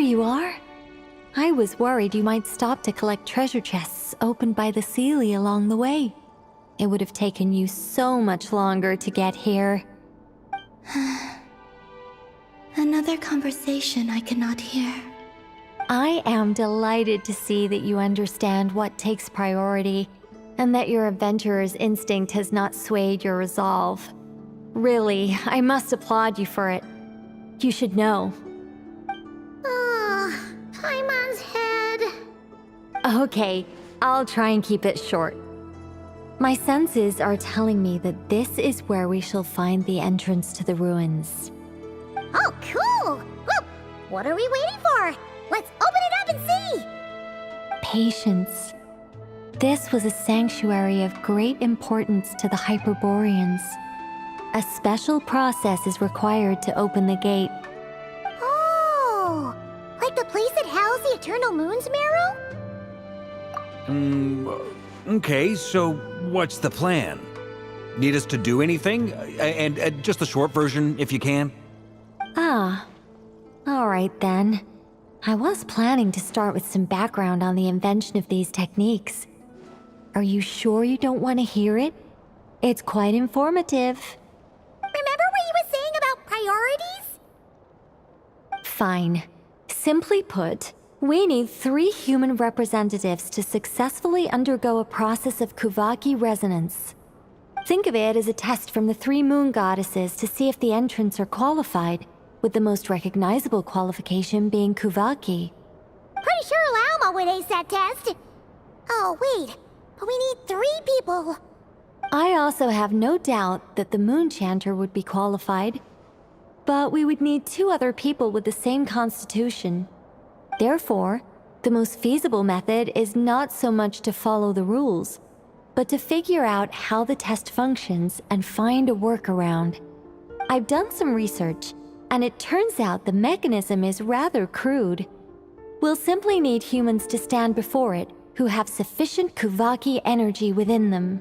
you are. I was worried you might stop to collect treasure chests opened by the Seelie along the way. It would have taken you so much longer to get here. Another conversation I cannot hear. I am delighted to see that you understand what takes priority, and that your adventurer's instinct has not swayed your resolve. Really, I must applaud you for it. You should know. Paimon's head. Okay, I'll try and keep it short. My senses are telling me that this is where we shall find the entrance to the ruins. Oh, cool! Well, what are we waiting for? Let's open it up and see! Patience. This was a sanctuary of great importance to the Hyperboreans. A special process is required to open the gate. Oh! Like the place that housed the Eternal Moon's Marrow? Okay, so what's the plan? Need us to do anything? And just the short version, if you can. Ah. Alright then. I was planning to start with some background on the invention of these techniques. Are you sure you don't want to hear it? It's quite informative. Remember what you were saying about priorities? Fine. Simply put, we need 3 human representatives to successfully undergo a process of Kuvaki resonance. Think of it as a test from the 3 moon goddesses to see if the entrants are qualified, with the most recognizable qualification being Kuvaki. Pretty sure Lauma would ace that test. Oh, wait. But we need 3 people. I also have no doubt that the Moon Chanter would be qualified. But we would need 2 other people with the same constitution. Therefore, the most feasible method is not so much to follow the rules, but to figure out how the test functions and find a workaround. I've done some research, and it turns out the mechanism is rather crude. We'll simply need humans to stand before it who have sufficient Kuvaki energy within them.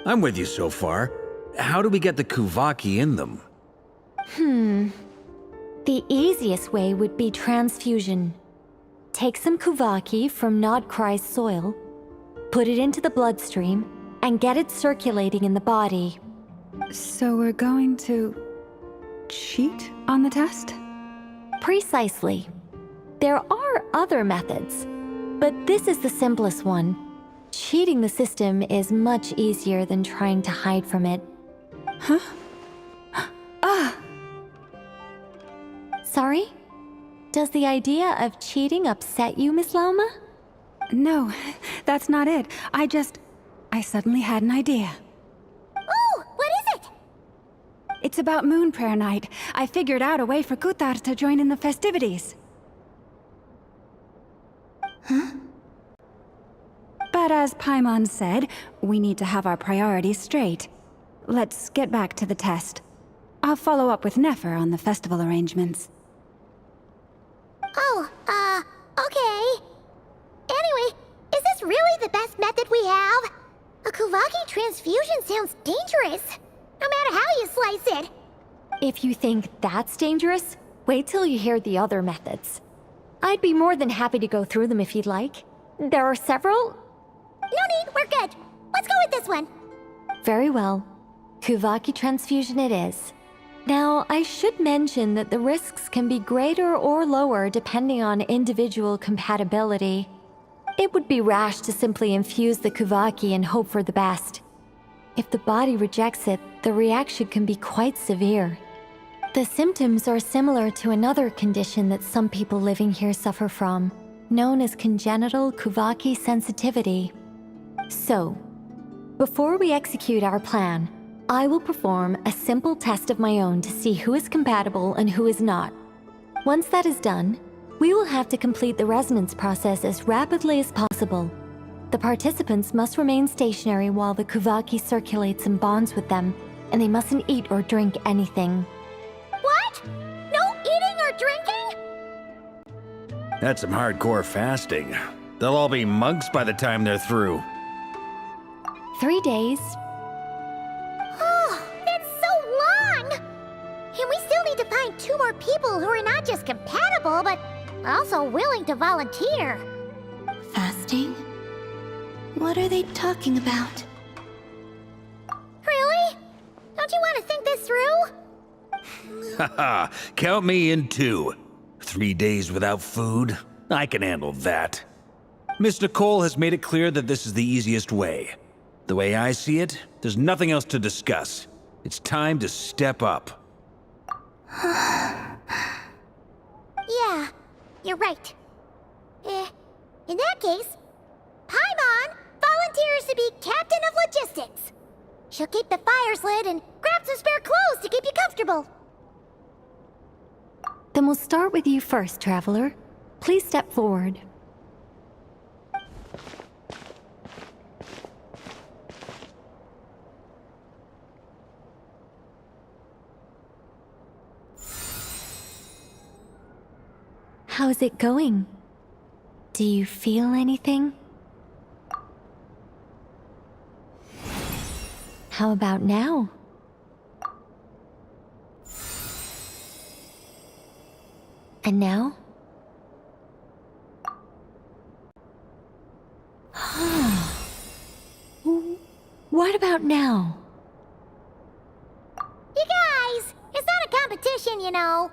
I'm with you so far. How do we get the Kuvaki in them? The easiest way would be transfusion. Take some Kuvaki from Nodkrai's soil, put it into the bloodstream, and get it circulating in the body. So we're going to cheat on the test? Precisely. There are other methods, but this is the simplest one. Cheating the system is much easier than trying to hide from it. Huh? Sorry? Does the idea of cheating upset you, Miss Lauma? No, that's not it. I suddenly had an idea. Ooh, what is it? It's about Moon Prayer Night. I figured out a way for Kutar to join in the festivities. Huh? But as Paimon said, we need to have our priorities straight. Let's get back to the test. I'll follow up with Nefer on the festival arrangements. Oh, okay. Anyway, is this really the best method we have? A Kuvaki transfusion sounds dangerous, no matter how you slice it. If you think that's dangerous, wait till you hear the other methods. I'd be more than happy to go through them if you'd like. There are several. No need, we're good. Let's go with this one. Very well. Kuvaki transfusion it is. Now, I should mention that the risks can be greater or lower depending on individual compatibility. It would be rash to simply infuse the Kuvaki and hope for the best. If the body rejects it, the reaction can be quite severe. The symptoms are similar to another condition that some people living here suffer from, known as congenital Kuvaki sensitivity. So, before we execute our plan, I will perform a simple test of my own to see who is compatible and who is not. Once that is done, we will have to complete the resonance process as rapidly as possible. The participants must remain stationary while the Kuvaki circulates and bonds with them, and they mustn't eat or drink anything. What? No eating or drinking? That's some hardcore fasting. They'll all be monks by the time they're through. 3 days. Oh, that's so long! And we still need to find 2 more people who are not just compatible, but also willing to volunteer. Fasting? What are they talking about? Really? Don't you want to think this through? Haha, count me in too. 3 days without food? I can handle that. Miss Nicole has made it clear that this is the easiest way. The way I see it, there's nothing else to discuss. It's time to step up. Yeah, you're right. In that case, Paimon volunteers to be captain of logistics. She'll keep the fires lit and grab some spare clothes to keep you comfortable. Then we'll start with you first, Traveler. Please step forward. How's it going? Do you feel anything? How about now? And now? What about now? You guys, it's not a competition, you know.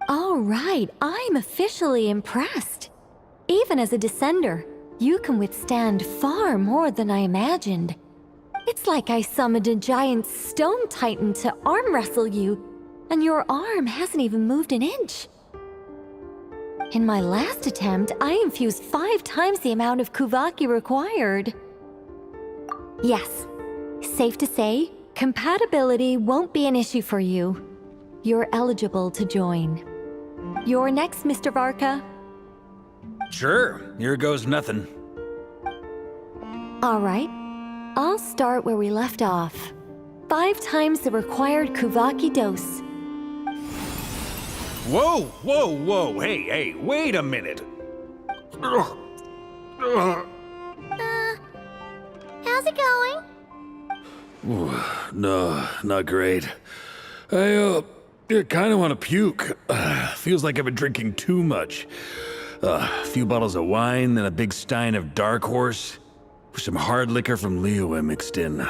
All right, I'm officially impressed. Even as a descender, you can withstand far more than I imagined. It's like I summoned a giant stone titan to arm wrestle you, and your arm hasn't even moved an inch. In my last attempt, I infused 5 times the amount of Kuvaki required. Yes, safe to say, compatibility won't be an issue for you. You're eligible to join. You're next, Mr. Varka. Sure, here goes nothing. All right, I'll start where we left off. 5 times the required Kuvaki dose. Whoa, whoa, whoa, hey, wait a minute. How's it going? No, not great. I kind of want to puke. Feels like I've been drinking too much. A few bottles of wine, then a big stein of Dark Horse. With some hard liquor from Liyue mixed in.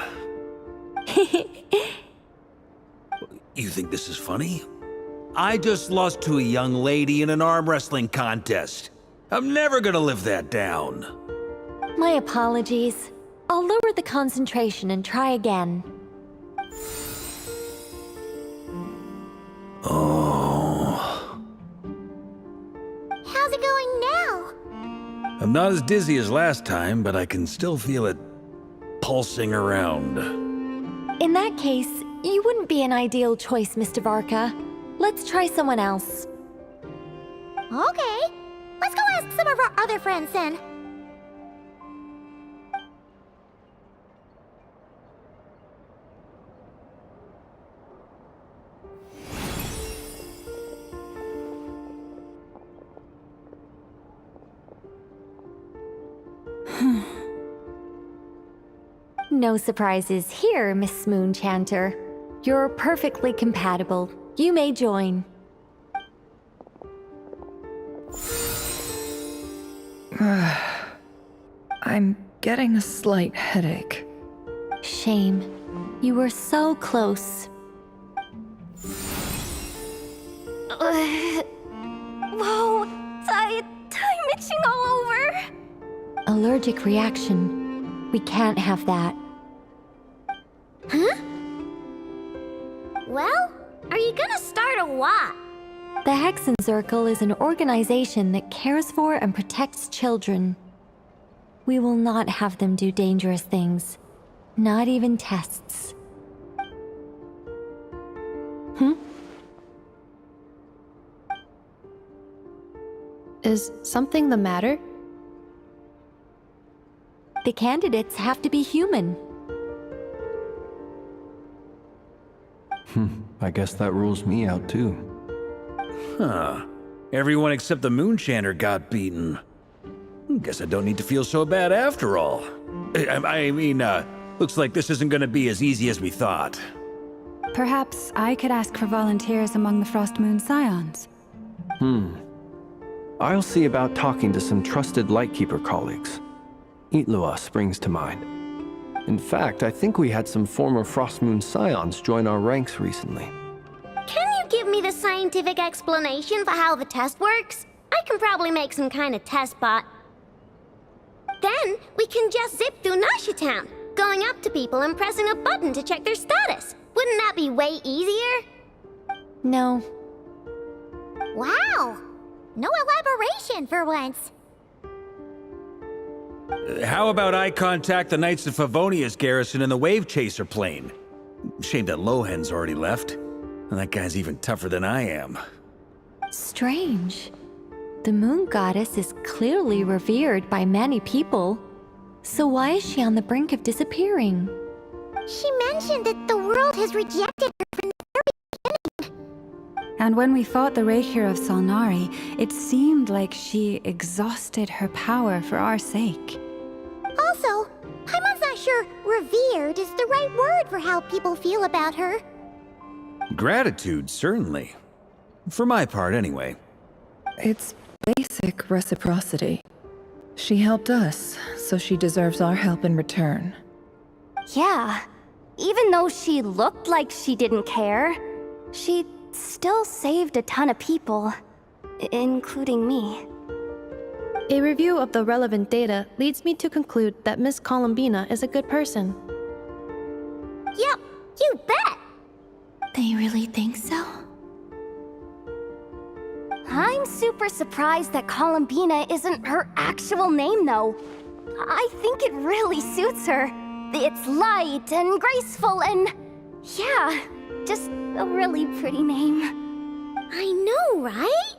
You think this is funny? I just lost to a young lady in an arm wrestling contest. I'm never gonna live that down. My apologies. I'll lower the concentration and try again. Oh. How's it going now? I'm not as dizzy as last time, but I can still feel it pulsing around. In that case, you wouldn't be an ideal choice, Mr. Varka. Let's try someone else. Okay, let's go ask some of our other friends then. No surprises here, Miss Moonchanter. You're perfectly compatible. You may join. I'm getting a slight headache. Shame. You were so close. Whoa, I'm itching all over. Allergic reaction. We can't have that. Huh? Well, are you gonna start a what? The Hexen Circle is an organization that cares for and protects children. We will not have them do dangerous things. Not even tests. Is something the matter? The candidates have to be human. I guess that rules me out too. Huh. Everyone except the Moonchanter got beaten. Guess I don't need to feel so bad after all. I mean, looks like this isn't gonna be as easy as we thought. Perhaps I could ask for volunteers among the Frost Moon Scions. I'll see about talking to some trusted Lightkeeper colleagues. Itlua springs to mind. In fact, I think we had some former Frostmoon Scions join our ranks recently. Can you give me the scientific explanation for how the test works? I can probably make some kind of test bot. Then we can just zip through Nasha Town, going up to people and pressing a button to check their status. Wouldn't that be way easier? No. Wow! No elaboration for once. How about I contact the Knights of Favonia's garrison in the Wave Chaser plane? Shame that Lohan's already left. And that guy's even tougher than I am. Strange. The moon goddess is clearly revered by many people. So why is she on the brink of disappearing? She mentioned that the world has rejected her from the very beginning. And when we fought the Rakhir of Salnari, it seemed like she exhausted her power for our sake. Also, Paimon's not sure revered is the right word for how people feel about her. Gratitude, certainly. For my part, anyway. It's basic reciprocity. She helped us, so she deserves our help in return. Yeah. Even though she looked like she didn't care, she still saved a ton of people, including me. A review of the relevant data leads me to conclude that Miss Columbina is a good person. Yep, you bet! They really think so? I'm super surprised that Columbina isn't her actual name, though. I think it really suits her. It's light and graceful and... yeah, just a really pretty name. I know, right?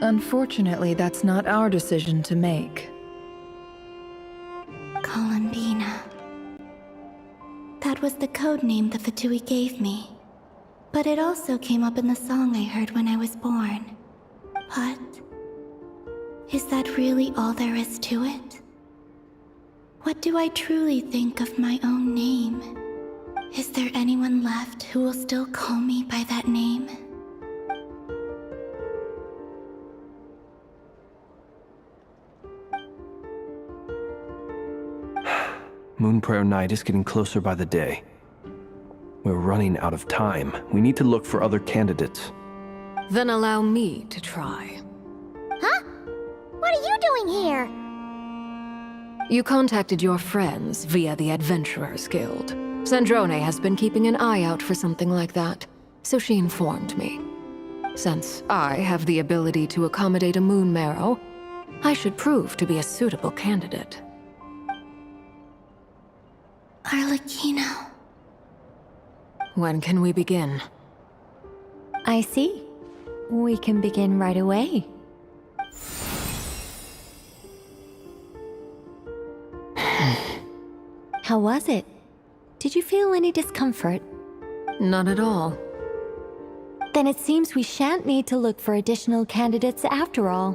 Unfortunately, that's not our decision to make. Columbina. That was the code name the Fatui gave me. But it also came up in the song I heard when I was born. But... is that really all there is to it? What do I truly think of my own name? Is there anyone left who will still call me by that name? Moonprayer Night is getting closer by the day. We're running out of time. We need to look for other candidates. Then allow me to try. Huh? What are you doing here? You contacted your friends via the Adventurers Guild. Sandrone has been keeping an eye out for something like that, so she informed me. Since I have the ability to accommodate a moon marrow, I should prove to be a suitable candidate. Arlecchino. When can we begin? I see. We can begin right away. How was it? Did you feel any discomfort? Not at all. Then it seems we shan't need to look for additional candidates after all.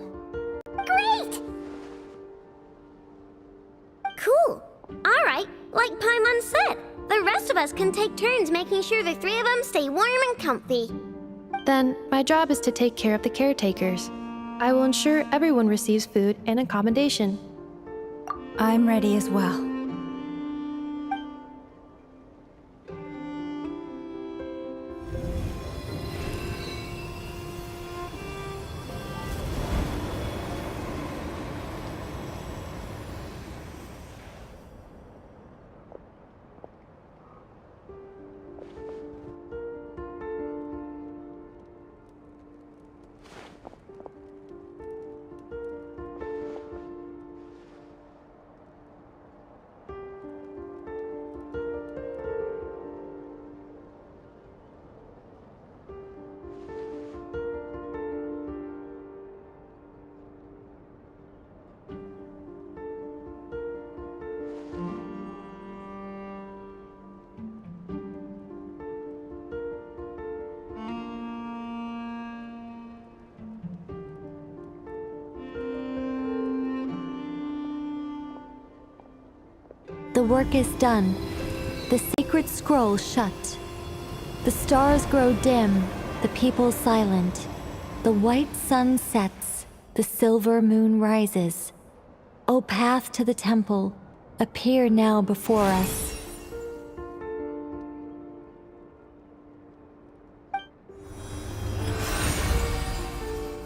Great! Cool. Alright, like Paimon said, the rest of us can take turns making sure the three of them stay warm and comfy. Then, my job is to take care of the caretakers. I will ensure everyone receives food and accommodation. I'm ready as well. The work is done. The secret scroll shut. The stars grow dim, the people silent. The white sun sets, the the silver moon rises. O path to the temple, appear now before us.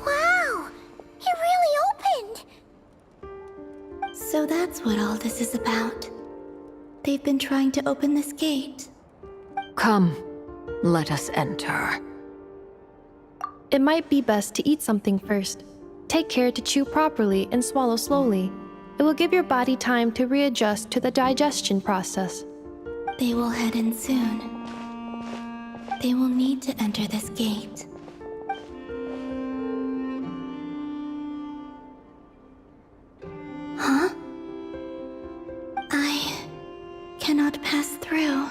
Wow! It really opened! So that's what all this is about. They've been trying to open this gate. Come, let us enter. It might be best to eat something first. Take care to chew properly and swallow slowly. It will give your body time to readjust to the digestion process. They will head in soon. They will need to enter this gate. Huh? I cannot pass through.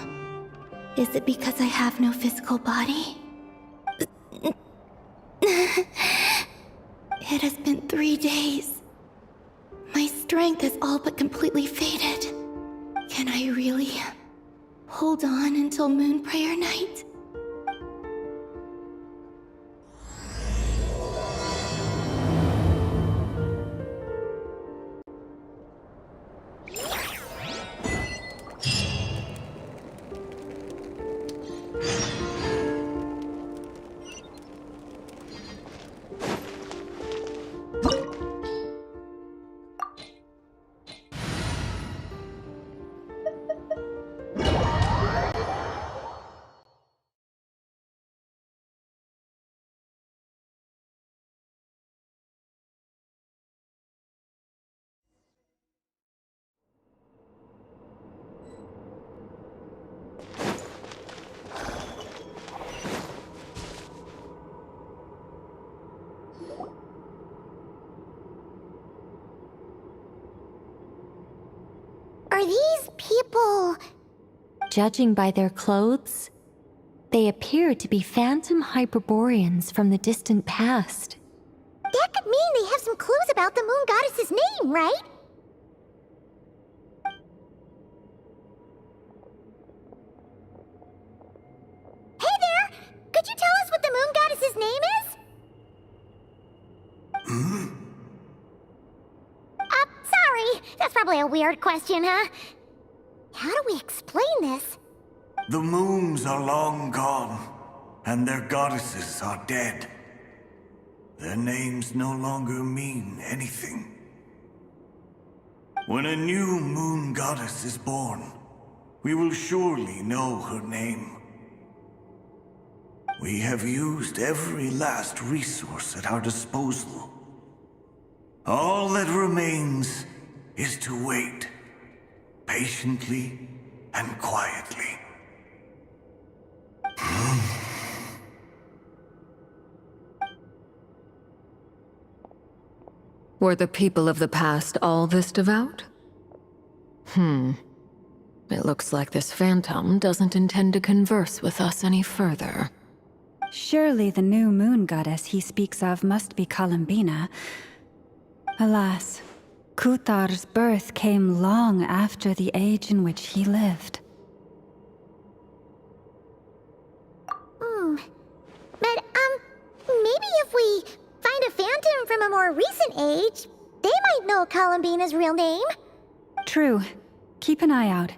Is it because I have no physical body? It has been 3 days. My strength has all but completely faded. Can I really hold on until Moon Prayer Night? Are these people... Judging by their clothes, they appear to be phantom Hyperboreans from the distant past. That could mean they have some clues about the moon goddess's name, right? Hey there! Could you tell us what the moon goddess's name is? Sorry. That's probably a weird question, huh? How do we explain this? The moons are long gone, and their goddesses are dead. Their names no longer mean anything. When a new moon goddess is born, we will surely know her name. We have used every last resource at our disposal. All that remains is to wait, patiently and quietly. Were the people of the past all this devout? It looks like this phantom doesn't intend to converse with us any further. Surely the new moon goddess he speaks of must be Columbina. Alas, Kuthar's birth came long after the age in which he lived. But, maybe if we find a phantom from a more recent age, they might know Columbina's real name. True. Keep an eye out.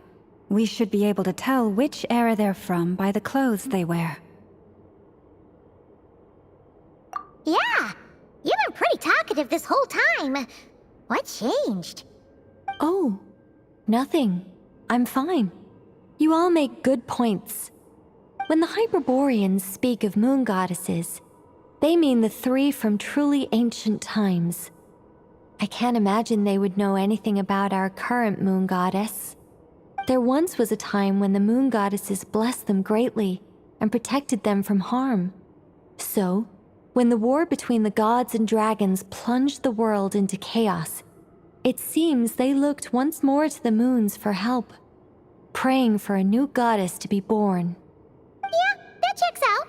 We should be able to tell which era they're from by the clothes they wear. Yeah, you've been pretty talkative this whole time. What changed? Oh, nothing. I'm fine. You all make good points. When the Hyperboreans speak of moon goddesses, they mean the 3 from truly ancient times. I can't imagine they would know anything about our current moon goddess. There once was a time when the moon goddesses blessed them greatly and protected them from harm. So, when the war between the gods and dragons plunged the world into chaos, it seems they looked once more to the moons for help, praying for a new goddess to be born. Yeah, that checks out.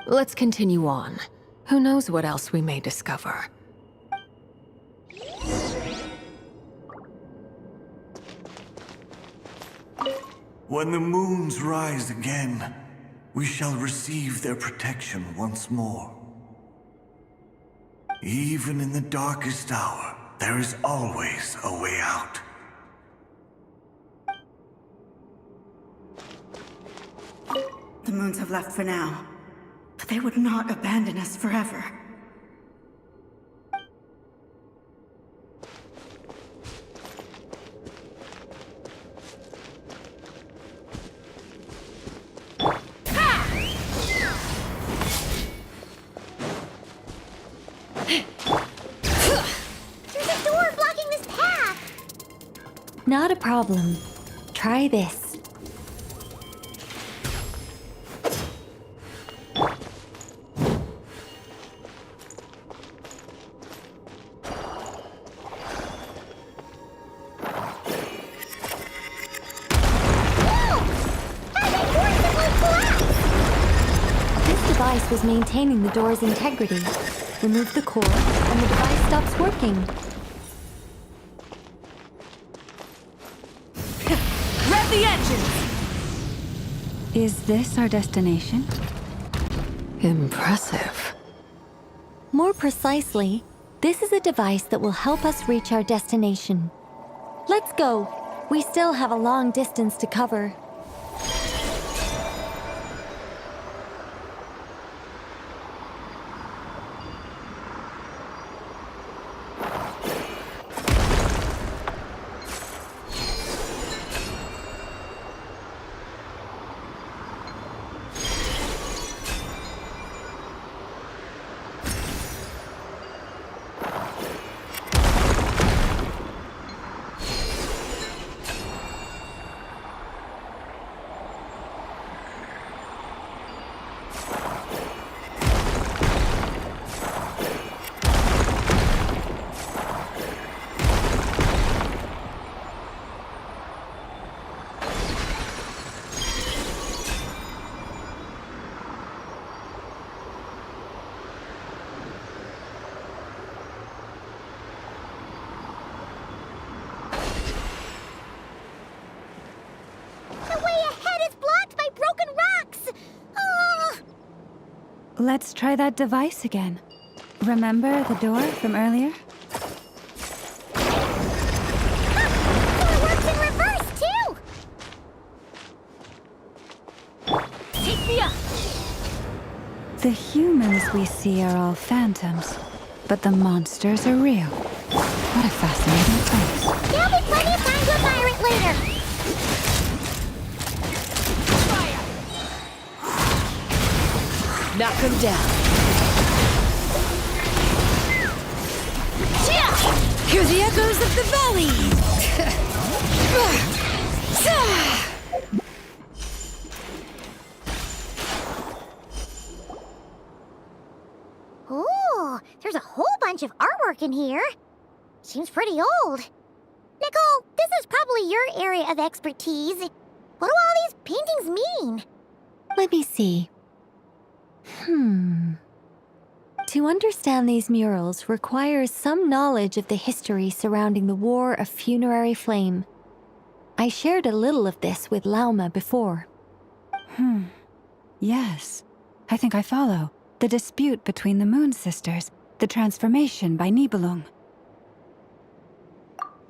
Let's continue on. Who knows what else we may discover? When the moons rise again, we shall receive their protection once more. Even in the darkest hour, there is always a way out. The moons have left for now, but they would not abandon us forever. There's a door blocking this path! Not a problem. Try this. Was maintaining the door's integrity. Remove the core, and the device stops working. Rev the engines! Is this our destination? Impressive. More precisely, this is a device that will help us reach our destination. Let's go. We still have a long distance to cover. Let's try that device again. Remember the door from earlier? It works in reverse, too! Take me up! The humans we see are all phantoms, but the monsters are real. What a fascinating place. There'll be plenty of time to admire it later! Knock him down. Hear the echoes of the valley! Ooh, there's a whole bunch of artwork in here. Seems pretty old. Nicole, this is probably your area of expertise. What do all these paintings mean? Let me see. To understand these murals requires some knowledge of the history surrounding the War of Funerary Flame. I shared a little of this with Lauma before. Yes. I think I follow. The dispute between the Moon Sisters, the transformation by Nibelung.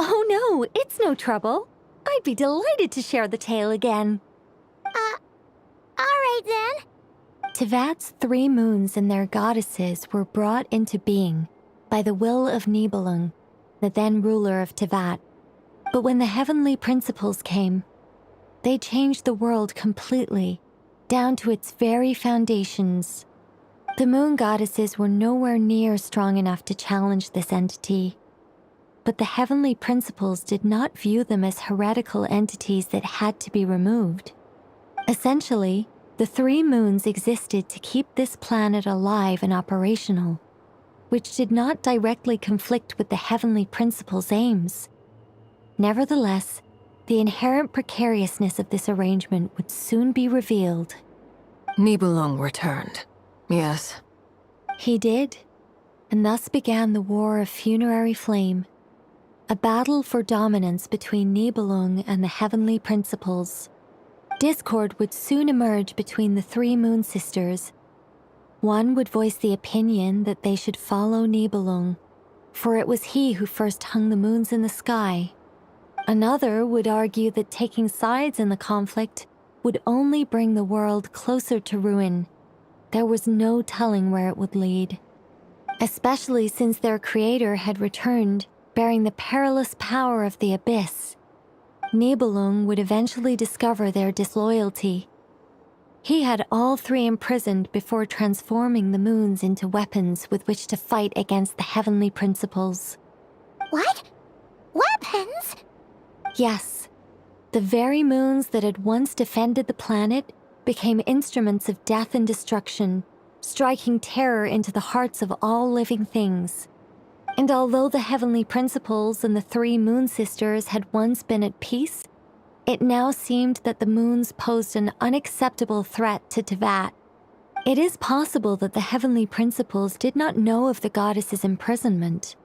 Oh no, it's no trouble. I'd be delighted to share the tale again. Alright then. Tevat's 3 moons and their goddesses were brought into being by the will of Nibelung, the then ruler of Tevat. But when the heavenly principles came, they changed the world completely, down to its very foundations. The moon goddesses were nowhere near strong enough to challenge this entity. But the heavenly principles did not view them as heretical entities that had to be removed. Essentially, the 3 moons existed to keep this planet alive and operational, which did not directly conflict with the heavenly principles' aims. Nevertheless, the inherent precariousness of this arrangement would soon be revealed. Nibelung returned. Yes. He did, and thus began the War of Funerary Flame, a battle for dominance between Nibelung and the heavenly principles. Discord would soon emerge between the 3 moon sisters, One would voice the opinion that they should follow Nibelung, for it was he who first hung the moons in the sky. Another would argue that taking sides in the conflict would only bring the world closer to ruin. There was no telling where it would lead, especially since their creator had returned, bearing the perilous power of the abyss. Nibelung would eventually discover their disloyalty. He had all three imprisoned before transforming the moons into weapons with which to fight against the heavenly principles. What? Weapons? Yes, the very moons that had once defended the planet became instruments of death and destruction, striking terror into the hearts of all living things. And although the heavenly principles and the three moon sisters had once been at peace, it now seemed that the moons posed an unacceptable threat to Teyvat. It is possible that the heavenly principles did not know of the goddess's imprisonment.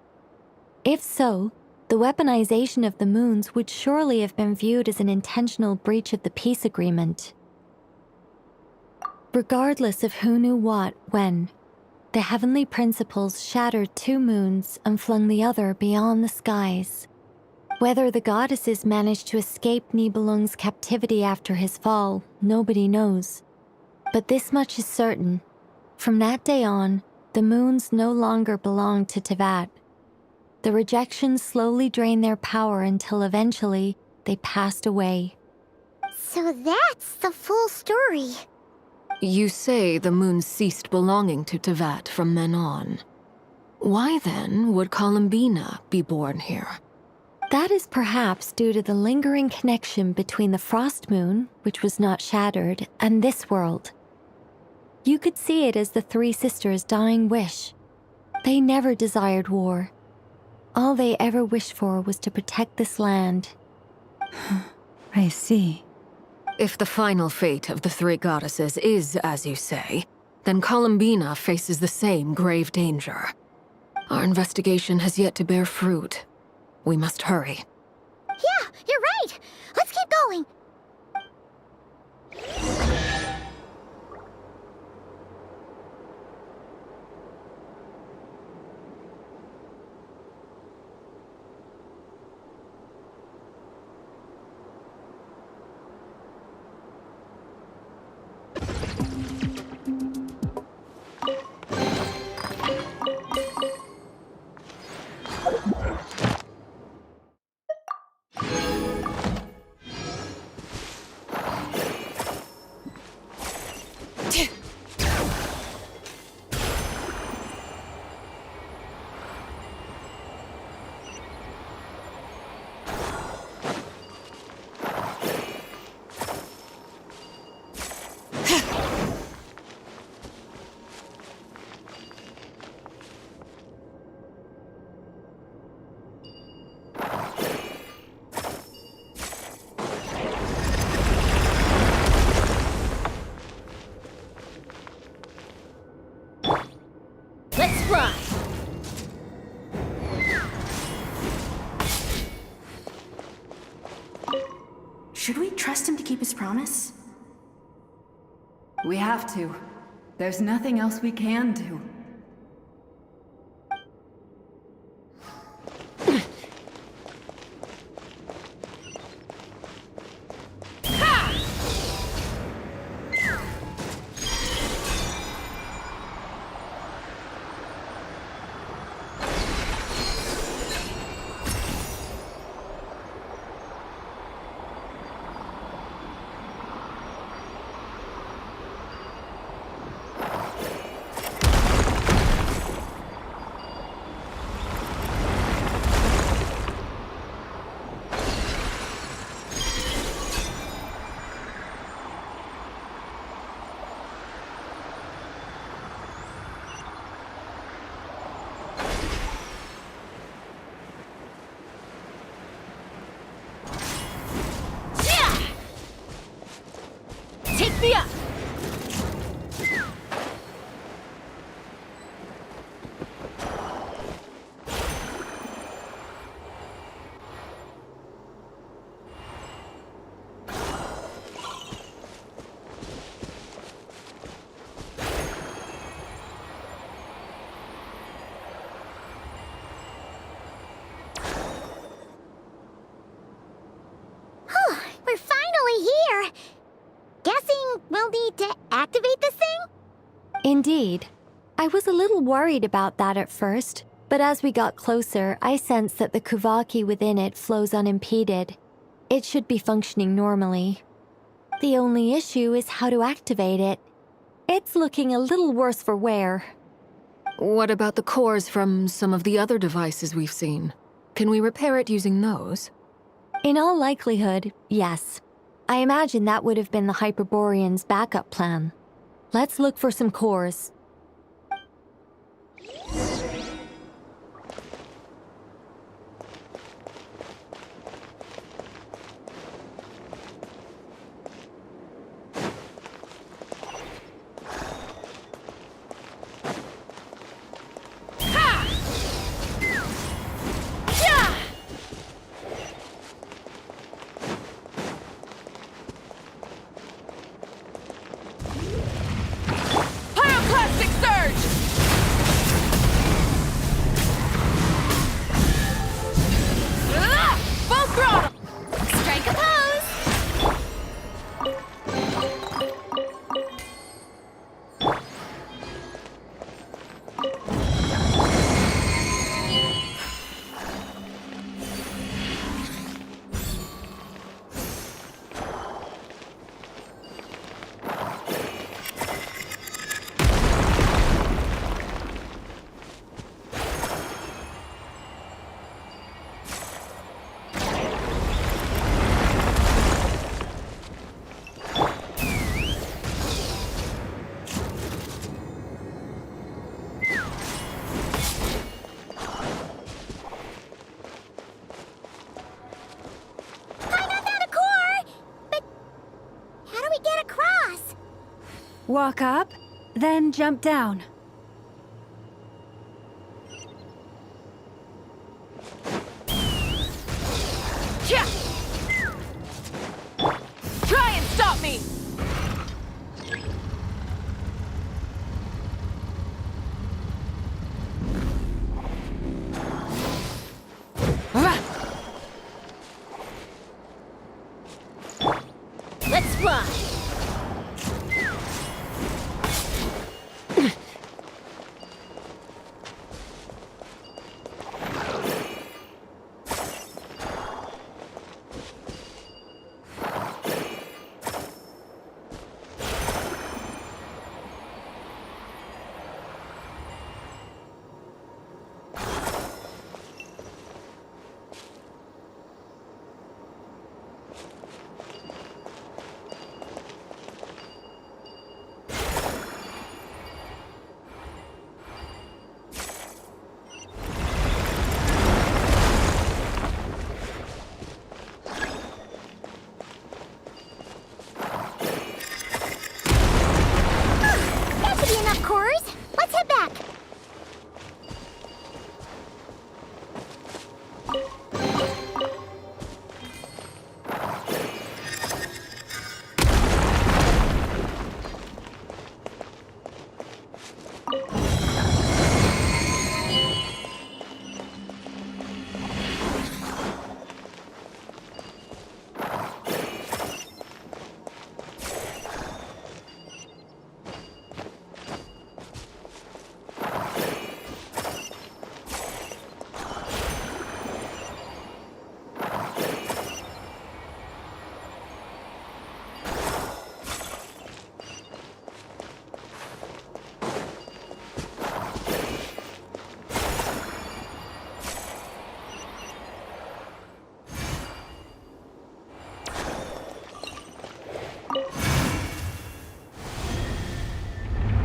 If so, the weaponization of the moons would surely have been viewed as an intentional breach of the peace agreement. Regardless of who knew what, when, the heavenly principles shattered two moons and flung the other beyond the skies. Whether the goddesses managed to escape Nibelung's captivity after his fall, nobody knows. But this much is certain. From that day on, the moons no longer belonged to Teyvat. The rejection slowly drained their power until eventually they passed away. So that's the full story. You say the moons ceased belonging to Teyvat from then on. Why then would Columbina be born here? That is perhaps due to the lingering connection between the Frost Moon, which was not shattered, and this world. You could see it as the three sisters' dying wish. They never desired war. All they ever wished for was to protect this land. I see. If the final fate of the three goddesses is as you say, then Columbina faces the same grave danger. Our investigation has yet to bear fruit. We must hurry. Yeah, you're right. Let's keep going. Let's fly! Should we trust him to keep his promise? We have to. There's nothing else we can do. activate this thing? Indeed. I was a little worried about that at first, but as we got closer, I sensed that the Kuvaki within it flows unimpeded. It should be functioning normally. The only issue is how to activate it. It's looking a little worse for wear. What about the cores from some of the other devices we've seen? Can we repair it using those? In all likelihood, yes. I imagine that would have been the Hyperborean's backup plan. Let's look for some cores. Walk up, then jump down. Yeah! Try and stop me! Let's fly!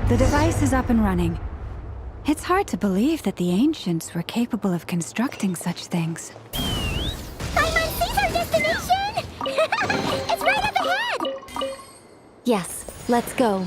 The device is up and running. It's hard to believe that the ancients were capable of constructing such things. Paimon sees our destination! It's right up ahead! Yes, let's go.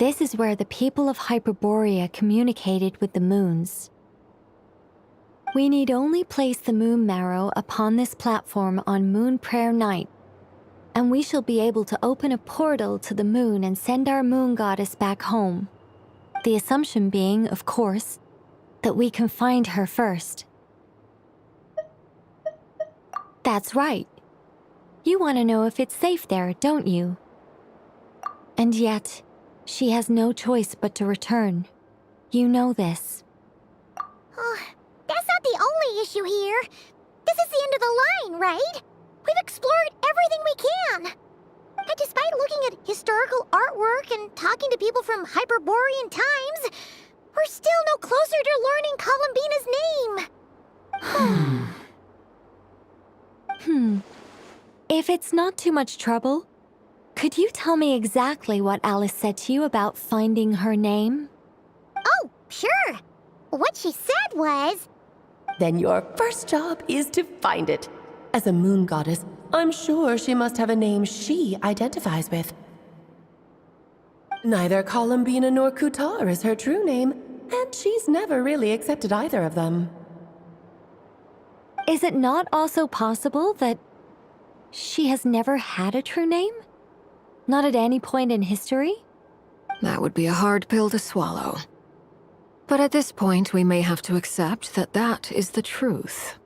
This is where the people of Hyperborea communicated with the moons. We need only place the moon marrow upon this platform on Moon Prayer Night, and we shall be able to open a portal to the moon and send our moon goddess back home. The assumption being, of course, that we can find her first. That's right. You want to know if it's safe there, don't you? And yet, she has no choice but to return. You know this. Oh, that's not the only issue here. This is the end of the line, right? We've explored everything we can. And despite looking at historical artwork and talking to people from Hyperborean times, we're still no closer to learning Columbina's name. If it's not too much trouble, could you tell me exactly what Alice said to you about finding her name? Oh, sure. What she said was... Then your first job is to find it. As a moon goddess, I'm sure she must have a name she identifies with. Neither Columbina nor Kutar is her true name, and she's never really accepted either of them. Is it not also possible that she has never had a true name? Not at any point in history? That would be a hard pill to swallow. But at this point, we may have to accept that that is the truth.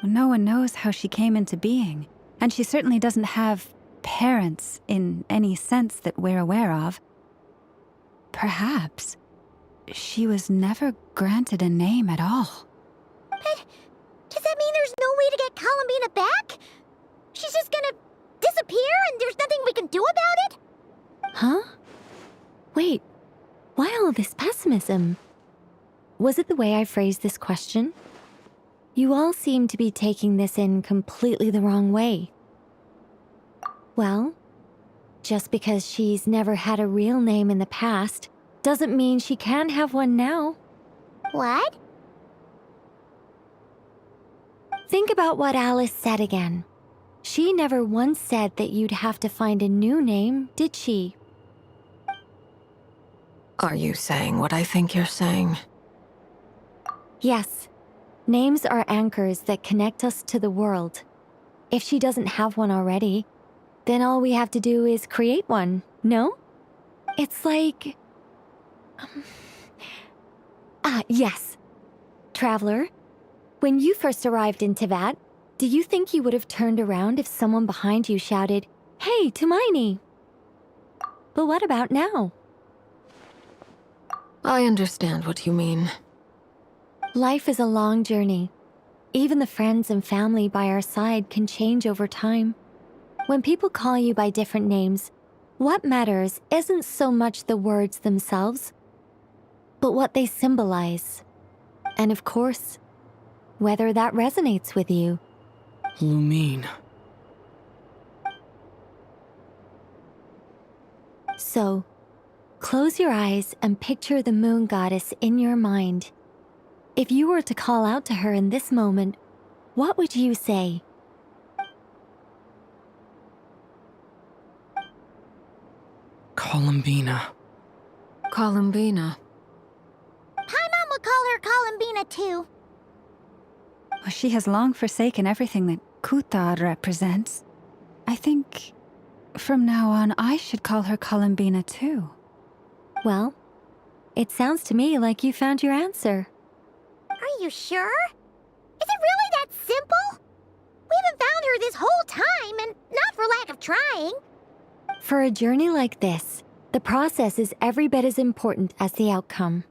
No one knows how she came into being, and she certainly doesn't have parents in any sense that we're aware of. Perhaps she was never granted a name at all. But does that mean there's no way to get Columbina back? She's just gonna disappear and there's nothing we can do about it? Huh? Wait, why all this pessimism? Was it the way I phrased this question? You all seem to be taking this in completely the wrong way. Well, just because she's never had a real name in the past doesn't mean she can't have one now. What? Think about what Alice said again. She never once said that you'd have to find a new name, did she? Are you saying what I think you're saying? Yes. Names are anchors that connect us to the world. If she doesn't have one already, then all we have to do is create one, no? It's like... yes. Traveler, when you first arrived in Teyvat, do you think you would have turned around if someone behind you shouted, "Hey, Tumaini"? But what about now? I understand what you mean. Life is a long journey. Even the friends and family by our side can change over time. When people call you by different names, what matters isn't so much the words themselves, but what they symbolize. And of course, whether that resonates with you. Lumine. So, close your eyes and picture the moon goddess in your mind. If you were to call out to her in this moment, what would you say? Columbina. Columbina. Paimon would call her Columbina too. Well, she has long forsaken everything that Kutar represents. I think from now on I should call her Columbina too. Well, it sounds to me like you found your answer. Are you sure? Is it really that simple? We haven't found her this whole time, and not for lack of trying. For a journey like this, the process is every bit as important as the outcome.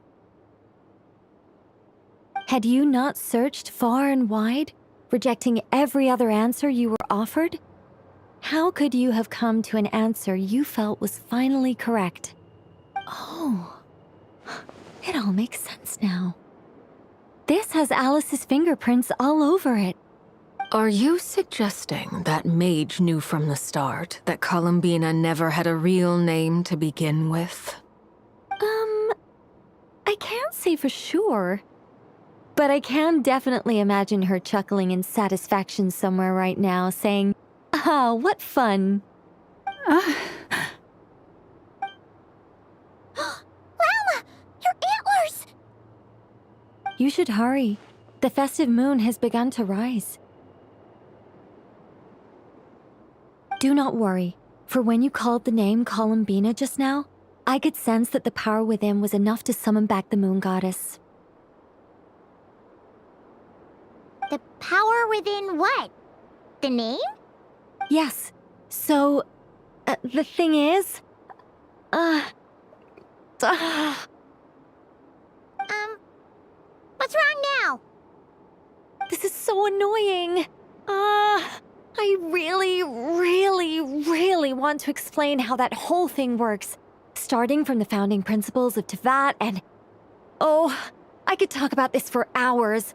Had you not searched far and wide, rejecting every other answer you were offered? How could you have come to an answer you felt was finally correct? Oh, it all makes sense now. This has Alice's fingerprints all over it. Are you suggesting that Mage knew from the start that Columbina never had a real name to begin with? I can't say for sure. But I can definitely imagine her chuckling in satisfaction somewhere right now, saying, "Ah, what fun." You should hurry. The festive moon has begun to rise. Do not worry, for when you called the name Columbina just now, I could sense that the power within was enough to summon back the moon goddess. The power within what? The name? Yes. So, the thing is... What's wrong now? This is so annoying. I really want to explain how that whole thing works. Starting from the founding principles of Tevat and... Oh, I could talk about this for hours.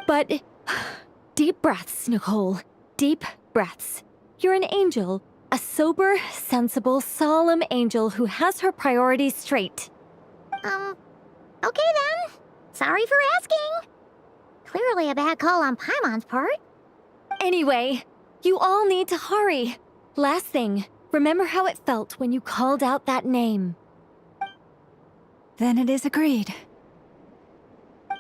But... Deep breaths, Nicole. Deep breaths. You're an angel. A sober, sensible, solemn angel who has her priorities straight. Okay then. Sorry for asking. Clearly a bad call on Paimon's part. Anyway, you all need to hurry. Last thing, remember how it felt when you called out that name. Then it is agreed.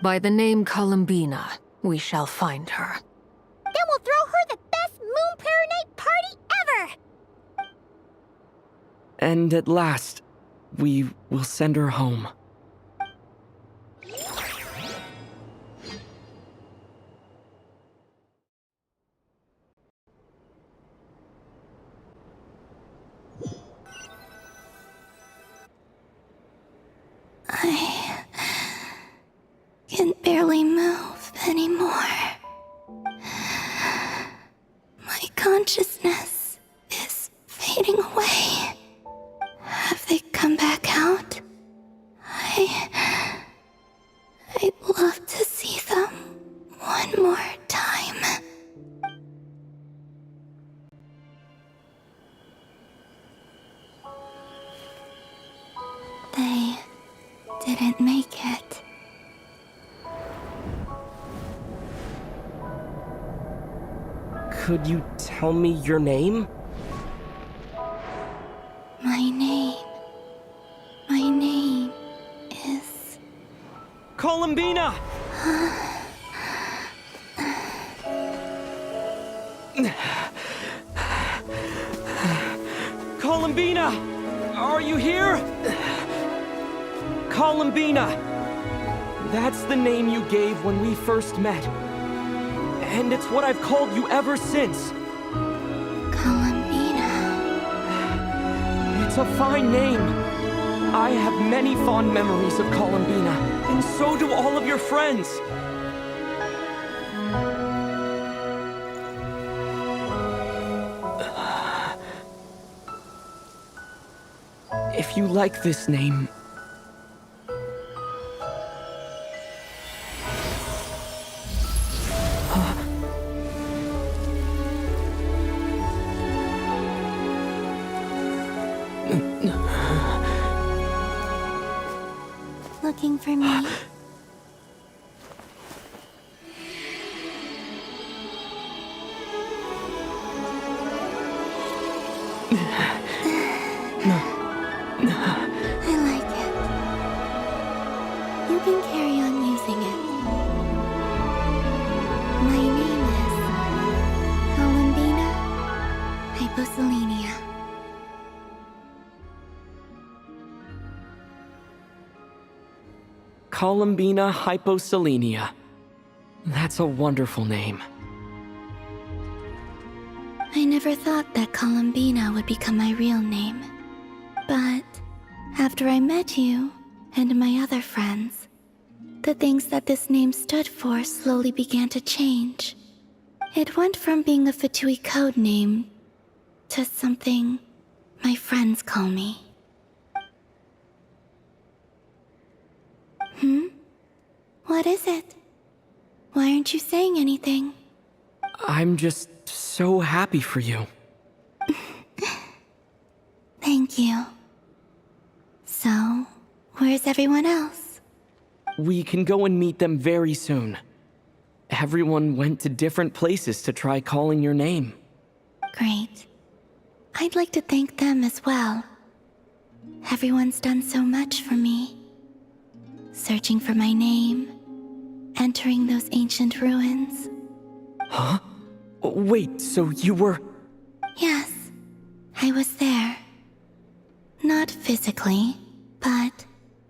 By the name Columbina, we shall find her. Then we'll throw her the best Moon Pair Night party ever! And at last, we will send her home. I can barely move anymore. My consciousness is fading away. Have they come back out? I'd love to see them one more time. They didn't make it. Could you tell me your name? My name is... Columbina! Columbina! Are you here? Columbina! That's the name you gave when we first met. And it's what I've called you ever since. Columbina. It's a fine name. I have many fond memories of Columbina, and so do all of your friends. If you like this name, Looking for me? I like it. You can carry on using it. My name is Columbina Hyposelenia. Columbina Hyposelenia. That's a wonderful name. I never thought that Columbina would become my real name. But after I met you and my other friends, the things that this name stood for slowly began to change. It went from being a Fatui code name to something my friends call me. What is it? Why aren't you saying anything? I'm just so happy for you. Thank you. So, where's everyone else? We can go and meet them very soon. Everyone went to different places to try calling your name. Great. I'd like to thank them as well. Everyone's done so much for me. Searching for my name, entering those ancient ruins. Huh? Wait, so you were... Yes, I was there. Not physically, but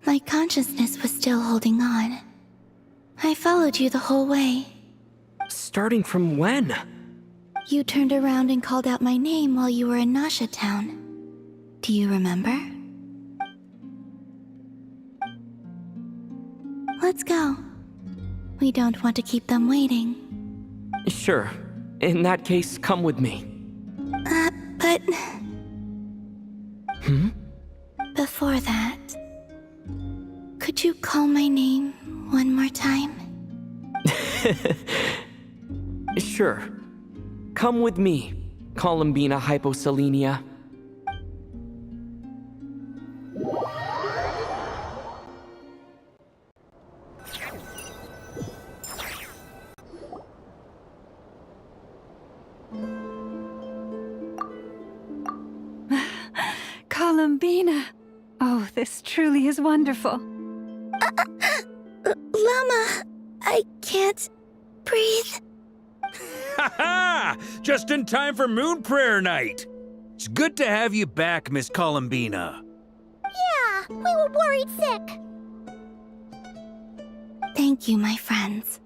my consciousness was still holding on. I followed you the whole way. Starting from when? You turned around and called out my name while you were in Nasha Town. Do you remember? Let's go. We don't want to keep them waiting. Sure. In that case, come with me. But... Hmm? Before that... Could you call my name one more time? Sure. Come with me, Columbina Hyposelenia. Columbina! Oh, this truly is wonderful. Llama, I can't breathe. Ha ha! Just in time for Moon Prayer Night! It's good to have you back, Miss Columbina. Yeah, we were worried sick. Thank you, my friends.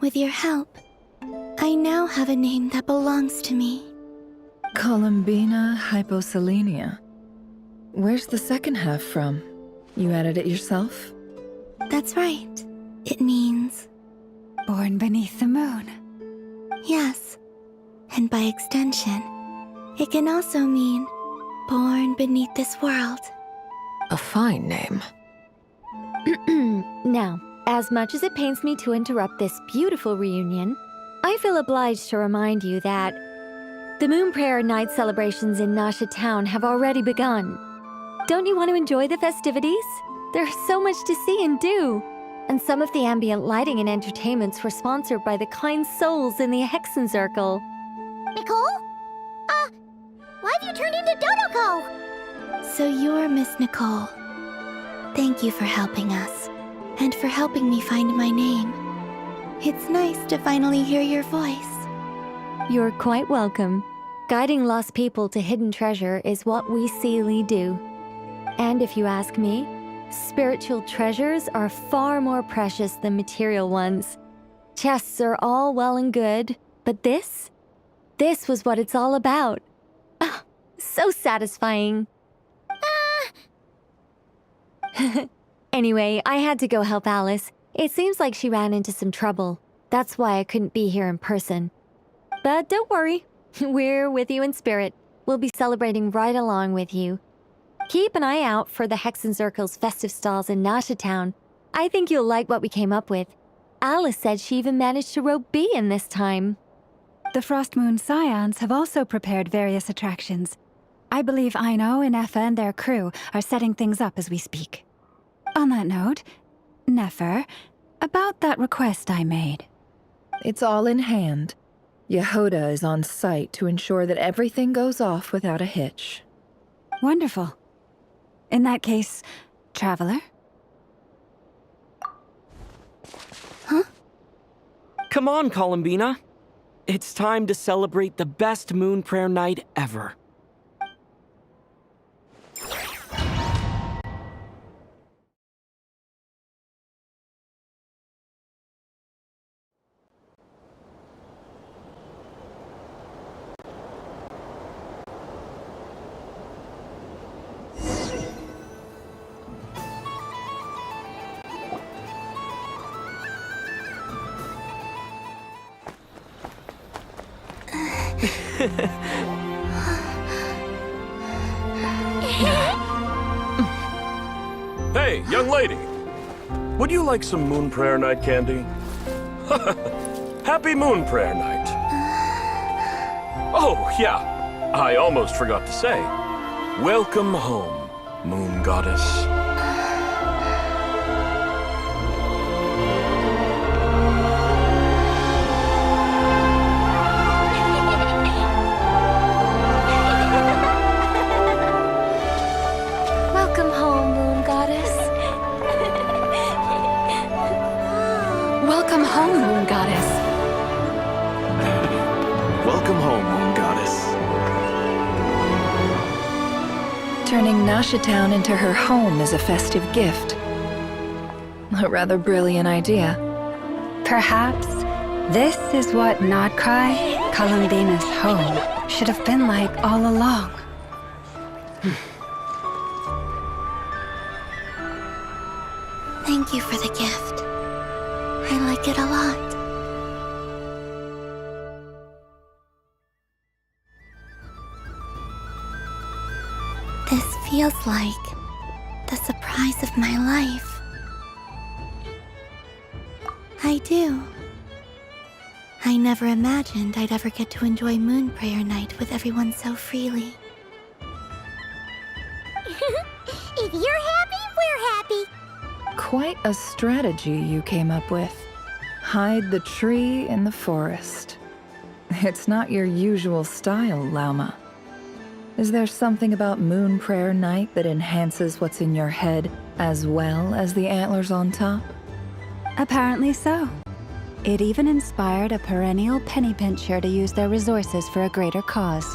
With your help, I now have a name that belongs to me. Columbina Hyposelenia. Where's the second half from? You added it yourself? That's right. It means... Born beneath the moon. Yes. And by extension, it can also mean born beneath this world. A fine name. Now, as much as it pains me to interrupt this beautiful reunion, I feel obliged to remind you that the Moon Prayer Night celebrations in Nasha Town have already begun. Don't you want to enjoy the festivities? There's so much to see and do. And some of the ambient lighting and entertainments were sponsored by the kind souls in the Hexen Circle. Nicole? Why have you turned into Dodoko? So you're Miss Nicole. Thank you for helping us, and for helping me find my name. It's nice to finally hear your voice. You're quite welcome. Guiding lost people to hidden treasure is what we Seelie do. And if you ask me, spiritual treasures are far more precious than material ones. Chests are all well and good, but this was what it's all about. Ah, so satisfying. Anyway, I had to go help Alice. It seems like she ran into some trouble. That's why I couldn't be here in person. But don't worry, we're with you in spirit. We'll be celebrating right along with you. Keep an eye out for the Hexen Circle's festive stalls in Nasha Town. I think you'll like what we came up with. Alice said she even managed to rope B in this time. The Frost Moon Scions have also prepared various attractions. I believe Aino and Effa and their crew are setting things up as we speak. On that note, Nefer, about that request I made. It's all in hand. Yehoda is on site to ensure that everything goes off without a hitch. Wonderful. In that case, Traveler? Huh? Come on, Columbina. It's time to celebrate the best Moon Prayer Night ever. Hey, young lady. Would you like some Moon Prayer Night candy? Happy Moon Prayer Night. Oh, yeah. I almost forgot to say. Welcome home, Moon Goddess. turning Nashitown into her home is a festive gift. A rather brilliant idea. Perhaps this is what Nodcry, Columbina's home, should have been like all along. Thank you for the gift. I like it a lot. This feels like the surprise of my life. I do. I never imagined I'd ever get to enjoy Moon Prayer Night with everyone so freely. If you're happy, we're happy. Quite a strategy you came up with. Hide the tree in the forest. It's not your usual style, Lauma. Is there something about Moon Prayer Night that enhances what's in your head as well as the antlers on top? Apparently so. It even inspired a perennial penny pincher to use their resources for a greater cause.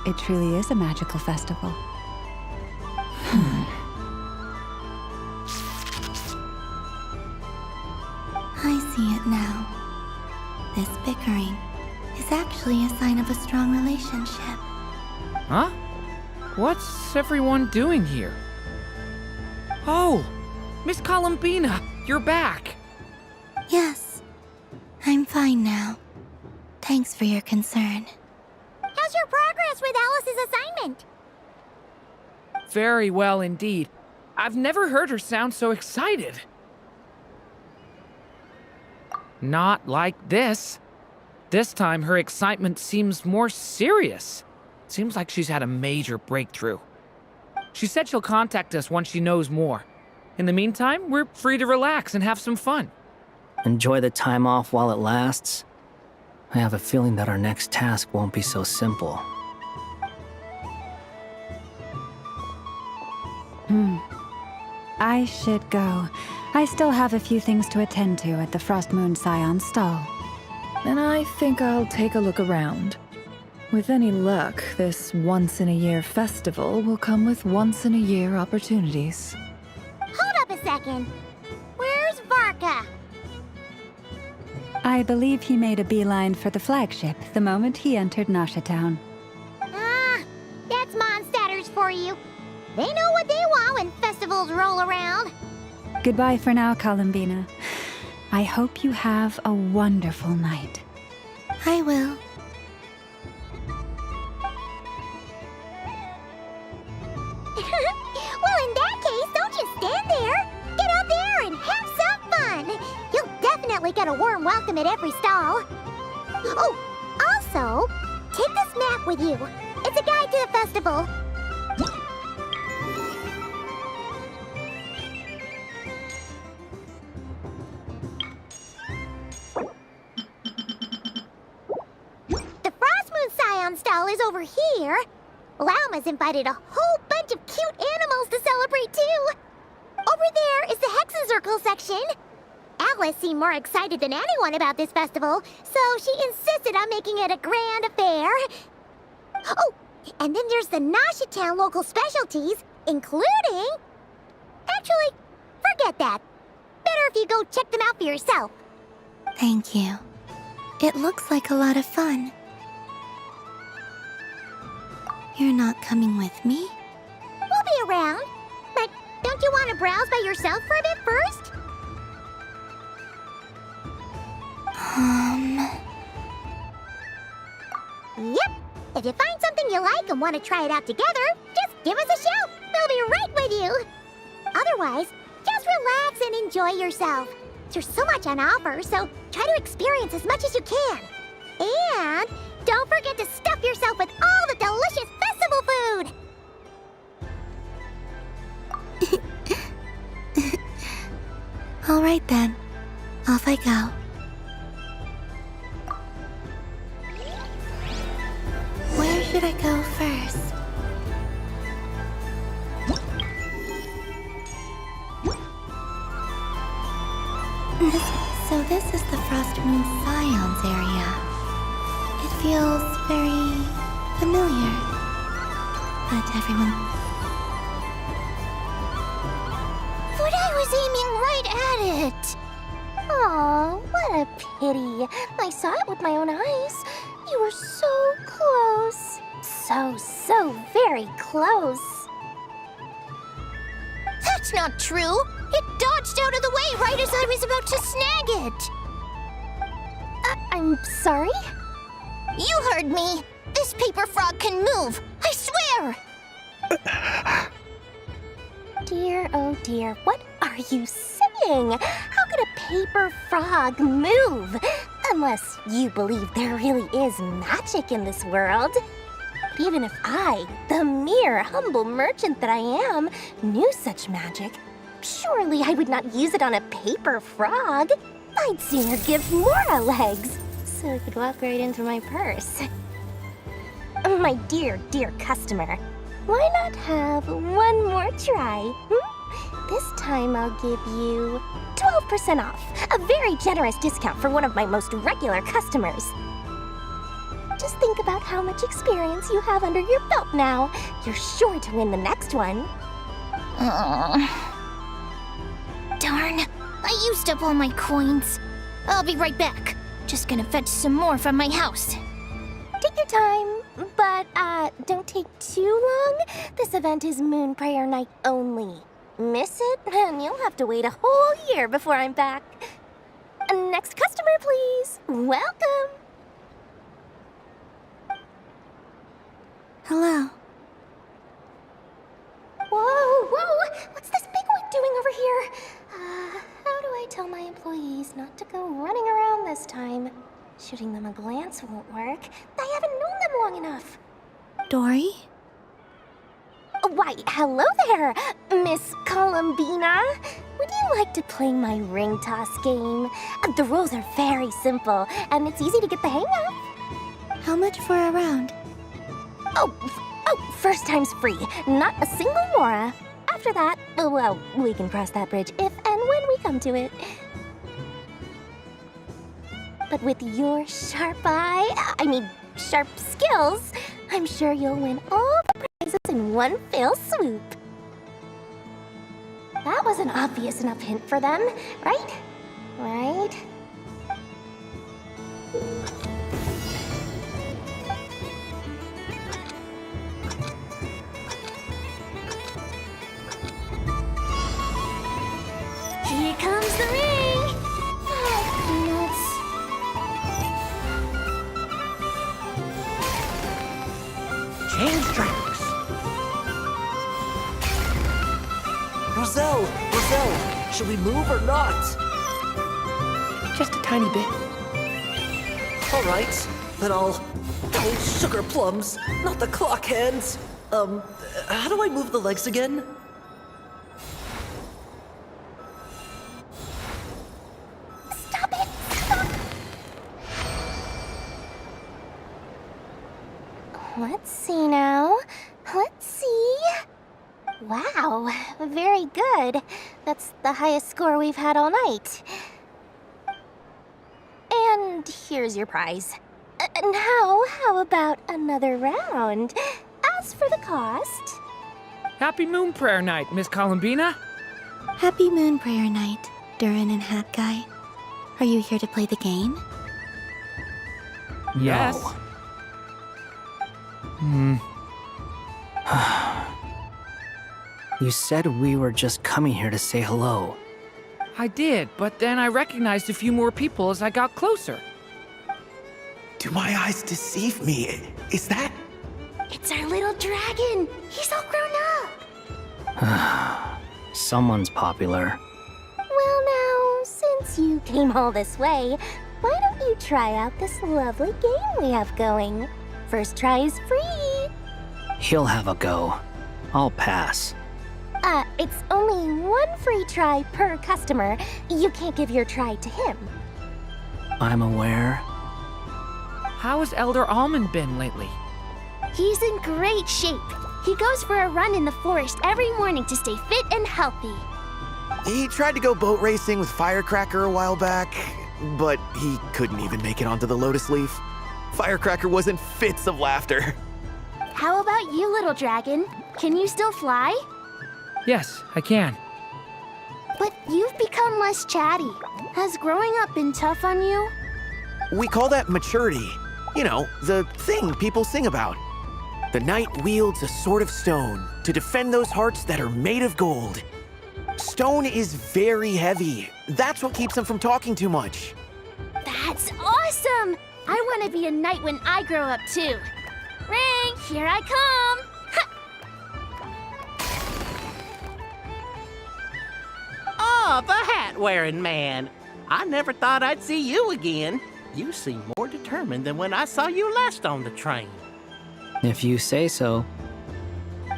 It truly is a magical festival. I see it now. This bickering is actually a sign of a strong relationship. Huh? What's everyone doing here? Oh! Miss Columbina, you're back! Yes, I'm fine now. Thanks for your concern. How's your progress with Alice's assignment? Very well indeed. I've never heard her sound so excited. Not like this. This time her excitement seems more serious. Seems like she's had a major breakthrough. She said she'll contact us once she knows more. In the meantime, we're free to relax and have some fun. Enjoy the time off while it lasts. I have a feeling that our next task won't be so simple. I should go. I still have a few things to attend to at the Frost Moon Scion stall. And I think I'll take a look around. With any luck, this once-in-a-year festival will come with once-in-a-year opportunities. Hold up a second. Where's Varka? I believe he made a beeline for the flagship the moment he entered Nashitown. Ah, that's Mondstadters for you. They know what they want when festivals roll around. Goodbye for now, Columbina. I hope you have a wonderful night. I will. Well, in that case, don't just stand there. Get out there and have some fun. You'll definitely get a warm welcome at every stall. Oh, also, take this map with you. It's a guide to the festival. The Frost Moon Scion stall is over here. Lauma's invited a whole bunch of cute animals to celebrate too. Over there is the Hexen section. Alice seemed more excited than anyone about this festival, so she insisted on making it a grand affair. Oh, and then there's the Nashitown local specialties, including... Actually, forget that. Better if you go check them out for yourself. Thank you. It looks like a lot of fun. You're not coming with me? We'll be around. But don't you want to browse by yourself for a bit first? Yep. If you find something you like and want to try it out together, just give us a shout. We'll be right with you. Otherwise, just relax and enjoy yourself. There's so much on offer, so try to experience as much as you can. And don't forget to stuff yourself with all the delicious festival food. All right then. Off I go. Where should I go first? So this is the Frost Moon Scions area. It feels very familiar. But But I was aiming right at it! Aw, what a pity. I saw it with my own eyes. You were so close. So very close. That's not true! It dodged out of the way right as I was about to snag it! I'm sorry? You heard me! This paper frog can move! I swear! Dear, oh dear, what are you saying? How could a paper frog move? Unless you believe there really is magic in this world. But even if I, the mere humble merchant that I am, knew such magic, surely I would not use it on a paper frog. I'd sooner give Mora legs, so it could walk right into my purse. My dear, dear customer, why not have one more try? This time I'll give you 12% off, a very generous discount for one of my most regular customers. Just think about how much experience you have under your belt now. You're sure to win the next one. Darn, I used up all my coins. I'll be right back. Just gonna fetch some more from my house. Take your time, but don't take too long. This event is Moon Prayer Night only. Miss it, and you'll have to wait a whole year before I'm back. Next customer, please. Welcome. Hello. Whoa! What's this bigwig doing over here? How do I tell my employees not to go running around this time? Shooting them a glance won't work. I haven't known them long enough. Dory? Why, hello there, Miss Columbina. Would you like to play my ring toss game? The rules are very simple, and it's easy to get the hang of. How much for a round? Oh, first time's free. Not a single Mora. After that, well, we can cross that bridge if and when we come to it. But with your sharp skills, I'm sure you'll win all the prizes in one fell swoop. That was an obvious enough hint for them, right? Right? Here comes the ring! Change tracks! Roselle! Should we move or not? Just a tiny bit. Alright, then I'll... Oh, sugar plums, not the clock hands. How do I move the legs again? Stop it! Stop! Let's see now. Let's see. Wow, very good. That's the highest score we've had all night. And here's your prize. Now, how about another round? As for the cost... Happy Moon Prayer Night, Miss Columbina. Happy Moon Prayer Night, Durin and Hat Guy. Are you here to play the game? Yes. You said we were just coming here to say hello. I did, but then I recognized a few more people as I got closer. Do my eyes deceive me? Is that... It's our little dragon! He's all grown up! Someone's popular. Well now, since you came all this way, why don't you try out this lovely game we have going? First try is free! He'll have a go. I'll pass. It's only one free try per customer. You can't give your try to him. I'm aware. How has Elder Almond been lately? He's in great shape. He goes for a run in the forest every morning to stay fit and healthy. He tried to go boat racing with Firecracker a while back, but he couldn't even make it onto the Lotus Leaf. Firecracker was in fits of laughter. How about you, little dragon? Can you still fly? Yes, I can. But you've become less chatty. Has growing up been tough on you? We call that maturity. You know, the thing people sing about. The knight wields a sword of stone to defend those hearts that are made of gold. Stone is very heavy. That's what keeps him from talking too much. That's awesome! I want to be a knight when I grow up too. Ring, here I come! Oh, the hat-wearing man. I never thought I'd see you again. You seem more determined than when I saw you last on the train. If you say so.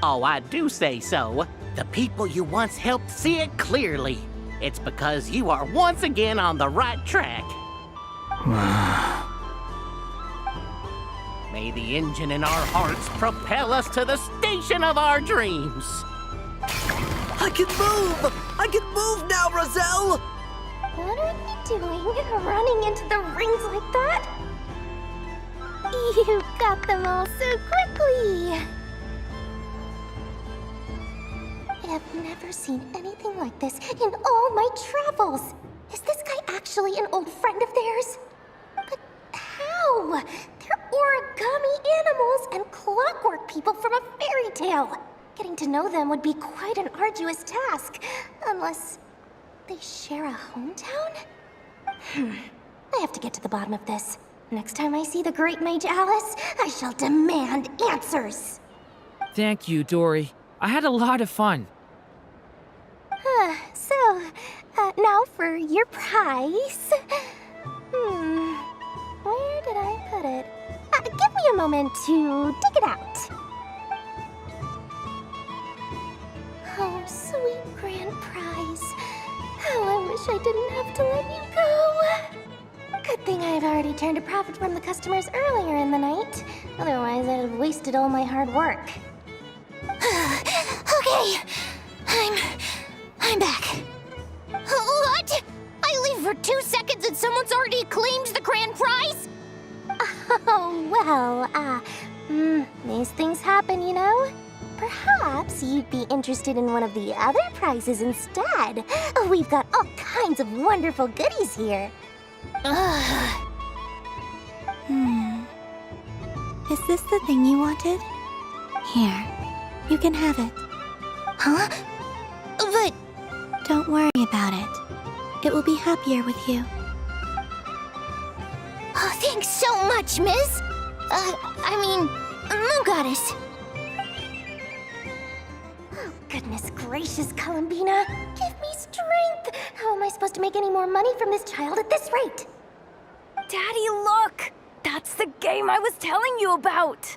Oh, I do say so. The people you once helped see it clearly. It's because you are once again on the right track. May the engine in our hearts propel us to the station of our dreams. I can move! I can move now, Roselle! What are you doing, running into the rings like that? You got them all so quickly! I have never seen anything like this in all my travels. Is this guy actually an old friend of theirs? But how? They're origami animals and clockwork people from a fairy tale. Getting to know them would be quite an arduous task, unless they share a hometown? I have to get to the bottom of this. Next time I see the Great Mage Alice, I shall demand answers. Thank you, Dory. I had a lot of fun. Now for your prize. Where did I put it? Give me a moment to dig it out. Oh, sweet grand prize. How I wish I didn't have to let you go. Good thing I've already turned a profit from the customers earlier in the night. Otherwise, I'd have wasted all my hard work. Okay, I'm back. What? I leave for 2 seconds and someone's already claimed the grand prize? Oh, well, these things happen, you know? Perhaps you'd be interested in one of the other prizes instead. We've got all kinds of wonderful goodies here. Is this the thing you wanted? Here, you can have it. Huh? But... Don't worry about it. It will be happier with you. Oh, thanks so much, Miss. Moon Goddess. Oh, goodness gracious, Columbina. Give me strength. How am I supposed to make any more money from this child at this rate? Daddy, look! That's the game I was telling you about!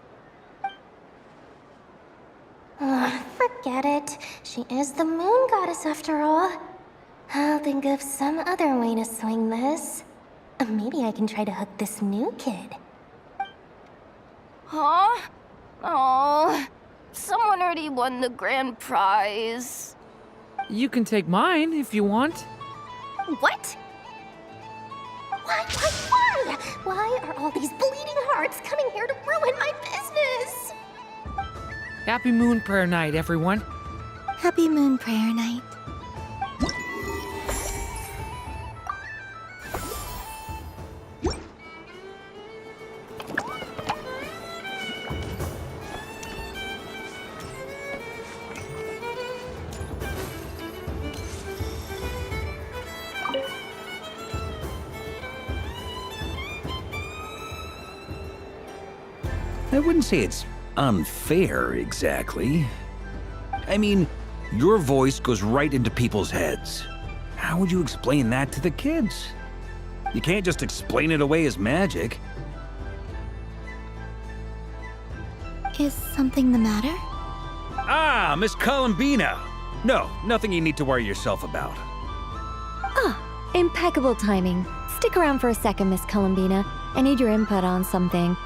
Forget it. She is the Moon Goddess after all. I'll think of some other way to swing this. Maybe I can try to hook this new kid. Huh? Oh, someone already won the grand prize. You can take mine if you want. What? Why? Why are all these bleeding hearts coming here to ruin my business? Happy Moon Prayer Night, everyone. Happy Moon Prayer Night. I wouldn't say it's unfair, exactly. I mean, your voice goes right into people's heads. How would you explain that to the kids? You can't just explain it away as magic. Is something the matter? Ah, Miss Columbina! No, nothing you need to worry yourself about. Impeccable timing. Stick around for a second, Miss Columbina. I need your input on something.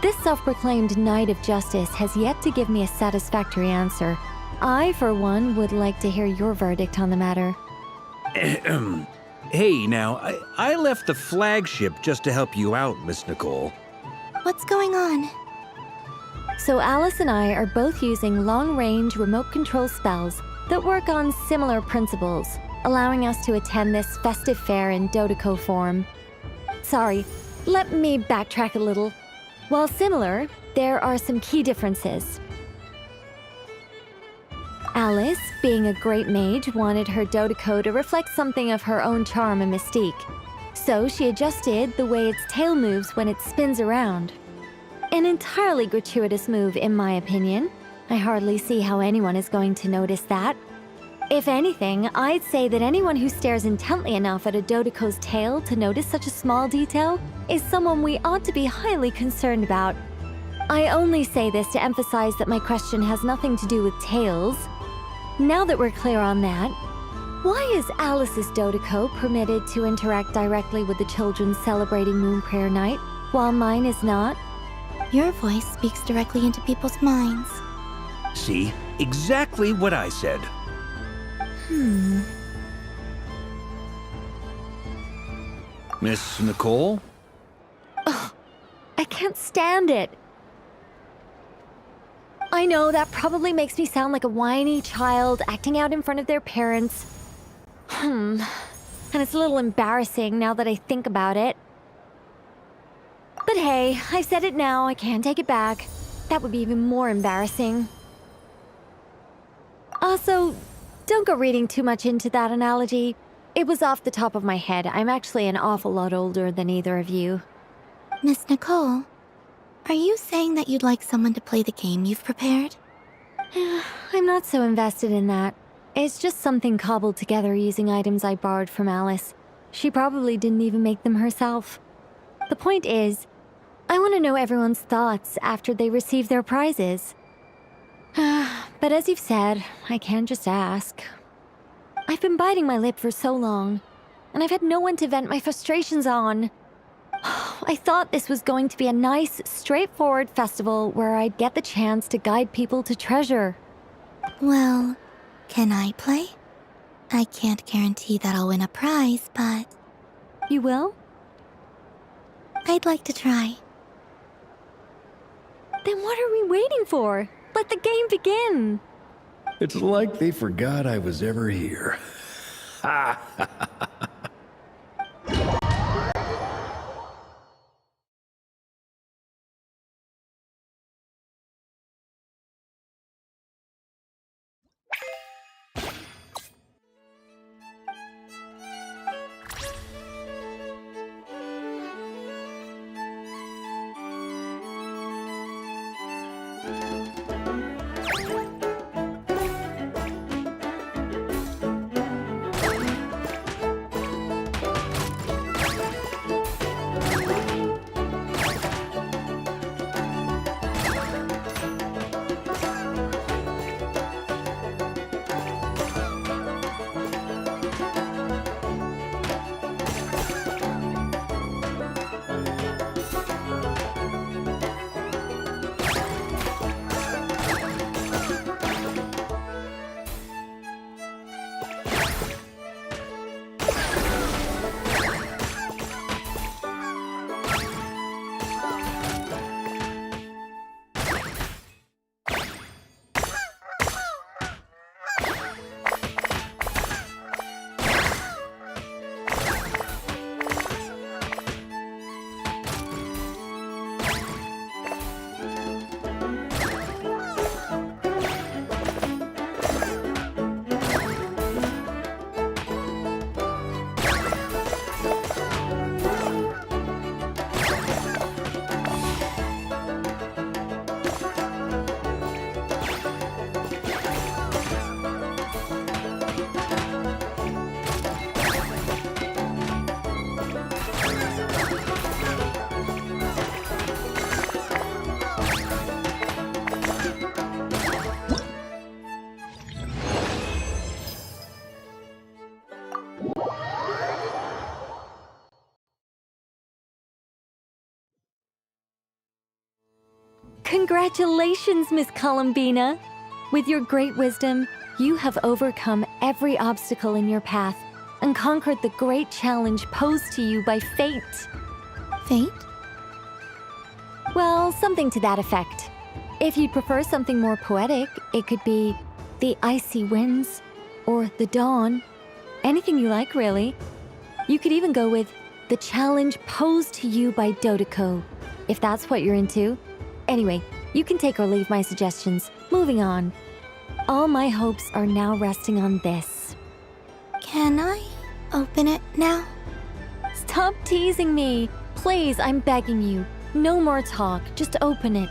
This self-proclaimed Knight of Justice has yet to give me a satisfactory answer. I, for one, would like to hear your verdict on the matter. Hey, now, I left the flagship just to help you out, Miss Nicole. What's going on? So Alice and I are both using long-range remote control spells that work on similar principles. allowing us to attend this festive fair in Dodoco form. Sorry, let me backtrack a little. While similar, there are some key differences. Alice, being a great mage, wanted her Dodoco to reflect something of her own charm and mystique. So she adjusted the way its tail moves when it spins around. An entirely gratuitous move, in my opinion. I hardly see how anyone is going to notice that. If anything, I'd say that anyone who stares intently enough at a Dodoco's tail to notice such a small detail is someone we ought to be highly concerned about. I only say this to emphasize that my question has nothing to do with tails. Now that we're clear on that, why is Alice's Dodoco permitted to interact directly with the children celebrating Moon Prayer Night, while mine is not? Your voice speaks directly into people's minds. See? Exactly what I said. Miss Nicole? Ugh, I can't stand it. I know that probably makes me sound like a whiny child acting out in front of their parents. And it's a little embarrassing now that I think about it. But hey, I've said it now, I can't take it back. That would be even more embarrassing. Also, don't go reading too much into that analogy. It was off the top of my head. I'm actually an awful lot older than either of you. Miss Nicole, are you saying that you'd like someone to play the game you've prepared? I'm not so invested in that. It's just something cobbled together using items I borrowed from Alice. She probably didn't even make them herself. The point is, I want to know everyone's thoughts after they receive their prizes. But as you've said, I can't just ask. I've been biting my lip for so long, and I've had no one to vent my frustrations on. I thought this was going to be a nice, straightforward festival where I'd get the chance to guide people to treasure. Well, can I play? I can't guarantee that I'll win a prize, but... You will? I'd like to try. Then what are we waiting for? Let the game begin! It's like they forgot I was ever here. Ha ha ha ha. Congratulations, Miss Columbina! With your great wisdom, you have overcome every obstacle in your path and conquered the great challenge posed to you by fate. Fate? Well, something to that effect. If you'd prefer something more poetic, it could be the icy winds, or the dawn, Anything you like, really. You could even go with the challenge posed to you by Dodeko, if that's what you're into. Anyway, you can take or leave my suggestions. Moving on. All my hopes are now resting on this. Can I open it now? Stop teasing me. Please, I'm begging you. No more talk. Just open it.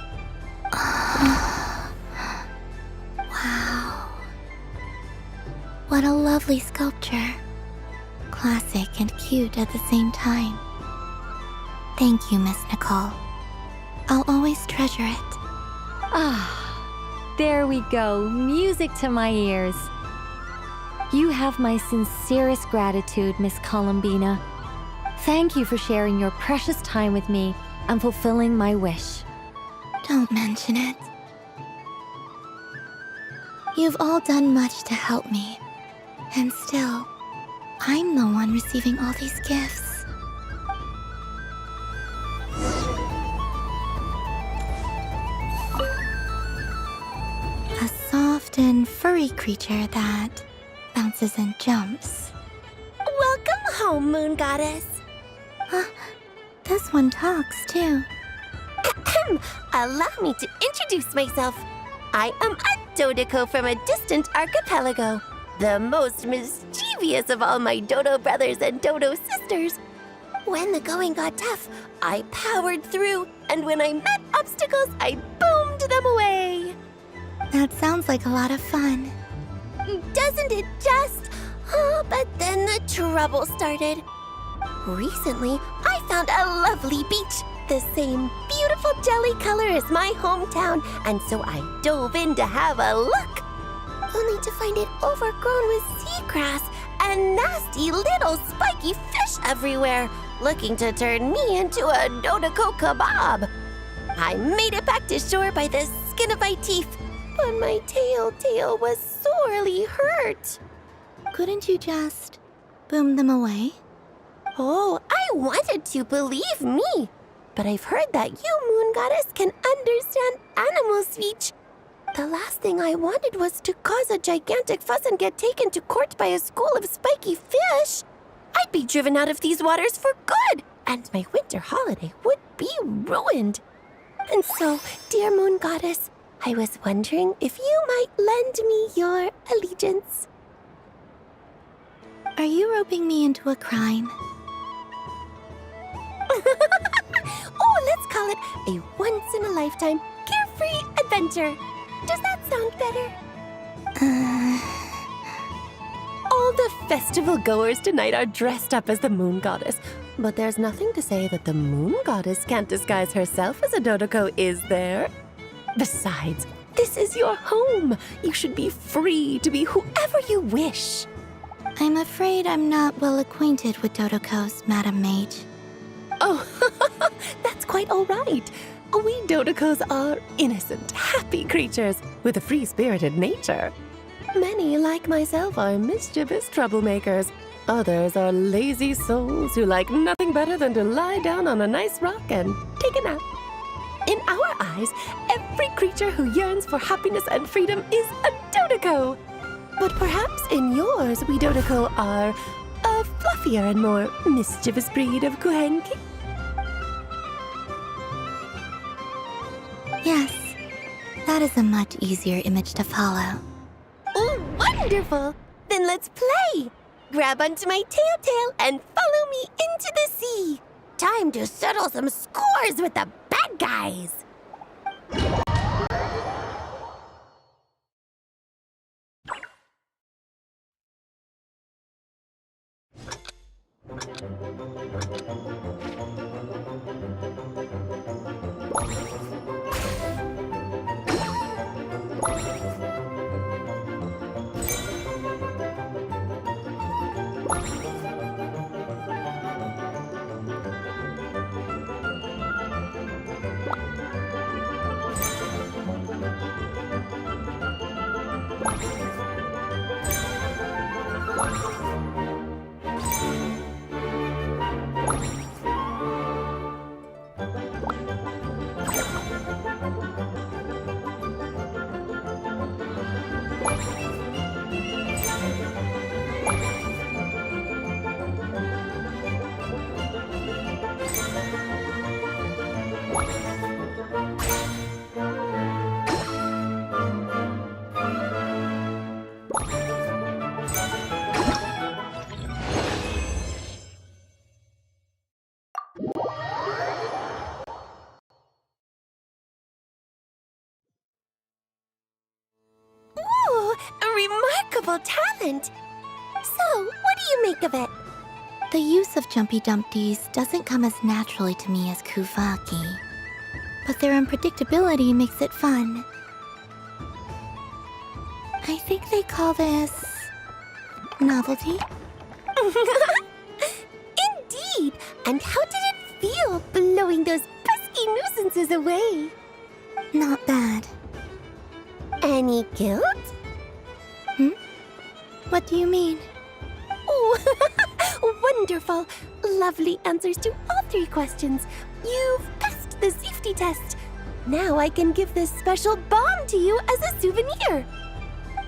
Wow. What a lovely sculpture. Classic and cute at the same time. Thank you, Miss Nicole. I'll always treasure it. Ah, there we go. Music to my ears. You have my sincerest gratitude, Miss Columbina. Thank you for sharing your precious time with me and fulfilling my wish. Don't mention it. You've all done much to help me. And still, I'm the one receiving all these gifts. A soft and furry creature that bounces and jumps. Welcome home, Moon Goddess. This one talks too. Allow me to introduce myself. I am a Dodeko from a distant archipelago, the most mischievous of all my Dodo brothers and Dodo sisters. When the going got tough, I powered through, and when I met obstacles, I boomed them away. That sounds like a lot of fun. Doesn't it just? Oh, but then the trouble started. Recently, I found a lovely beach, the same beautiful jelly color as my hometown, and so I dove in to have a look, only to find it overgrown with seagrass and nasty little spiky fish everywhere, looking to turn me into a Dodeko kebab. I made it back to shore by the skin of my teeth, but my tail was sorely hurt. Couldn't you just boom them away? Oh, I wanted to, believe me. But I've heard that you, Moon Goddess, can understand animal speech. The last thing I wanted was to cause a gigantic fuss and get taken to court by a school of spiky fish. I'd be driven out of these waters for good, and my winter holiday would be ruined. And so, dear Moon Goddess, I was wondering if you might lend me your allegiance. Are you roping me into a crime? Oh, let's call it a once-in-a-lifetime carefree adventure. Does that sound better? All the festival goers tonight are dressed up as the Moon Goddess, but there's nothing to say that the Moon Goddess can't disguise herself as a Dodeko, is there? Besides, this is your home. You should be free to be whoever you wish. I'm afraid I'm not well acquainted with Dodekos, Madam Mage. Oh, that's quite all right. We Dodekos are innocent, happy creatures with a free-spirited nature. Many, like myself, are mischievous troublemakers. Others are lazy souls who like nothing better than to lie down on a nice rock and take a nap. In our eyes, every creature who yearns for happiness and freedom is a Dodeko. But perhaps in yours, we Dodeko are a fluffier and more mischievous breed of Kuhenki. Yes, that is a much easier image to follow. Oh, wonderful! Then let's play! Grab onto my tail and follow me into the sea. Time to settle some scores with the bad guys. remarkable talent. So, what do you make of it? The use of Jumpy Dumpties doesn't come as naturally to me as Kuvaki. But their unpredictability makes it fun. I think they call this... novelty? Indeed! And how did it feel blowing those pesky nuisances away? Not bad. Any guilt? What do you mean? Oh, wonderful! Lovely answers to all 3 questions. You've passed the safety test. Now I can give this special bomb to you as a souvenir.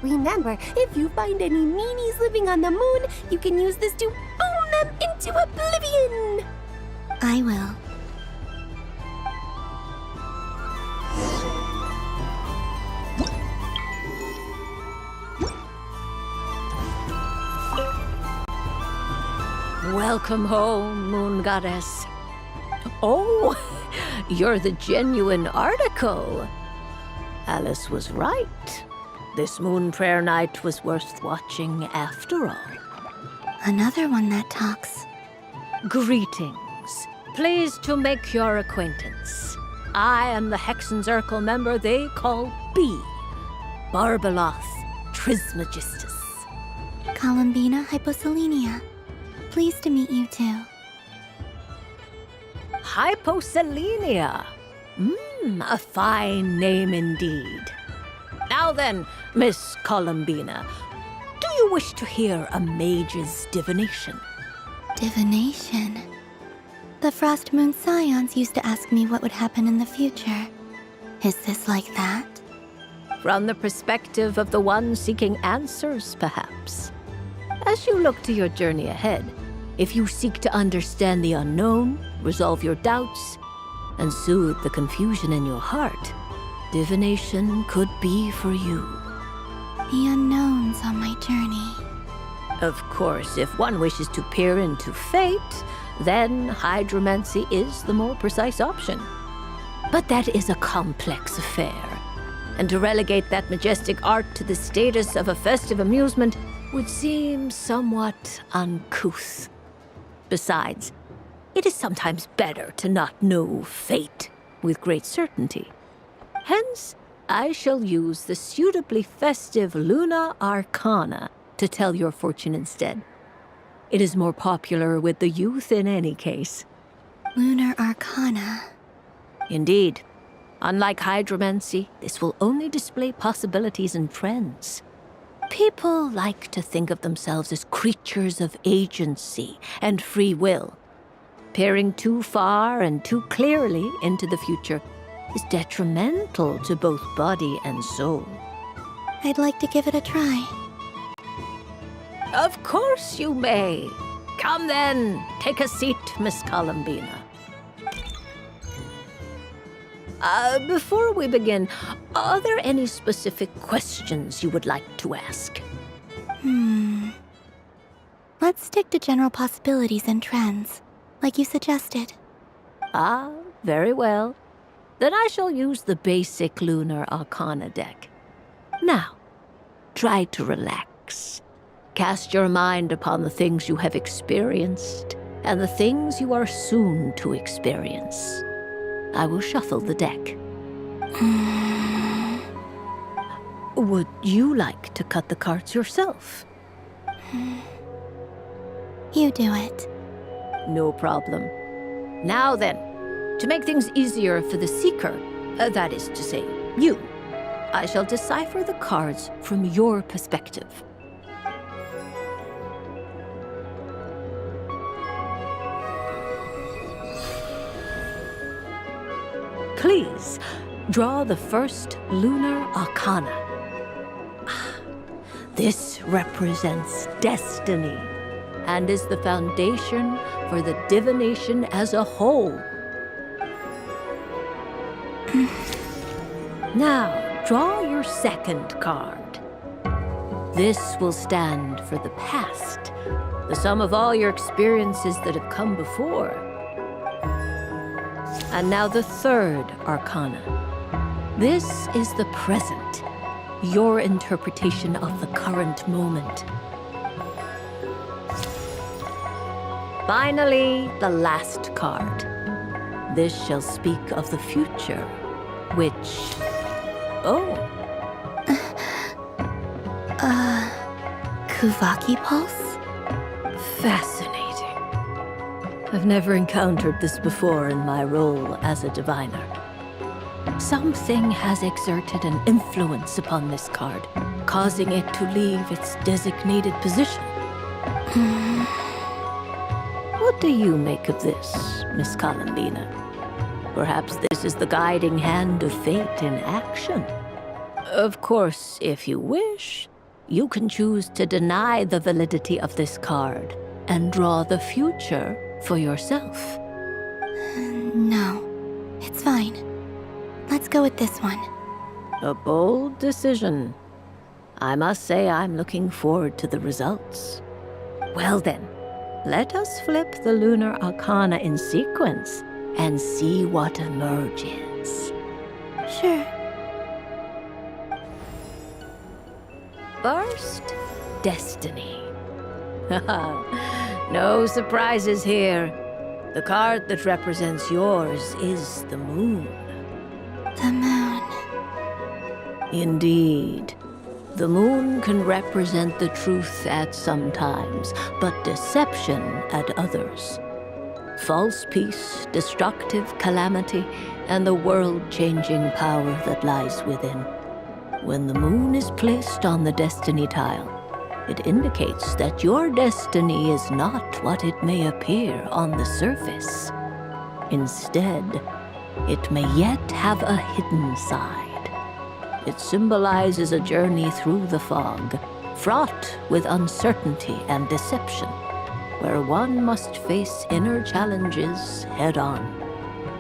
Remember, if you find any meanies living on the moon, you can use this to boom them into oblivion. I will. Welcome home, Moon Goddess. Oh, you're the genuine article. Alice was right. This moon prayer night was worth watching after all. Another one that talks. Greetings. Pleased to make your acquaintance. I am the Hexenzirkel member they call B. Barbeloth Trismegistus. Columbina Hyposelenia. Pleased to meet you too. Hyposelenia. A fine name indeed. Now then, Miss Columbina, do you wish to hear a mage's divination? Divination? The Frost Moon Scions used to ask me what would happen in the future. Is this like that? From the perspective of the one seeking answers, perhaps. As you look to your journey ahead, if you seek to understand the unknown, resolve your doubts, and soothe the confusion in your heart, divination could be for you. The unknowns on my journey. Of course, if one wishes to peer into fate, then hydromancy is the more precise option. But that is a complex affair, and to relegate that majestic art to the status of a festive amusement would seem somewhat uncouth. Besides, it is sometimes better to not know fate with great certainty. Hence, I shall use the suitably festive Luna Arcana to tell your fortune instead. It is more popular with the youth in any case. Lunar Arcana. Indeed. Unlike hydromancy, this will only display possibilities and trends. People like to think of themselves as creatures of agency and free will. Peering too far and too clearly into the future is detrimental to both body and soul. I'd like to give it a try. Of course you may. Come then, take a seat, Miss Columbina. Before we begin, are there any specific questions you would like to ask? Let's stick to general possibilities and trends, like you suggested. Ah, very well. Then I shall use the basic Lunar Arcana deck. Now, try to relax. Cast your mind upon the things you have experienced and the things you are soon to experience. I will shuffle the deck. Would you like to cut the cards yourself? You do it. No problem. Now then, to make things easier for the seeker, that is to say, you, I shall decipher the cards from your perspective. Please, draw the first Lunar Arcana. This represents destiny and is the foundation for the divination as a whole. Now, draw your second card. This will stand for the past, the sum of all your experiences that have come before. And now the third Arcana. This is the present, your interpretation of the current moment. Finally, the last card. This shall speak of the future, which... Oh. Kuvaki Pulse? Fascinating. I've never encountered this before in my role as a diviner. Something has exerted an influence upon this card, causing it to leave its designated position. What do you make of this, Miss Columbina? Perhaps this is the guiding hand of fate in action. Of course, if you wish, you can choose to deny the validity of this card and draw the future for yourself. No, it's fine. Let's go with this one. A bold decision. I must say I'm looking forward to the results. Well then, let us flip the Lunar Arcana in sequence and see what emerges. Sure. First, Destiny. No surprises here. The card that represents yours is the Moon. The Moon. Indeed. The Moon can represent the truth at some times, but deception at others. False peace, destructive calamity, and the world-changing power that lies within. When the Moon is placed on the Destiny tile, it indicates that your destiny is not what it may appear on the surface. Instead, it may yet have a hidden side. It symbolizes a journey through the fog, fraught with uncertainty and deception, where one must face inner challenges head-on.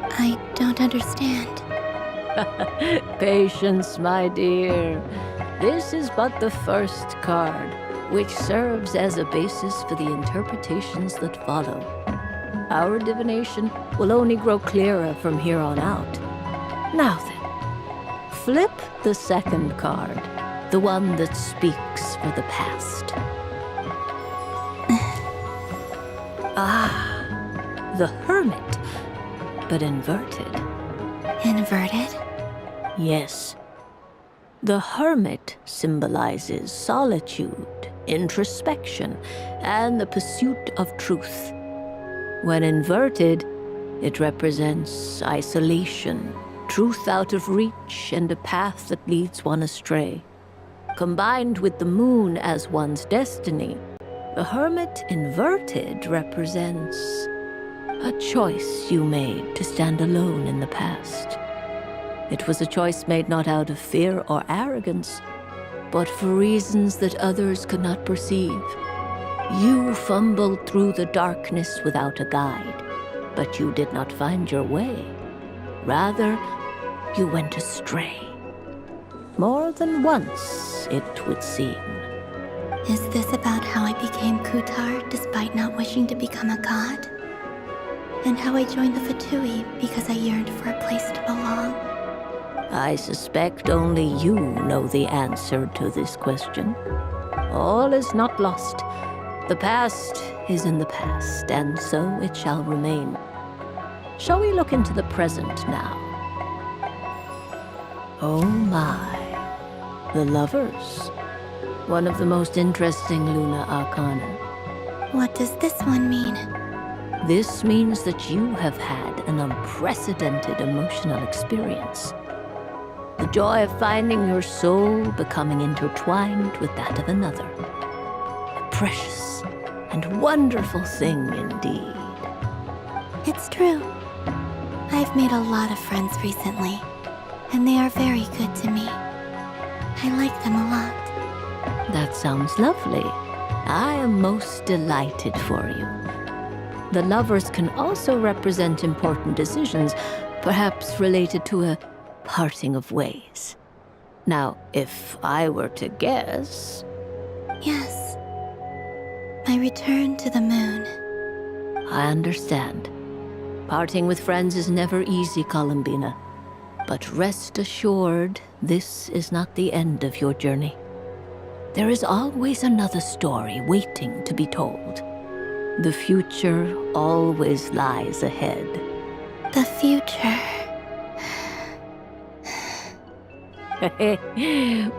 I don't understand. Patience, my dear. This is but the first card, which serves as a basis for the interpretations that follow. Our divination will only grow clearer from here on out. Now then, flip the second card, the one that speaks for the past. The Hermit, but inverted. Inverted? Yes. The Hermit symbolizes solitude, introspection, and the pursuit of truth. When inverted, it represents isolation, truth out of reach, and a path that leads one astray. Combined with the Moon as one's destiny, the Hermit inverted represents a choice you made to stand alone in the past. It was a choice made not out of fear or arrogance, but for reasons that others could not perceive. You fumbled through the darkness without a guide, but you did not find your way. Rather, you went astray. More than once, it would seem. Is this about how I became Kutar despite not wishing to become a god? And how I joined the Fatui because I yearned for a place to belong? I suspect only you know the answer to this question. All is not lost. The past is in the past, and so it shall remain. Shall we look into the present now? Oh my. The Lovers. One of the most interesting Luna Arcana. What does this one mean? This means that you have had an unprecedented emotional experience. The joy of finding your soul becoming intertwined with that of another. A precious and wonderful thing indeed. It's true. I've made a lot of friends recently, and they are very good to me. I like them a lot. That sounds lovely. I am most delighted for you. The Lovers can also represent important decisions, perhaps related to a parting of ways. Now, if I were to guess... Yes. My return to the Moon. I understand. Parting with friends is never easy, Columbina. But rest assured, this is not the end of your journey. There is always another story waiting to be told. The future always lies ahead. The future.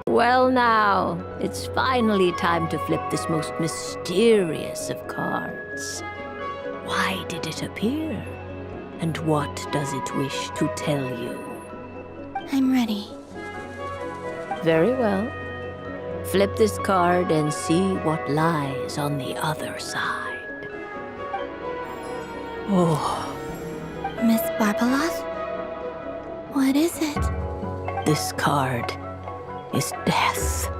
Well now, it's finally time to flip this most mysterious of cards. Why did it appear? And what does it wish to tell you? I'm ready. Very well. Flip this card and see what lies on the other side. Oh. Miss Barbeloth? What is it? This card is death.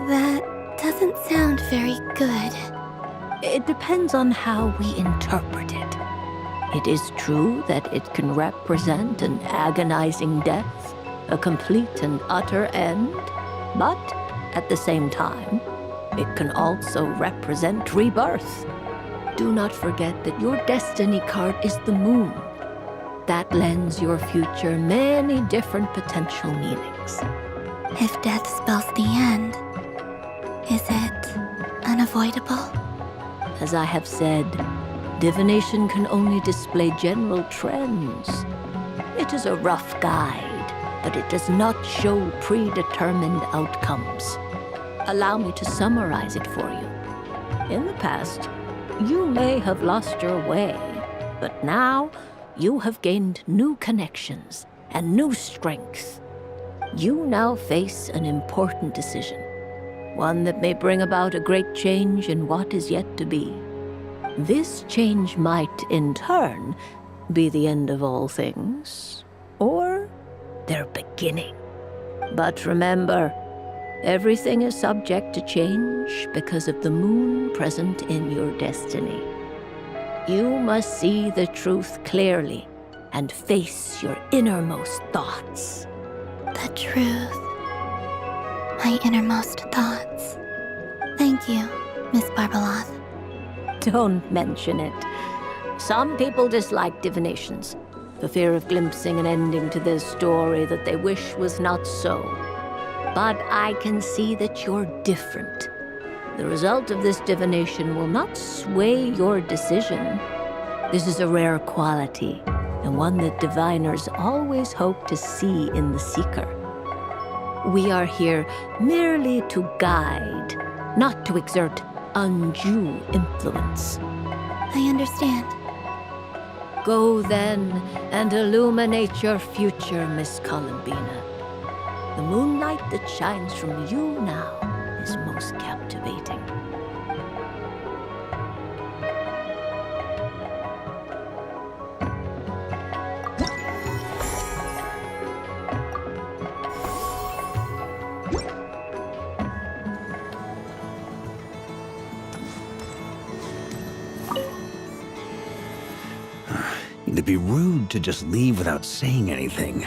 That doesn't sound very good. It depends on how we interpret it. It is true that it can represent an agonizing death, a complete and utter end, but at the same time, it can also represent rebirth. Do not forget that your destiny card is the moon. That lends your future many different potential meanings. If death spells the end, is it unavoidable? As I have said, divination can only display general trends. It is a rough guide, but it does not show predetermined outcomes. Allow me to summarize it for you. In the past, you may have lost your way, but now you have gained new connections and new strength. You now face an important decision, one that may bring about a great change in what is yet to be. This change might, in turn, be the end of all things, or their beginning. But remember, everything is subject to change because of the moon present in your destiny. You must see the truth clearly and face your innermost thoughts. The truth. My innermost thoughts. Thank you, Miss Barbeloth. Don't mention it. Some people dislike divinations, the fear of glimpsing an ending to their story that they wish was not so. But I can see that you're different. The result of this divination will not sway your decision. This is a rare quality, and one that diviners always hope to see in the seeker. We are here merely to guide, not to exert undue influence. I understand. Go then and illuminate your future, Miss Columbina. The moonlight that shines from you now is most captivating. It'd be rude to just leave without saying anything.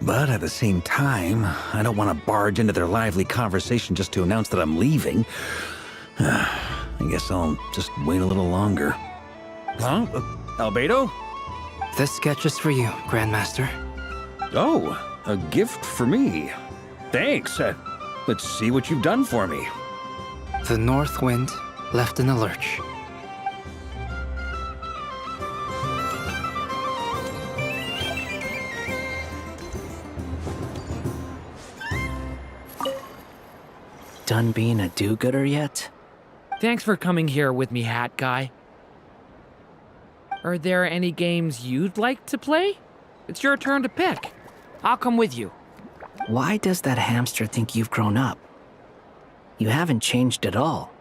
But at the same time, I don't want to barge into their lively conversation just to announce that I'm leaving. I guess I'll just wait a little longer. Huh? Albedo? This sketch is for you, Grandmaster. Oh, a gift for me. Thanks. Let's see what you've done for me. The North Wind left in a lurch. Done being a do-gooder yet? Thanks for coming here with me, Hat Guy. Are there any games you'd like to play? It's your turn to pick. I'll come with you. Why does that hamster think you've grown up? You haven't changed at all.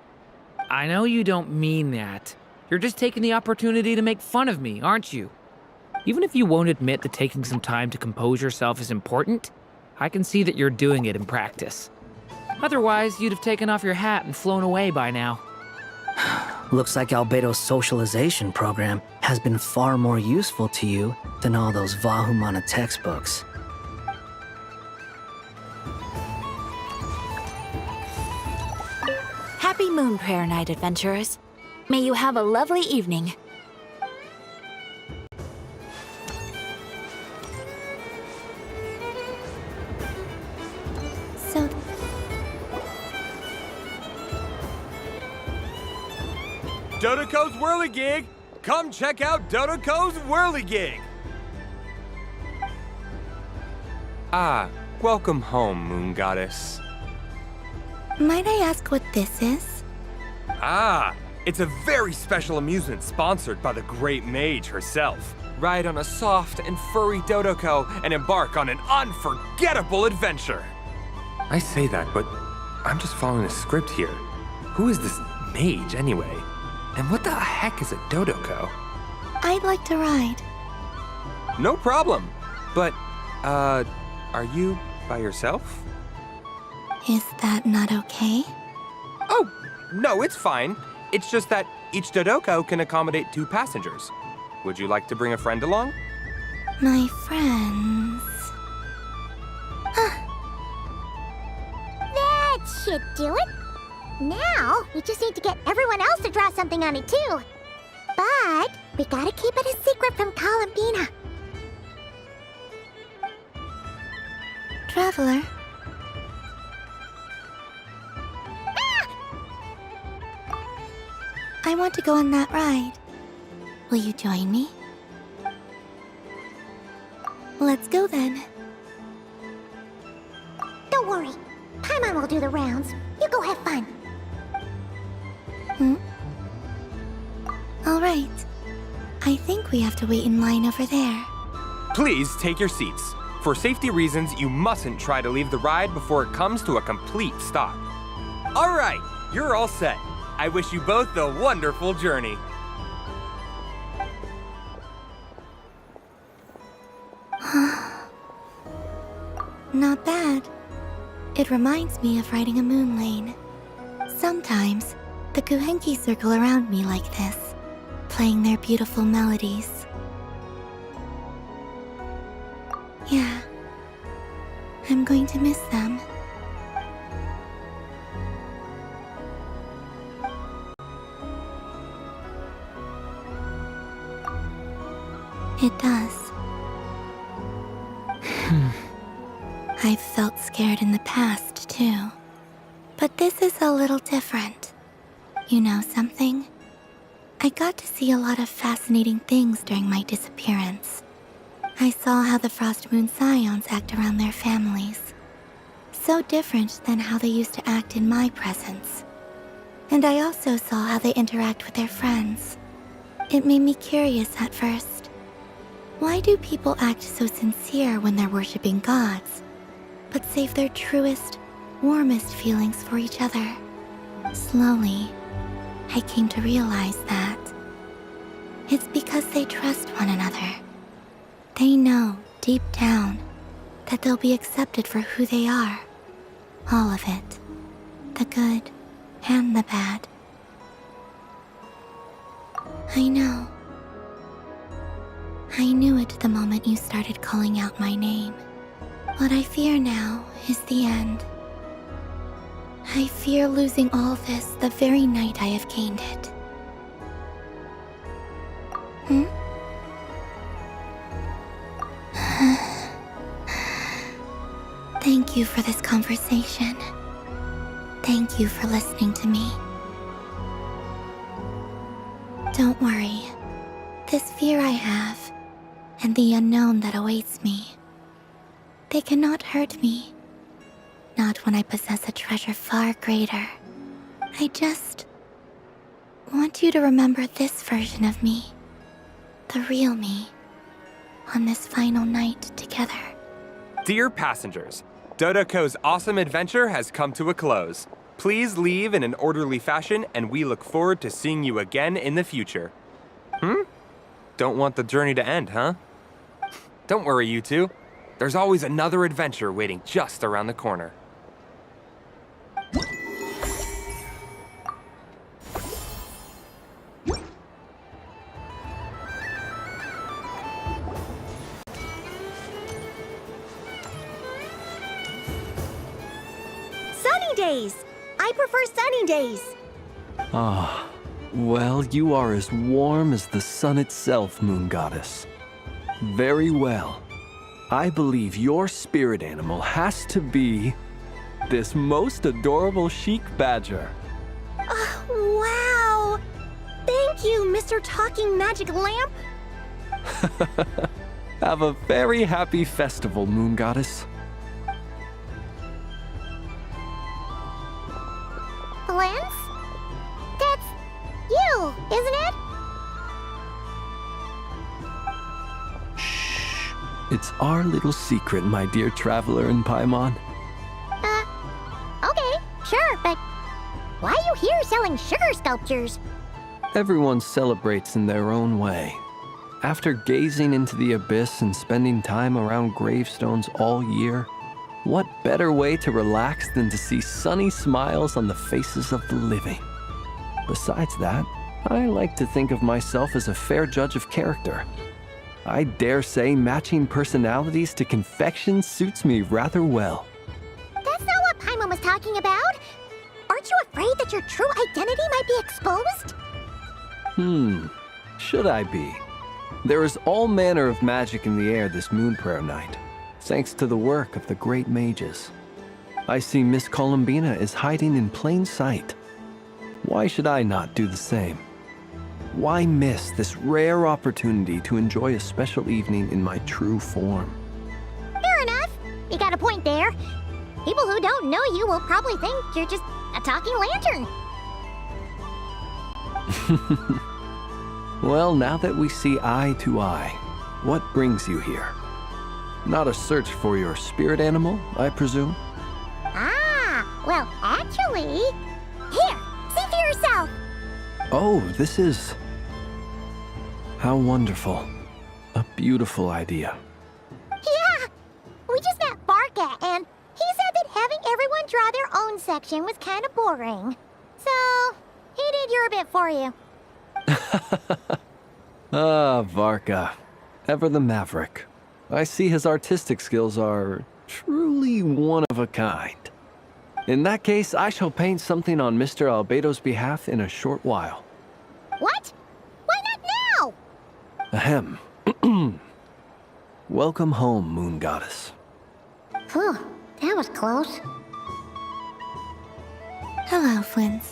I know you don't mean that. You're just taking the opportunity to make fun of me, aren't you? Even if you won't admit that taking some time to compose yourself is important, I can see that you're doing it in practice. Otherwise, you'd have taken off your hat and flown away by now. Looks like Albedo's socialization program has been far more useful to you than all those Vahumana textbooks. Happy Moon Prayer Night, adventurers. May you have a lovely evening. Dodoco's Whirligig! Come check out Dodoco's Whirligig! Ah, welcome home, Moon Goddess. Might I ask what this is? Ah, it's a very special amusement sponsored by the great mage herself. Ride on a soft and furry Dodoco and embark on an unforgettable adventure. I say that, but I'm just following a script here. Who is this mage, anyway? And what the heck is a Dodoco? I'd like to ride. No problem. But, are you by yourself? Is that not okay? Oh, no, it's fine. It's just that each Dodoco can accommodate 2 passengers. Would you like to bring a friend along? My friends... That should do it. Now, we just need to get everyone else to draw something on it too. But we gotta keep it a secret from Columbina. Traveler. I want to go on that ride. Will you join me? Let's go then. Don't worry. Paimon will do the rounds. You go have fun. All right. I think we have to wait in line over there. Please take your seats. For safety reasons, you mustn't try to leave the ride before it comes to a complete stop. All right, you're all set. I wish you both a wonderful journey. Not bad. It reminds me of riding a moon lane. Sometimes, the Kuhenki circle around me like this, playing their beautiful melodies. Yeah, I'm going to miss them. It does. I've felt scared in the past, too. But this is a little different. You know something? I got to see a lot of fascinating things during my disappearance. I saw how the Frost Moon Scions act around their families. So different than how they used to act in my presence. And I also saw how they interact with their friends. It made me curious at first. Why do people act so sincere when they're worshipping gods, but save their truest, warmest feelings for each other? Slowly, I came to realize that it's because they trust one another. They know, deep down, that they'll be accepted for who they are. All of it. The good and the bad. I know. I knew it the moment you started calling out my name. What I fear now is the end. I fear losing all this the very night I have gained it. Thank you for this conversation. Thank you for listening to me. Don't worry. This fear I have, and the unknown that awaits me, they cannot hurt me. Not when I possess a treasure far greater. I just want you to remember this version of me, the real me, on this final night together. Dear passengers, Dodoco's awesome adventure has come to a close. Please leave in an orderly fashion, and we look forward to seeing you again in the future. Don't want the journey to end, huh? Don't worry, you two. There's always another adventure waiting just around the corner. Sunny days! I prefer sunny days. Ah, well, you are as warm as the sun itself, Moon Goddess. Very well. I believe your spirit animal has to be this most adorable chic badger. Wow! Thank you, Mr. Talking Magic Lamp. Have a very happy festival, Moon Goddess. Lance? That's you, isn't it? It's our little secret, my dear traveler in Paimon. Okay, sure, but why are you here selling sugar sculptures? Everyone celebrates in their own way. After gazing into the abyss and spending time around gravestones all year, what better way to relax than to see sunny smiles on the faces of the living? Besides that, I like to think of myself as a fair judge of character. I dare say matching personalities to confection suits me rather well. That's not what Paimon was talking about. Aren't you afraid that your true identity might be exposed? Should I be? There is all manner of magic in the air this moon prayer night, thanks to the work of the great mages. I see Miss Columbina is hiding in plain sight. Why should I not do the same? Why miss this rare opportunity to enjoy a special evening in my true form? Fair enough. You got a point there. People who don't know you will probably think you're just a talking lantern. Well, now that we see eye to eye, what brings you here? Not a search for your spirit animal, I presume? Well, actually... Here, see for yourself. Oh, this is... How wonderful. A beautiful idea. Yeah! We just met Barca, and he said that having everyone draw their own section was kind of boring. So, he did your bit for you. Varka. Ever the maverick. I see his artistic skills are truly one of a kind. In that case, I shall paint something on Mr. Albedo's behalf in a short while. What? Why not now? Ahem. Welcome home, Moon Goddess. Phew, that was close. Hello, Flint.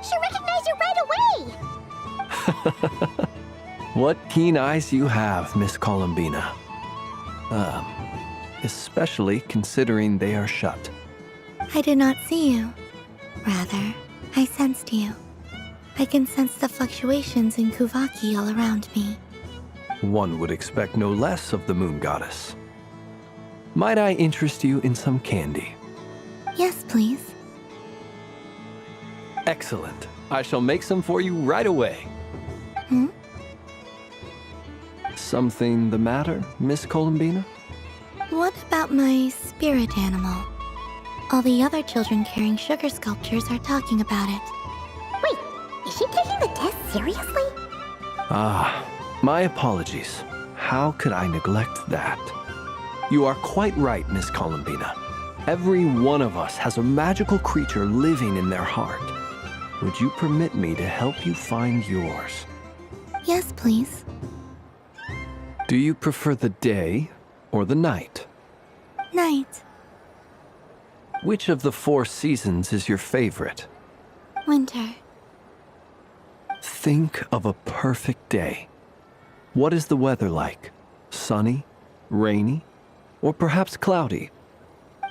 She recognized you right away! What keen eyes you have, Miss Columbina. Especially considering they are shut. I did not see you. Rather, I sensed you. I can sense the fluctuations in Kuvaki all around me. One would expect no less of the Moon Goddess. Might I interest you in some candy? Yes, please. Excellent. I shall make some for you right away. Something the matter, Miss Columbina? What about my spirit animal? All the other children carrying sugar sculptures are talking about it. Wait, is she taking the test seriously? My apologies. How could I neglect that? You are quite right, Miss Columbina. Every one of us has a magical creature living in their heart. Would you permit me to help you find yours? Yes, please. Do you prefer the day or the night? Night. Which of the 4 seasons is your favorite? Winter. Think of a perfect day. What is the weather like? Sunny, rainy, or perhaps cloudy?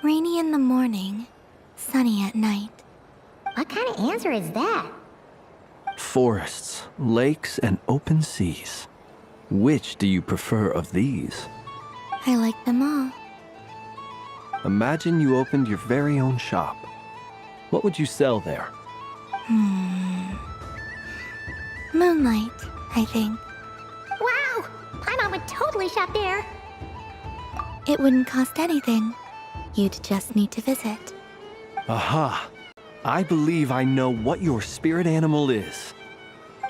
Rainy in the morning, sunny at night. What kind of answer is that? Forests, lakes, and open seas. Which do you prefer of these? I like them all. Imagine you opened your very own shop. What would you sell there? Moonlight, I think. Wow! Paimon would totally shop there. It wouldn't cost anything. You'd just need to visit. Aha! I believe I know what your spirit animal is.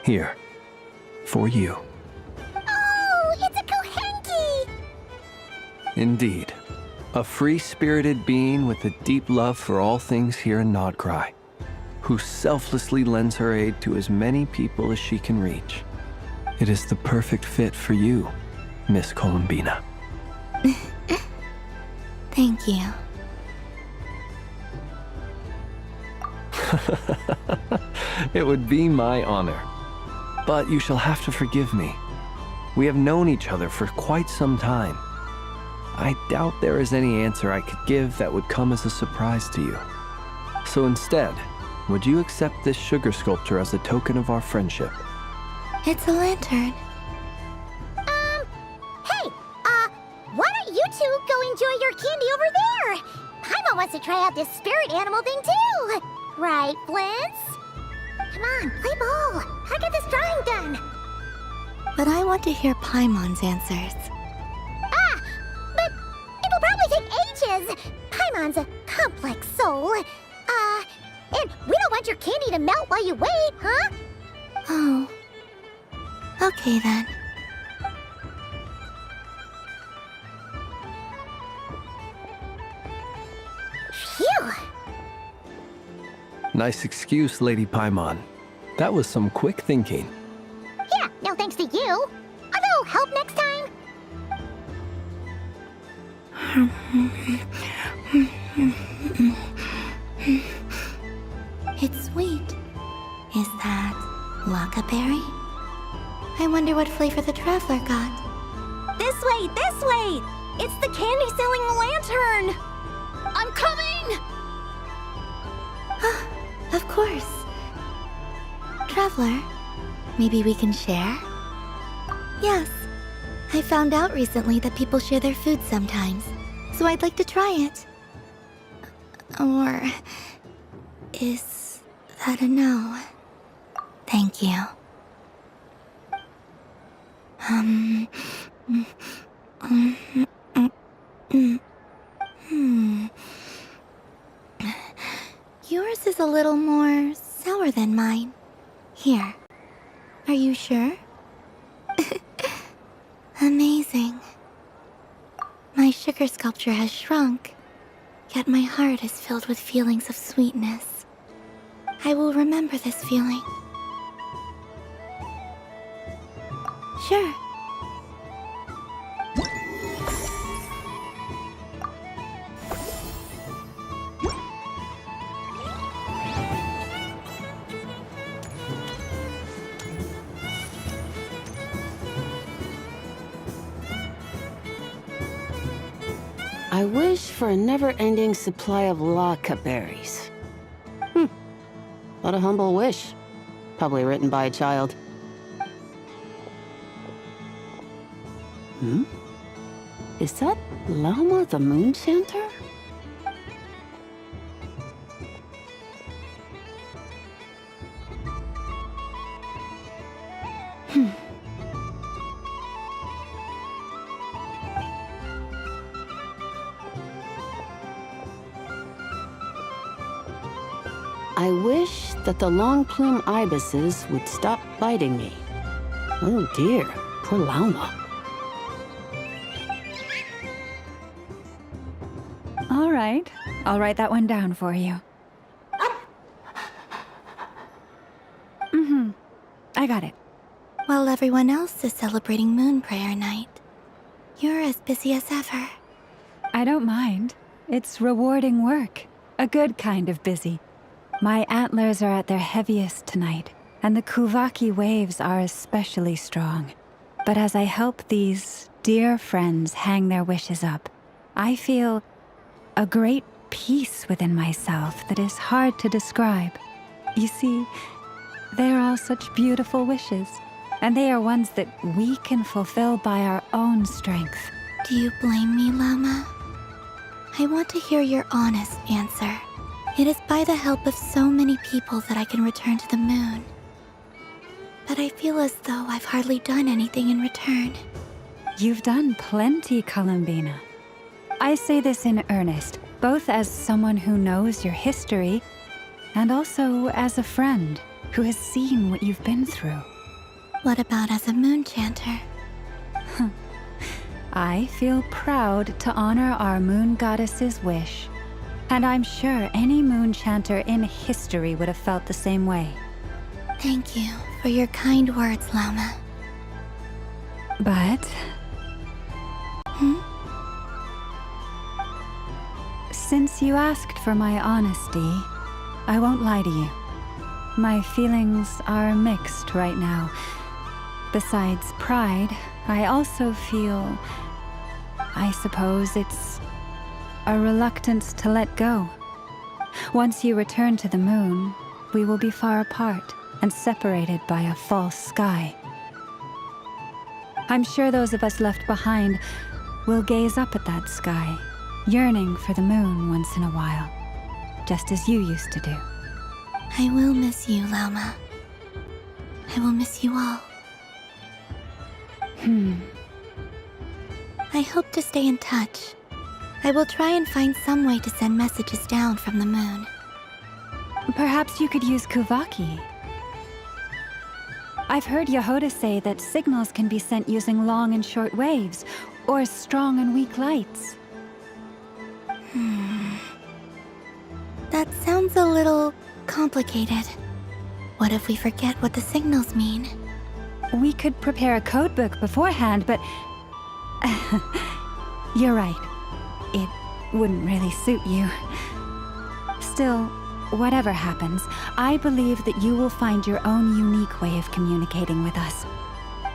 Here, for you. Oh, it's a Kohenki! Indeed. A free-spirited being with a deep love for all things here in Nodcry, who selflessly lends her aid to as many people as she can reach. It is the perfect fit for you, Miss Columbina. Thank you. It would be my honor. But you shall have to forgive me. We have known each other for quite some time. I doubt there is any answer I could give that would come as a surprise to you. So instead, would you accept this sugar sculpture as a token of our friendship? It's a lantern. Hey, why don't you two go enjoy your candy over there? Paimon wants to try out this spirit animal thing too. Right, Blitz? Come on, play ball. I get this drawing done. But I want to hear Paimon's answers. But it'll probably take ages. Paimon's a complex soul. And we don't want your candy to melt while you wait, huh? Oh. Okay then. Phew. Nice excuse, Lady Paimon. That was some quick thinking. Yeah, no thanks to you. A little help next time. It's sweet. Is that Lockaberry? I wonder what flavor the traveler got. This way, this way! It's the candy-selling lantern! I'm coming! Of course. Traveler, maybe we can share? Yes. I found out recently that people share their food sometimes, so I'd like to try it. Or is that a no? Thank you. Yours is a little more sour than mine. Here. Are you sure? Amazing. My sugar sculpture has shrunk, yet my heart is filled with feelings of sweetness. I will remember this feeling. Sure. I wish for a never-ending supply of laka berries. What a humble wish. Probably written by a child. Is that Lauma the Moon Chanter? I wish that the long plume ibises would stop biting me. Oh dear, poor Lauma. All right, I'll write that one down for you. I got it. While everyone else is celebrating Moon Prayer Night, you're as busy as ever. I don't mind. It's rewarding work. A good kind of busy. My antlers are at their heaviest tonight, and the Kuvaki waves are especially strong. But as I help these dear friends hang their wishes up, I feel a great peace within myself that is hard to describe. You see, they're all such beautiful wishes, and they are ones that we can fulfill by our own strength. Do you blame me, Llama? I want to hear your honest answer. It is by the help of so many people that I can return to the moon. But I feel as though I've hardly done anything in return. You've done plenty, Columbina. I say this in earnest, both as someone who knows your history, and also as a friend who has seen what you've been through. What about as a moon chanter? I feel proud to honor our moon goddess's wish. And I'm sure any moon chanter in history would have felt the same way. Thank you for your kind words, Llama. But... since you asked for my honesty, I won't lie to you. My feelings are mixed right now. Besides pride, I also feel, I suppose it's a reluctance to let go. Once you return to the moon, we will be far apart and separated by a false sky. I'm sure those of us left behind will gaze up at that sky, yearning for the moon once in a while, just as you used to do. I will miss you, Lauma. I will miss you all. I hope to stay in touch. I will try and find some way to send messages down from the moon. Perhaps you could use Kuvaki. I've heard Yehoda say that signals can be sent using long and short waves, or strong and weak lights. That sounds a little complicated. What if we forget what the signals mean? We could prepare a codebook beforehand, but... You're right. It wouldn't really suit you. Still, whatever happens, I believe that you will find your own unique way of communicating with us.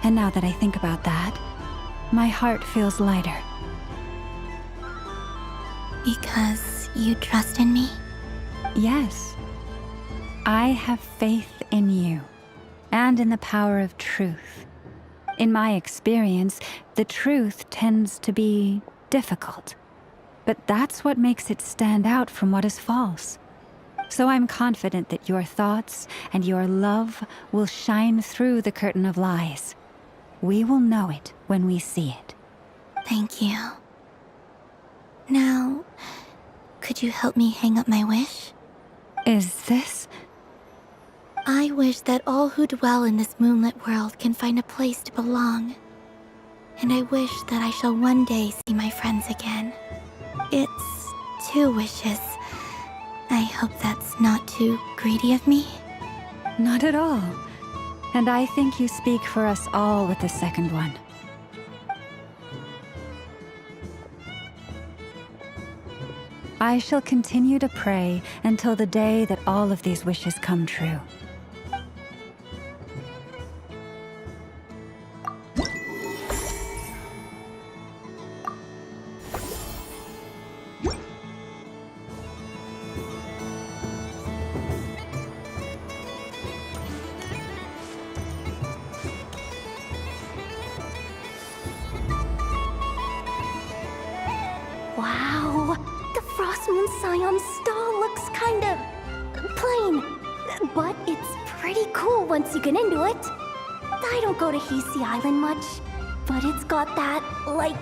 And now that I think about that, my heart feels lighter. Because you trust in me? Yes. I have faith in you, and in the power of truth. In my experience, the truth tends to be difficult. But that's what makes it stand out from what is false. So I'm confident that your thoughts and your love will shine through the curtain of lies. We will know it when we see it. Thank you. Now, could you help me hang up my wish? Is this? I wish that all who dwell in this moonlit world can find a place to belong. And I wish that I shall one day see my friends again. It's 2 wishes. I hope that's not too greedy of me. Not at all. And I think you speak for us all with the second one. I shall continue to pray until the day that all of these wishes come true. Wow, the Frost Moon Scion stall looks kinda plain, but it's pretty cool once you get into it. I don't go to Hisi Island much, but it's got that, like,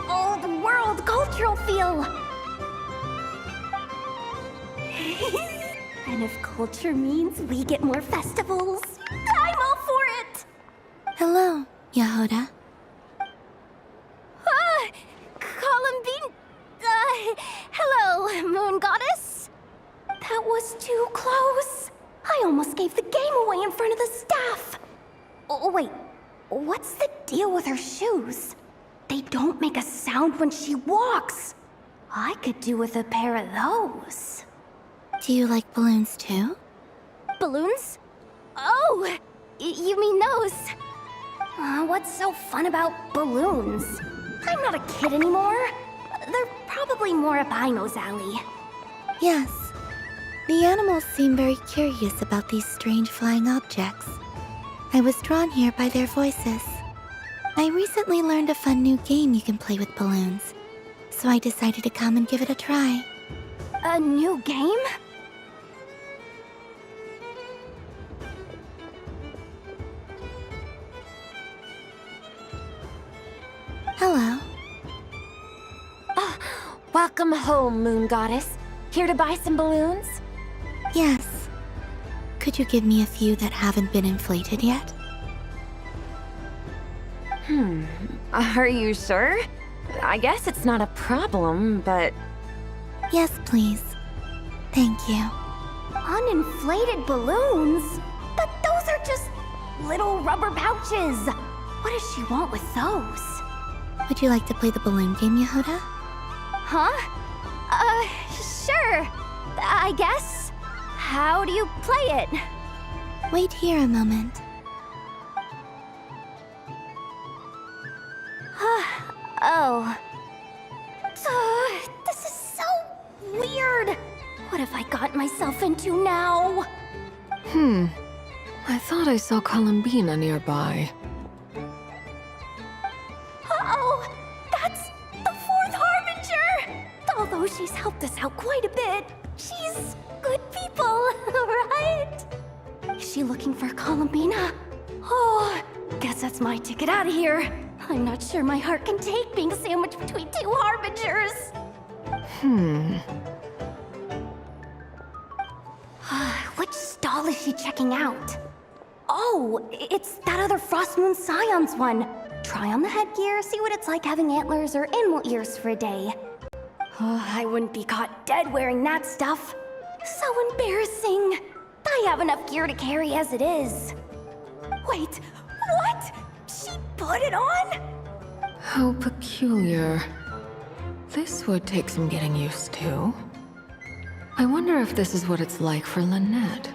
old world cultural feel. And if culture means we get more festivals, I'm all for it! Hello, Yehoda. Columbine... hello, Moon Goddess. That was too close. I almost gave the game away in front of the staff. Oh, wait, what's the deal with her shoes? They don't make a sound when she walks. I could do with a pair of those. Do you like balloons too? Balloons? Oh, you mean those? What's so fun about balloons? I'm not a kid anymore. They're probably more up Aino's alley. Yes. The animals seem very curious about these strange flying objects. I was drawn here by their voices. I recently learned a fun new game you can play with balloons, so I decided to come and give it a try. A new game? Hello. Welcome home, Moon Goddess. Here to buy some balloons? Yes. Could you give me a few that haven't been inflated yet? Are you sure? I guess it's not a problem, but... Yes, please. Thank you. Uninflated balloons? But those are just little rubber pouches. What does she want with those? Would you like to play the balloon game, Yehoda? Huh? Sure. I guess. How do you play it? Wait here a moment. Oh. This is so weird. What have I got myself into now? I thought I saw Columbina nearby. Uh-oh! That's the fourth Harbinger! Although she's helped us out quite a bit, she's good people, right? Is she looking for Columbina? Oh, guess that's my ticket out of here. I'm not sure my heart can take being sandwiched between two Harbingers. Which stall is she checking out? Oh, it's that other Frost Moon Scion's one. Try on the headgear, see what it's like having antlers or animal ears for a day. Oh, I wouldn't be caught dead wearing that stuff. So embarrassing. I have enough gear to carry as it is. Wait, what? She put it on? How peculiar. This would take some getting used to. I wonder if this is what it's like for Lynette.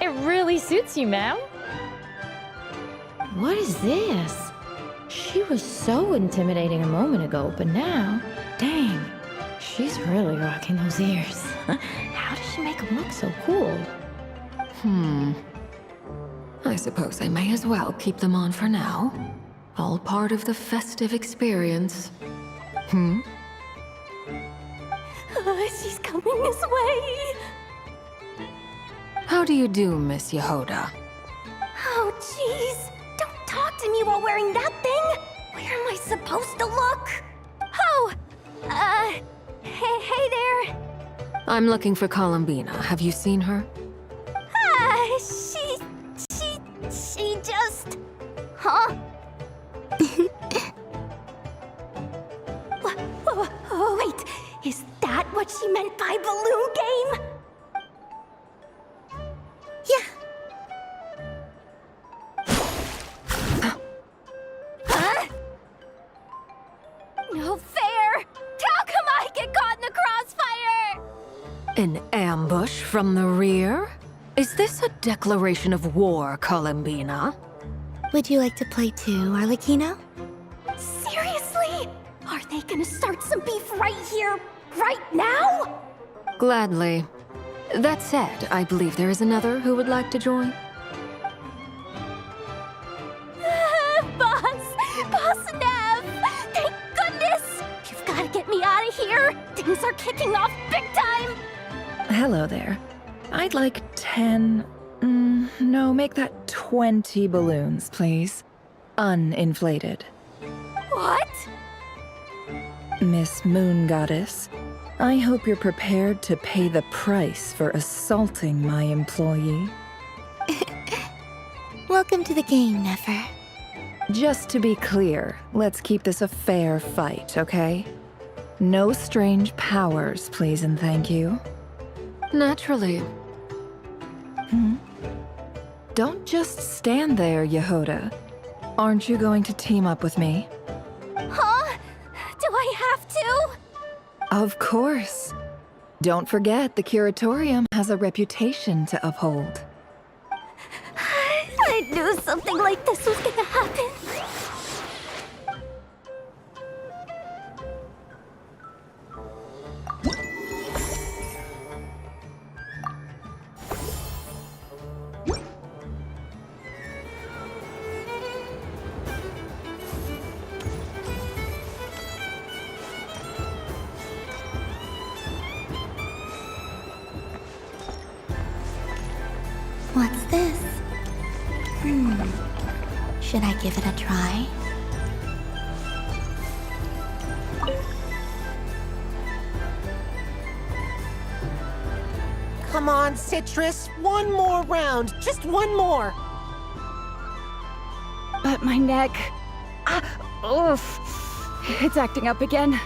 It really suits you, ma'am. What is this? She was so intimidating a moment ago, but now, dang, she's really rocking those ears. How does she make them look so cool? I suppose I may as well keep them on for now. All part of the festive experience. She's coming this way. How do you do, Miss Yehoda? Oh, jeez. Don't talk to me while wearing that thing. Where am I supposed to look? Oh, hey there. I'm looking for Columbina. Have you seen her? She just... Huh? Wait, is that what she meant by balloon game? No fair! How come I get caught in the crossfire? An ambush from the rear? Is this a declaration of war, Columbina? Would you like to play too, Arlecchino? Seriously? Are they gonna start some beef right here, right now? Gladly. That said, I believe there is another who would like to join. Boss Nev! Thank goodness! You've gotta get me out of here! Things are kicking off big time! Hello there. I'd like 10... no, make that 20 balloons, please. Uninflated. What? Miss Moon Goddess, I hope you're prepared to pay the price for assaulting my employee. Welcome to the game, Nefer. Just to be clear, let's keep this a fair fight, okay? No strange powers, please and thank you. Naturally. Don't just stand there, Yehoda. Aren't you going to team up with me? Huh? Do I have to? Of course. Don't forget, the Curatorium has a reputation to uphold. I knew something like this was gonna happen. What's this? Should I give it a try? Come on, Citrus. One more round. Just one more. But my neck... oof. It's acting up again.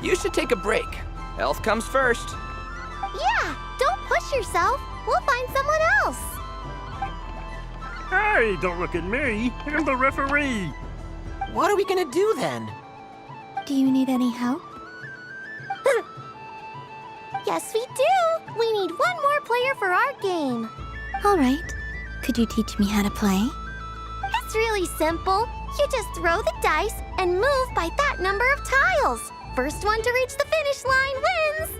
You should take a break. Health comes first. Yeah, don't push yourself. We'll find someone else. Hey, don't look at me. I'm the referee. What are we gonna do then? Do you need any help? Yes, we do! We need one more player for our game. All right. Could you teach me how to play? It's really simple. You just throw the dice and move by that number of tiles. First one to reach the finish line wins.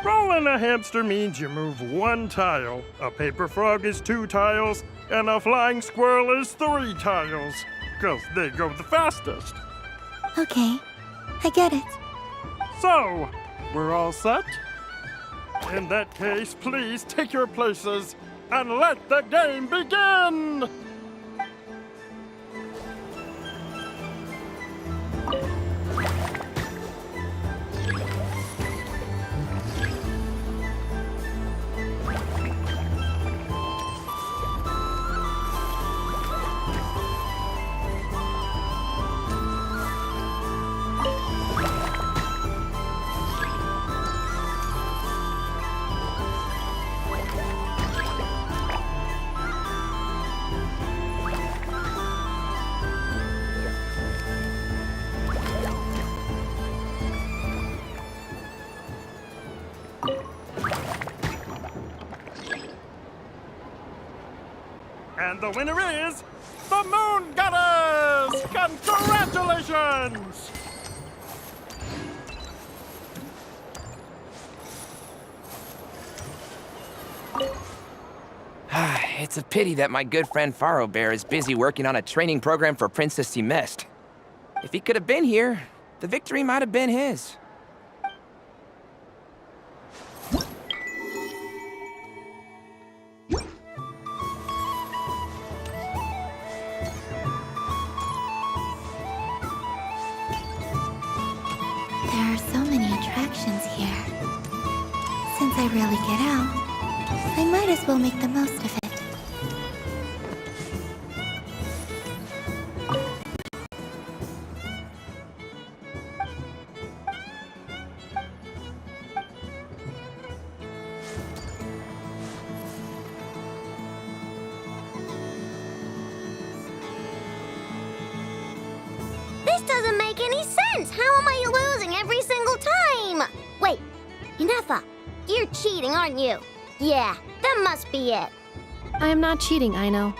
Rolling a hamster means you move 1 tile. A paper frog is 2 tiles, and a flying squirrel is 3 tiles. 'Cause they go the fastest. Okay, I get it. So, we're all set? In that case, please take your places and let the game begin! And the winner is the Moon Goddess! Congratulations! It's a pity that my good friend Faro Bear is busy working on a training program for Princess he missed. If he could have been here, the victory might have been his. There are so many attractions here. Since I rarely get out, I might as well make the most of it. This doesn't make any sense! How am I losing every single time? Wait, Inefa, you're cheating, aren't you? Yeah, that must be it. I am not cheating, Aino.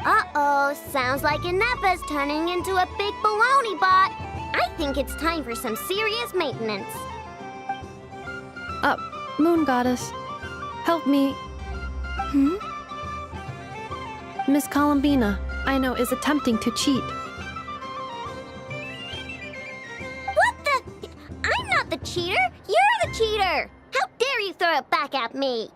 Uh-oh, sounds like Inefa's turning into a big baloney bot. I think it's time for some serious maintenance. Moon Goddess, help me. Miss Columbina, Aino is attempting to cheat. What the? I'm not the cheater! You're the cheater! How dare you throw it back at me?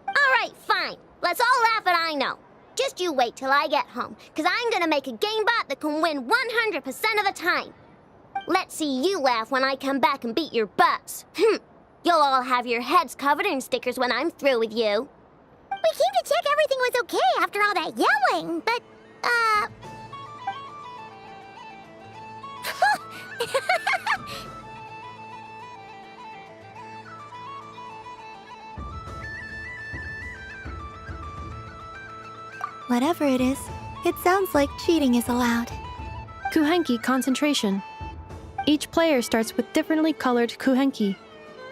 Alright, fine. Let's all laugh at Aino. Just you wait till I get home, because I'm gonna make a game bot that can win 100% of the time. Let's see you laugh when I come back and beat your butts. You'll all have your heads covered in stickers when I'm through with you. We came to check everything was okay after all that yelling, but, Whatever it is, it sounds like cheating is allowed. Kuhenki concentration. Each player starts with differently colored kuhenki.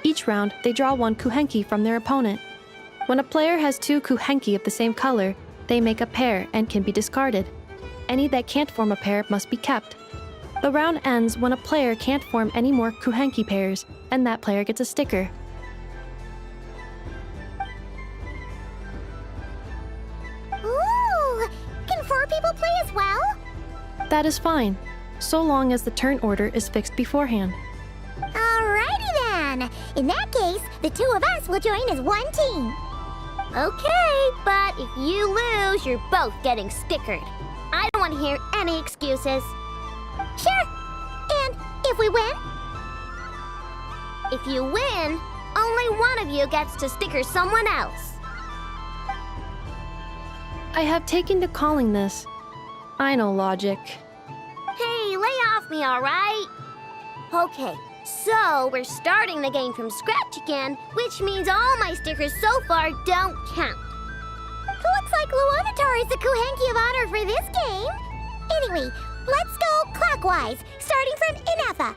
Each round, they draw 1 kuhenki from their opponent. When a player has 2 kuhenki of the same color, they make a pair and can be discarded. Any that can't form a pair must be kept. The round ends when a player can't form any more kuhenki pairs, and that player gets a sticker. ooh! Can 4 people play as well? That is fine, so long as the turn order is fixed beforehand. Alrighty then! In that case, the 2 of us will join as 1 team. Okay, but if you lose, you're both getting stickered. I don't want to hear any excuses. Sure! And if we win? If you win, only one of you gets to sticker someone else. I have taken to calling this. I know logic. Hey, lay off me, all right? Okay, so we're starting the game from scratch again, which means all my stickers so far don't count. Looks like Luanatar Or is the Kuhenki of honor for this game? Anyway, let's go clockwise, starting from Inafa.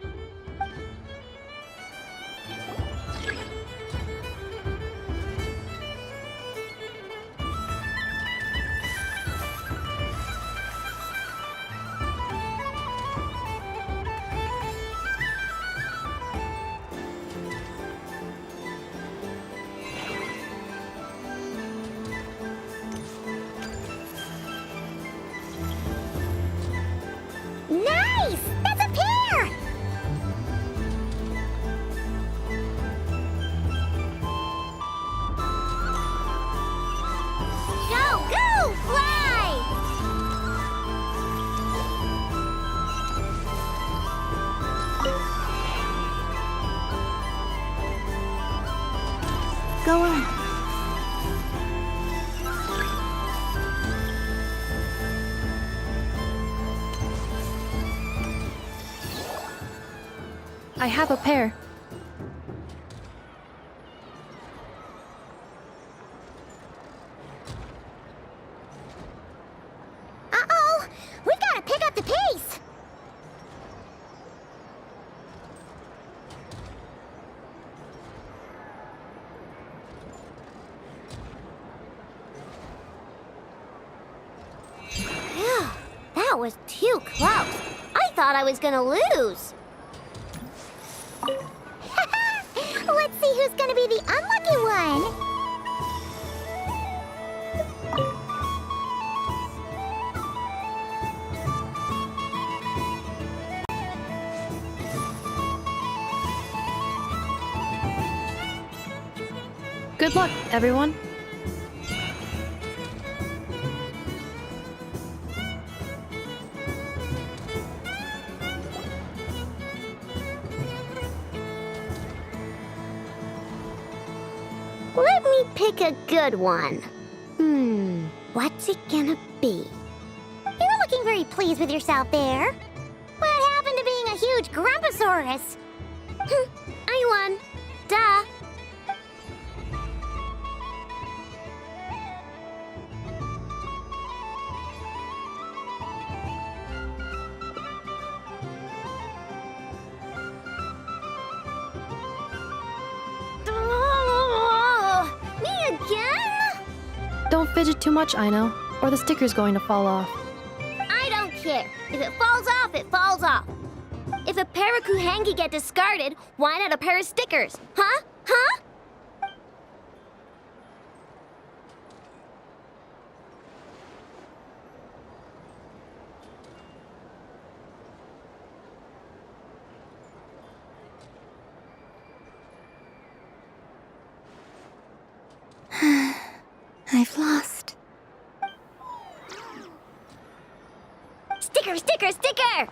Nice! That's a pair! Go, go, fly! Go on. I have a pair. Uh-oh! We gotta pick up the pace! Phew, that was too close. I thought I was gonna lose. Let's see who's gonna be the unlucky one. Good luck, everyone. Let me pick a good one. What's it gonna be? You're looking very pleased with yourself there. What happened to being a huge Grumposaurus? I won. Duh. Me again? Don't fidget too much, Ino, or the sticker's going to fall off. I don't care. If it falls off, it falls off. If a pair of Kuhenki get discarded, why not a pair of stickers? Huh? Huh? I've lost. Sticker, sticker, sticker!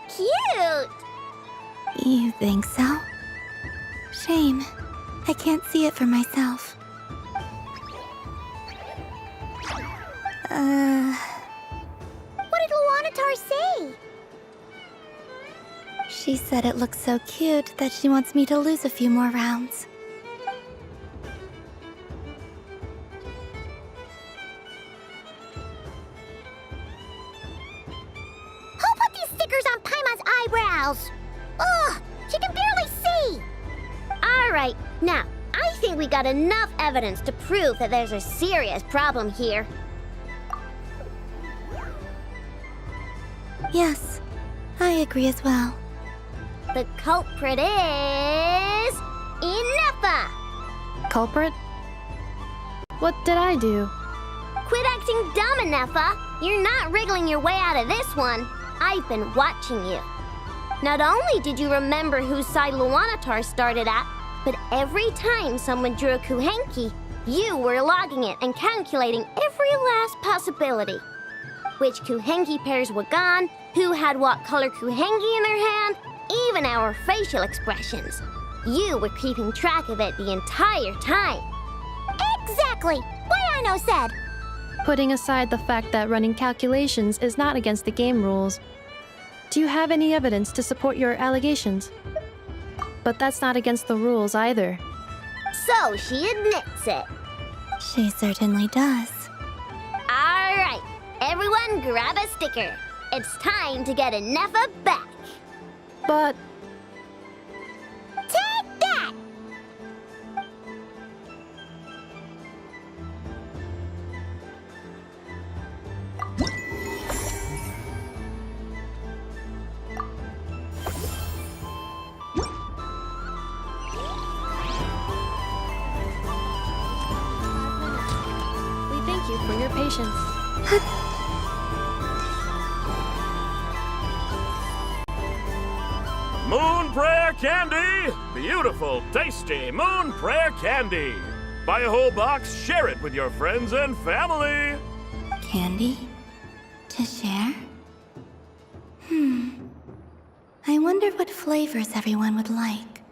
Cute! You think so? Shame. I can't see it for myself. What did Luanatar say? She said it looks so cute that she wants me to lose a few more rounds. Who put these stickers on Paimon's eyebrows? Ugh, she can barely see! Alright, now, I think we got enough evidence to prove that there's a serious problem here. Yes, I agree as well. The culprit is... Inafa! Culprit? What did I do? Quit acting dumb, Inafa! You're not wriggling your way out of this one. I've been watching you. Not only did you remember whose side Luanatar started at, but every time someone drew a Kuhenki, you were logging it and calculating every last possibility. Which Kuhenki pairs were gone, who had what color Kuhenki in their hand, even our facial expressions. You were keeping track of it the entire time. Exactly! What Ino said! Putting aside the fact that running calculations is not against the game rules, Do you have any evidence to support your allegations? But that's not against the rules either. So she admits it. She certainly does. All right, everyone grab a sticker. It's time to get Nefa back. But Take that! we thank you for your patience. Moon Prayer Candy! Beautiful, tasty Moon Prayer Candy! Buy a whole box, share it with your friends and family! Candy? To share? I wonder what flavors everyone would like.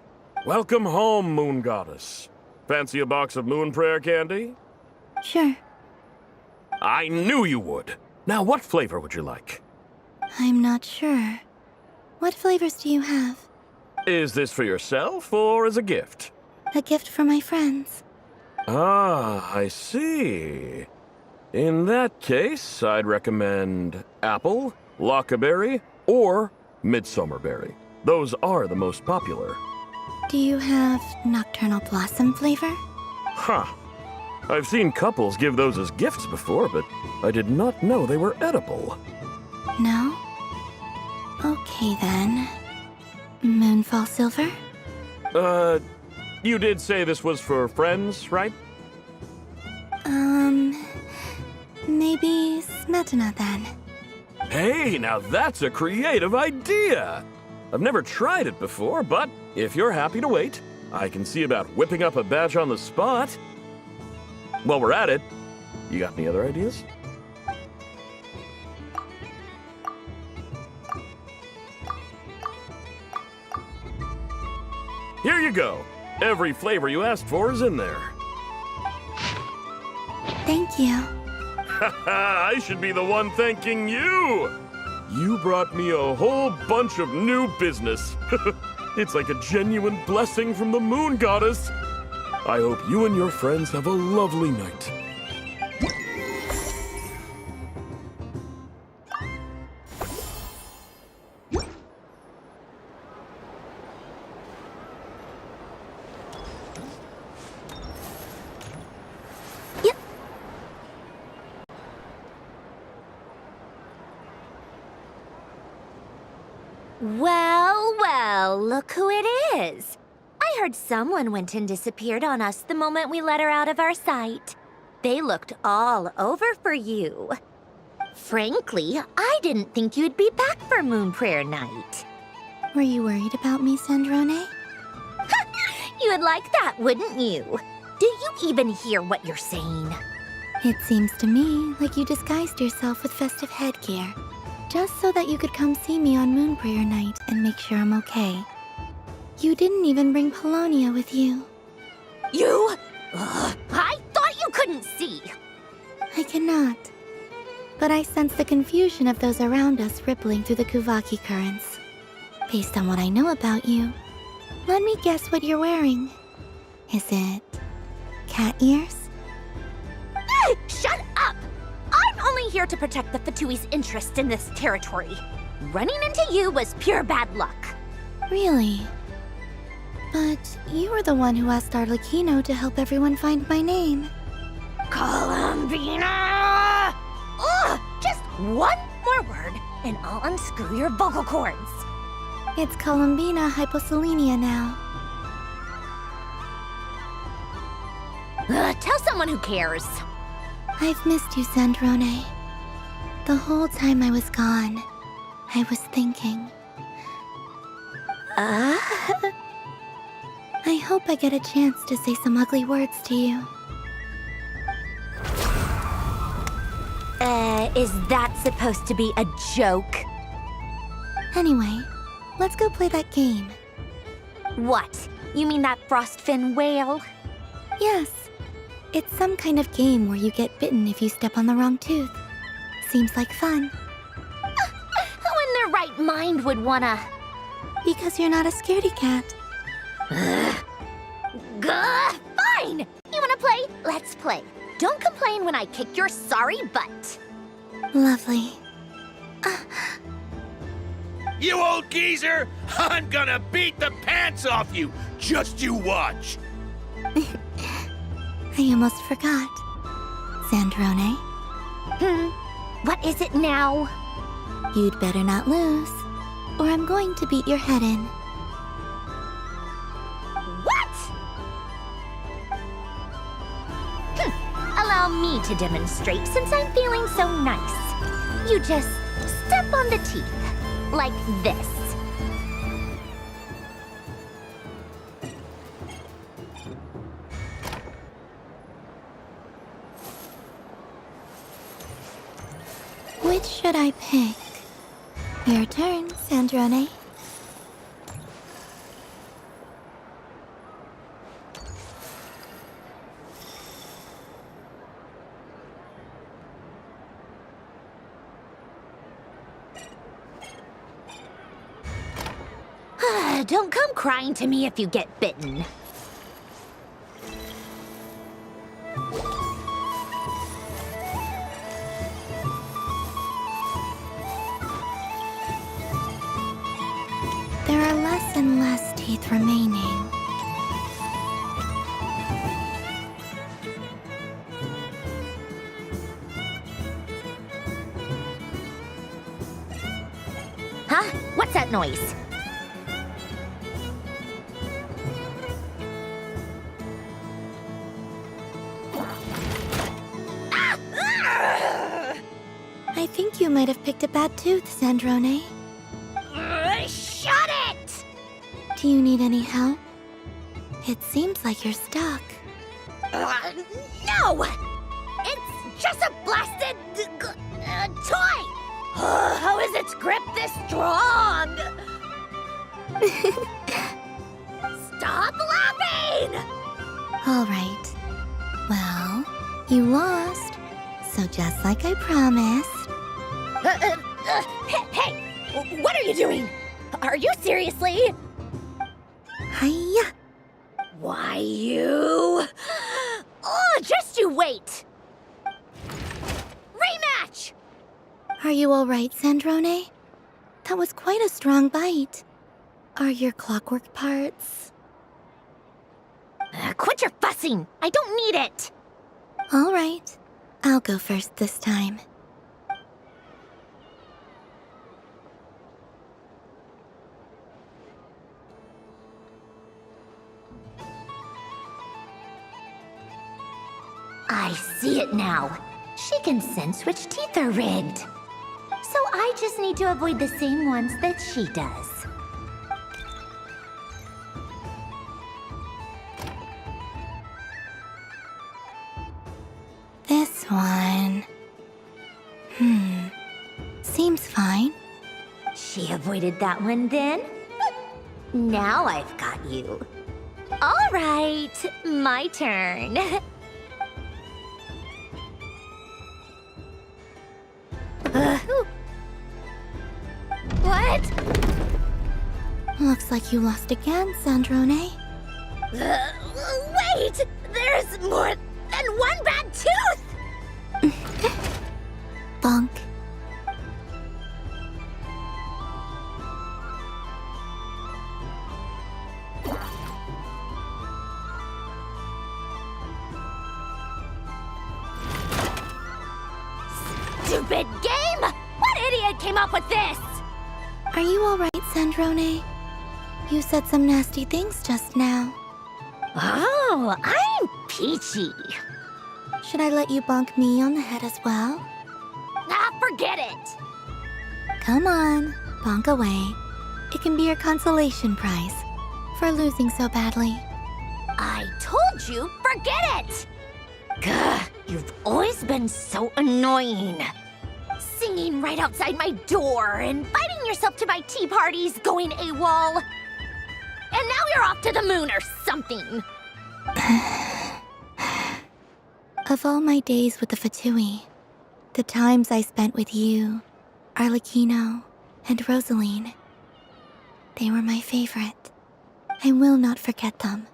Welcome home, Moon Goddess. Fancy a box of Moon Prayer Candy? Sure. I knew you would. Now, what flavor would you like? I'm not sure. What flavors do you have? Is this for yourself or as a gift? A gift for my friends. Ah, I see. In that case, I'd recommend apple, lockaberry, or midsummerberry. Those are the most popular. Do you have nocturnal blossom flavor? Huh. I've seen couples give those as gifts before, but I did not know they were edible. No? Okay then. Moonfall silver? You did say this was for friends, right? Maybe smetana then. Hey, now that's a creative idea! I've never tried it before, but if you're happy to wait, I can see about whipping up a batch on the spot. While we're at it, you got any other ideas? Here you go. Every flavor you asked for is in there. Thank you. I should be the one thanking you! You brought me a whole bunch of new business. It's like a genuine blessing from the Moon Goddess. I hope you and your friends have a lovely night. Well, look who it is. I heard someone went and disappeared on us the moment we let her out of our sight. They looked all over for you. Frankly, I didn't think you'd be back for Moon Prayer Night. Were you worried about me, Sandrone? You would like that, wouldn't you? Do you even hear what you're saying? It seems to me like you disguised yourself with festive headgear, just so that you could come see me on Moon Prayer Night and make sure I'm okay. You didn't even bring Polonia with you. You? I thought you couldn't see. I cannot. But I sense the confusion of those around us rippling through the Kuvaki currents. Based on what I know about you, let me guess what you're wearing. Is it cat ears? Shut up! I'm only here to protect the Fatui's interest in this territory. Running into you was pure bad luck. Really? But you were the one who asked Arlecchino to help everyone find my name. Columbina! Ugh! Just one more word, and I'll unscrew your vocal cords. It's Columbina hyposelenia now. Tell someone who cares. I've missed you, Sandrone. The whole time I was gone, I was thinking. I hope I get a chance to say some ugly words to you. Is that supposed to be a joke? Anyway, let's go play that game. What? You mean that frostfin whale? Yes. It's some kind of game where you get bitten if you step on the wrong tooth. Seems like fun. Who in their right mind would wanna... Because you're not a scaredy cat. Gah! Fine! You wanna play? Let's play. Don't complain when I kick your sorry butt. Lovely. You old geezer! I'm gonna beat the pants off you! Just you watch! I almost forgot. Sandrone? What is it now? You'd better not lose, or I'm going to beat your head in. What? Allow me to demonstrate since I'm feeling so nice. You just step on the teeth, like this. Which should I pick? Your turn, Sandrone. Don't come crying to me if you get bitten. There are less and less teeth remaining. Huh? What's that noise? I think you might have picked a bad tooth, Sandrone. Shut it! Do you need any help? It seems like you're stuck. No! It's just a blasted... toy! How is its grip this strong? Stop laughing! All right. Well, you lost. So just like I promised... Hey! What are you doing? Are you seriously? Hiya! Why, you... Oh, just you wait! Rematch! Are you all right, Sandrone? That was quite a strong bite. Are your clockwork parts? Quit your fussing! I don't need it! All right. I'll go first this time. I see it now. She can sense which teeth are rigged. So I just need to avoid the same ones that she does. This one... Seems fine. She avoided that one then? Now I've got you. All right, my turn. What? Looks like you lost again, Sandrone. Wait! There's more than one bad tooth! Bonk. Stupid game! What idiot came up with this? Are you all right, Sandrone? You said some nasty things just now. Oh, I'm peachy. Should I let you bonk me on the head as well? Ah, forget it. Come on, bonk away. It can be your consolation prize for losing so badly. I told you, forget it! Gah, you've always been so annoying. Singing right outside my door, inviting yourself to my tea parties, going AWOL. And now you're off to the moon or something. Of all my days with the Fatui, the times I spent with you, Arlecchino, and Rosaline. They were my favorite. I will not forget them.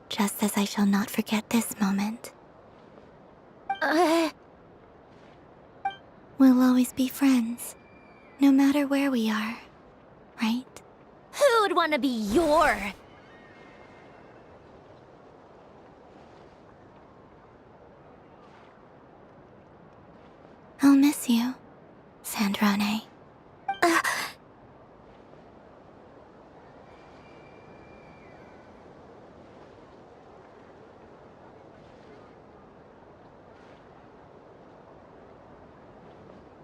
Just as I shall not forget this moment. We'll always be friends, no matter where we are, right? Who'd want to be your... I'll miss you, Sandrone.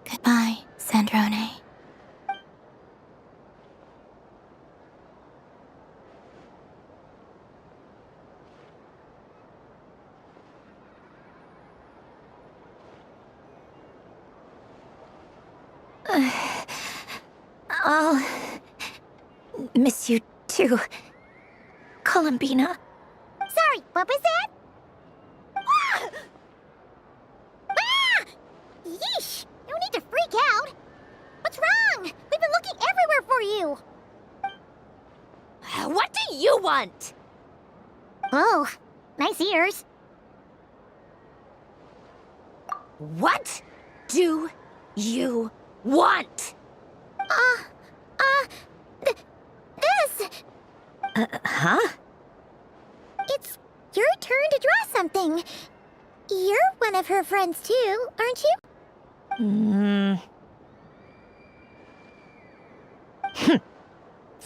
Goodbye, Sandrone. I'll miss you too, Columbina. Sorry, what was that? Ah! Ah! Yeesh! No need to freak out. What's wrong? We've been looking everywhere for you. What do you want? Oh, nice ears. What do you want? This. Huh? It's your turn to draw something. You're one of her friends too, aren't you?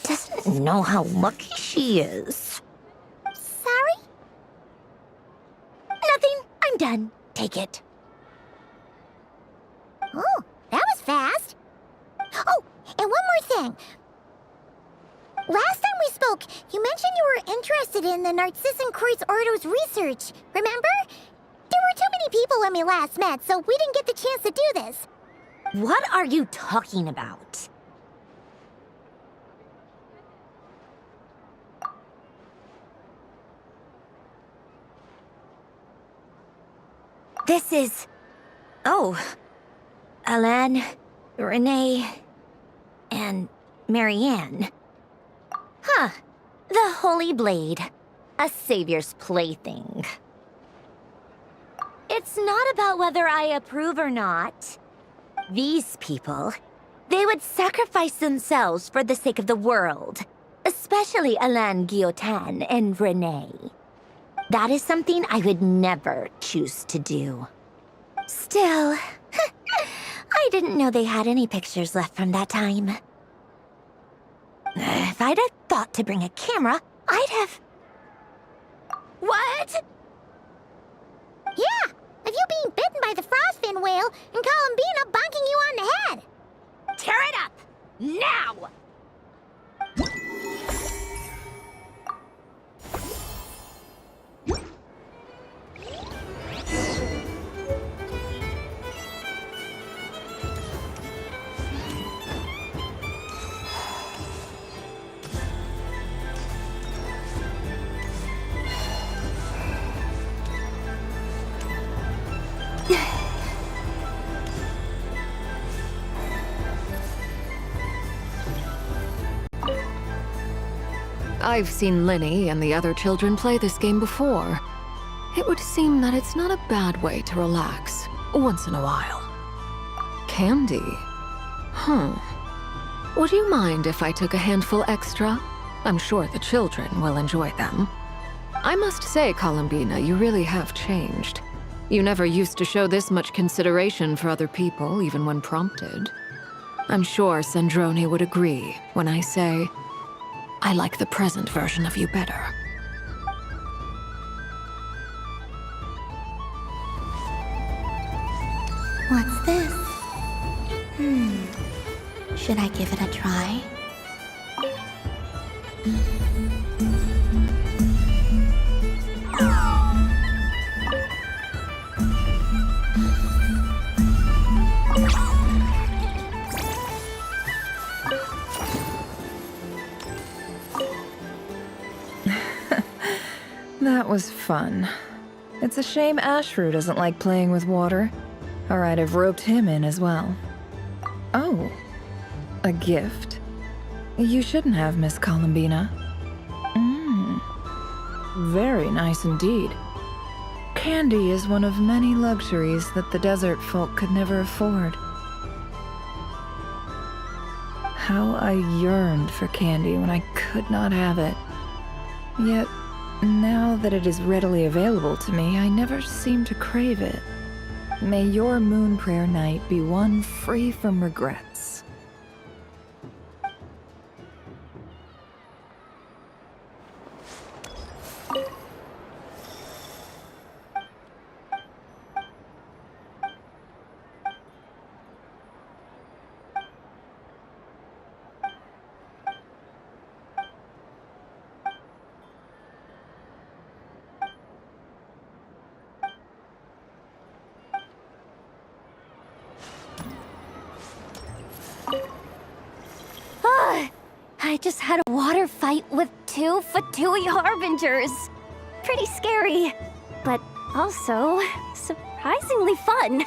Doesn't know how lucky she is. Sorry? Nothing. I'm done. Take it. Oh, that was fast. Oh, and one more thing. Last time we spoke, you mentioned you were interested in the Narcissan Kreuz Ordo's research, remember? There were too many people when we last met, so we didn't get the chance to do this. What are you talking about? This is... Oh. Alain, Renee, and Marianne. Huh. The Holy Blade. A savior's plaything. It's not about whether I approve or not. These people, they would sacrifice themselves for the sake of the world. Especially Alain Guillotin and Renee. That is something I would never choose to do. Still, I didn't know they had any pictures left from that time. If I'd have thought to bring a camera, I'd have... What? Yeah, of you being bitten by the frostfin whale and Columbina bonking you on the head. Tear it up! Now! I've seen Linny and the other children play this game before. It would seem that it's not a bad way to relax, once in a while. Candy? Would you mind if I took a handful extra? I'm sure the children will enjoy them. I must say, Columbina, you really have changed. You never used to show this much consideration for other people, even when prompted. I'm sure Sandrone would agree when I say, I like the present version of you better. What's this? Should I give it a try? That was fun. It's a shame Ashru doesn't like playing with water. Alright, I've roped him in as well. Oh. A gift? You shouldn't have, Miss Columbina. Very nice indeed. Candy is one of many luxuries that the desert folk could never afford. How I yearned for candy when I could not have it. Yet, now that it is readily available to me, I never seem to crave it. May your moon prayer night be one free from regrets. I just had a water fight with 2 Fatui Harbingers. Pretty scary, but also surprisingly fun.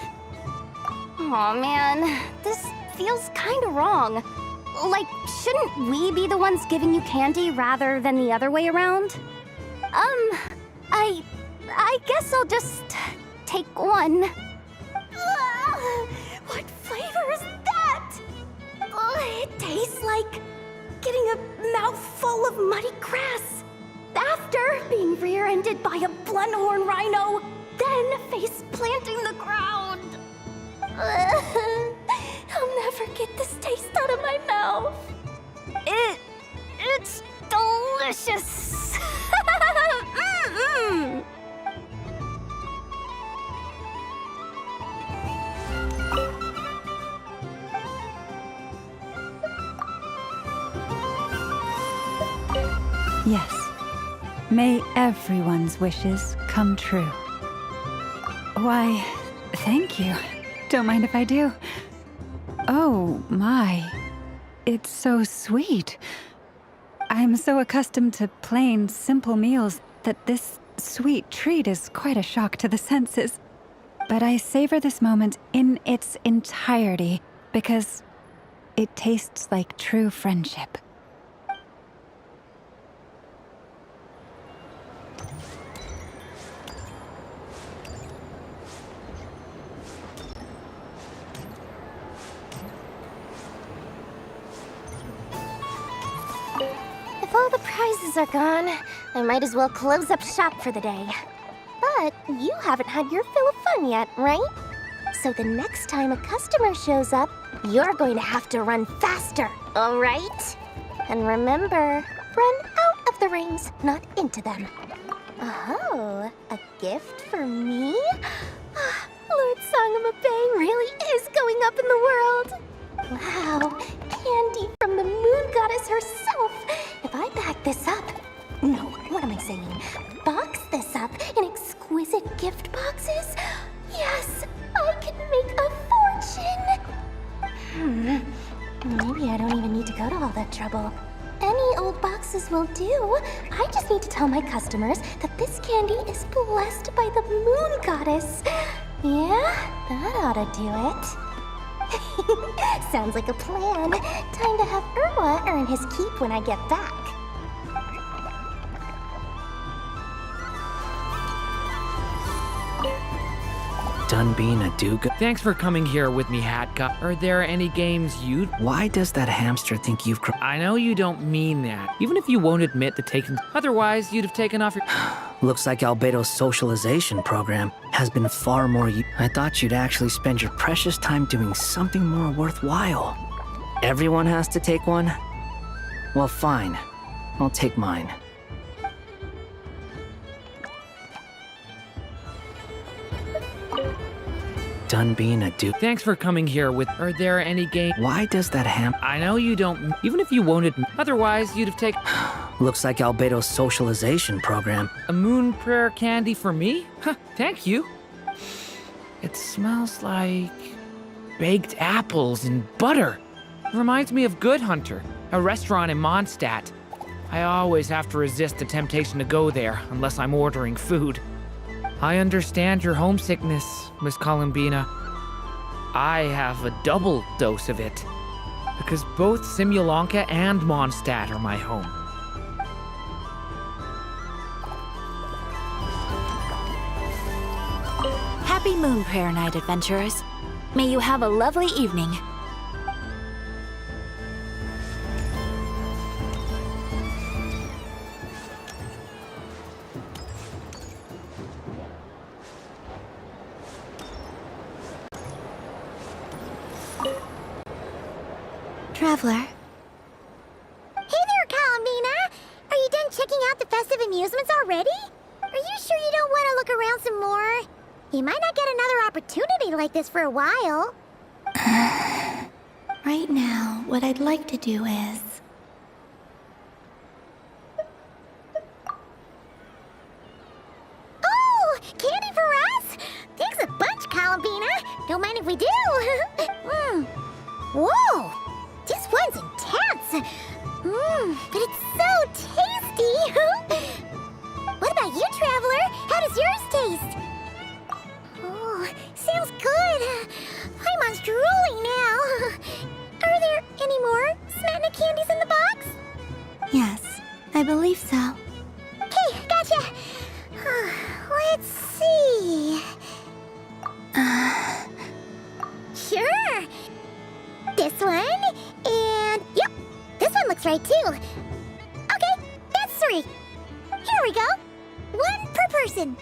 Aw, man, this feels kinda wrong. Like, shouldn't we be the ones giving you candy rather than the other way around? I guess I'll just take one. What flavor is that? It tastes like getting a mouthful of muddy grass. After being rear-ended by a blunt-horn rhino, then face-planting the ground. I'll never get this taste out of my mouth. It's delicious. Mm-mm. Yes. May everyone's wishes come true. Why, thank you. Don't mind if I do. Oh, my. It's so sweet. I'm so accustomed to plain, simple meals that this sweet treat is quite a shock to the senses. But I savor this moment in its entirety because it tastes like true friendship. If all the prizes are gone, I might as well close up shop for the day. But you haven't had your fill of fun yet, right? So the next time a customer shows up, you're going to have to run faster, all right? And remember, run out of the rings, not into them. Oh, a gift for me? Lord Sangama Bay really is going up in the world. Wow, candy from the moon goddess herself. If I back this up... No, what am I saying? Box this up in exquisite gift boxes? Yes, I can make a fortune! Maybe I don't even need to go to all that trouble. Any old boxes will do. I just need to tell my customers that this candy is blessed by the moon goddess. Yeah, that ought to do it. Sounds like a plan. Time to have Irwa earn his keep when I get back. Done being a do-good? Thanks for coming here with me, Hatka. Are there any games you'd... Why does that hamster think you've... I know you don't mean that. Even if you won't admit the taking... Otherwise, you'd have taken off your... Looks like Albedo's socialization program has been far more... I thought you'd actually spend your precious time doing something more worthwhile. Everyone has to take one? Well, fine. I'll take mine. Done being a dude. Thanks for coming here with... Are there any games... Why does that I know you don't... Even if you won't admit... Otherwise, you'd have taken... Looks like Albedo's socialization program. A moon prayer candy for me? Huh, thank you. It smells like... baked apples and butter. Reminds me of Good Hunter, a restaurant in Mondstadt. I always have to resist the temptation to go there, unless I'm ordering food. I understand your homesickness, Miss Columbina. I have a double dose of it. because both Simulanka and Mondstadt are my home. Happy Moon Prayer Night, adventurers. May you have a lovely evening. Traveler. Hey there, Colomina! Are you done checking out the festive amusements already? Are you sure you don't want to look around some more? You might not get another opportunity like this for a while. Right now, what I'd like to do is... Oh! Candy for us? Thanks a bunch, Colomina. Don't mind if we do. Whoa! This one's intense. But it's so tasty. What about you, Traveler? How does yours taste? Oh, sounds good. I'm on drooling now. Are there any more Smatna candies in the box? Yes, I believe so. Okay, gotcha. Let's see. Sure. This one, and yep, this one looks right too. Okay, that's 3. Here we go. 1 per person.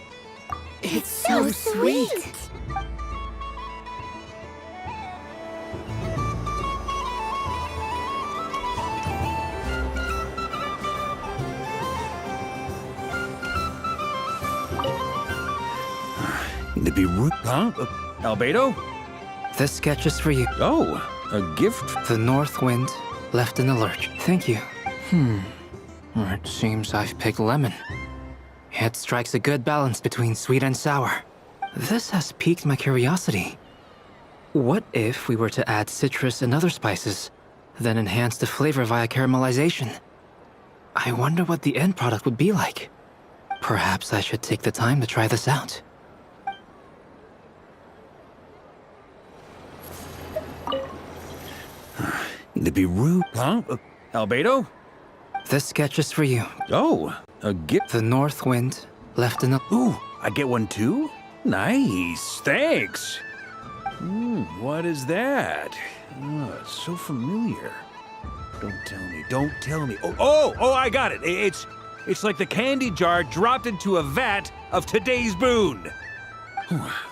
It's so sweet. To be rude, huh? Albedo? This sketch is for you. Oh, a gift? The North Wind left in the lurch. Thank you. It seems I've picked lemon. It strikes a good balance between sweet and sour. This has piqued my curiosity. What if we were to add citrus and other spices, then enhance the flavor via caramelization? I wonder what the end product would be like. Perhaps I should take the time to try this out. To be rude, huh? Albedo? This sketch is for you. Oh, a gift? The North Wind left in the... Ooh, I get one too? Nice, thanks. What is that? Oh, it's so familiar. Don't tell me. Oh, I got it. It's like the candy jar dropped into a vat of today's boon.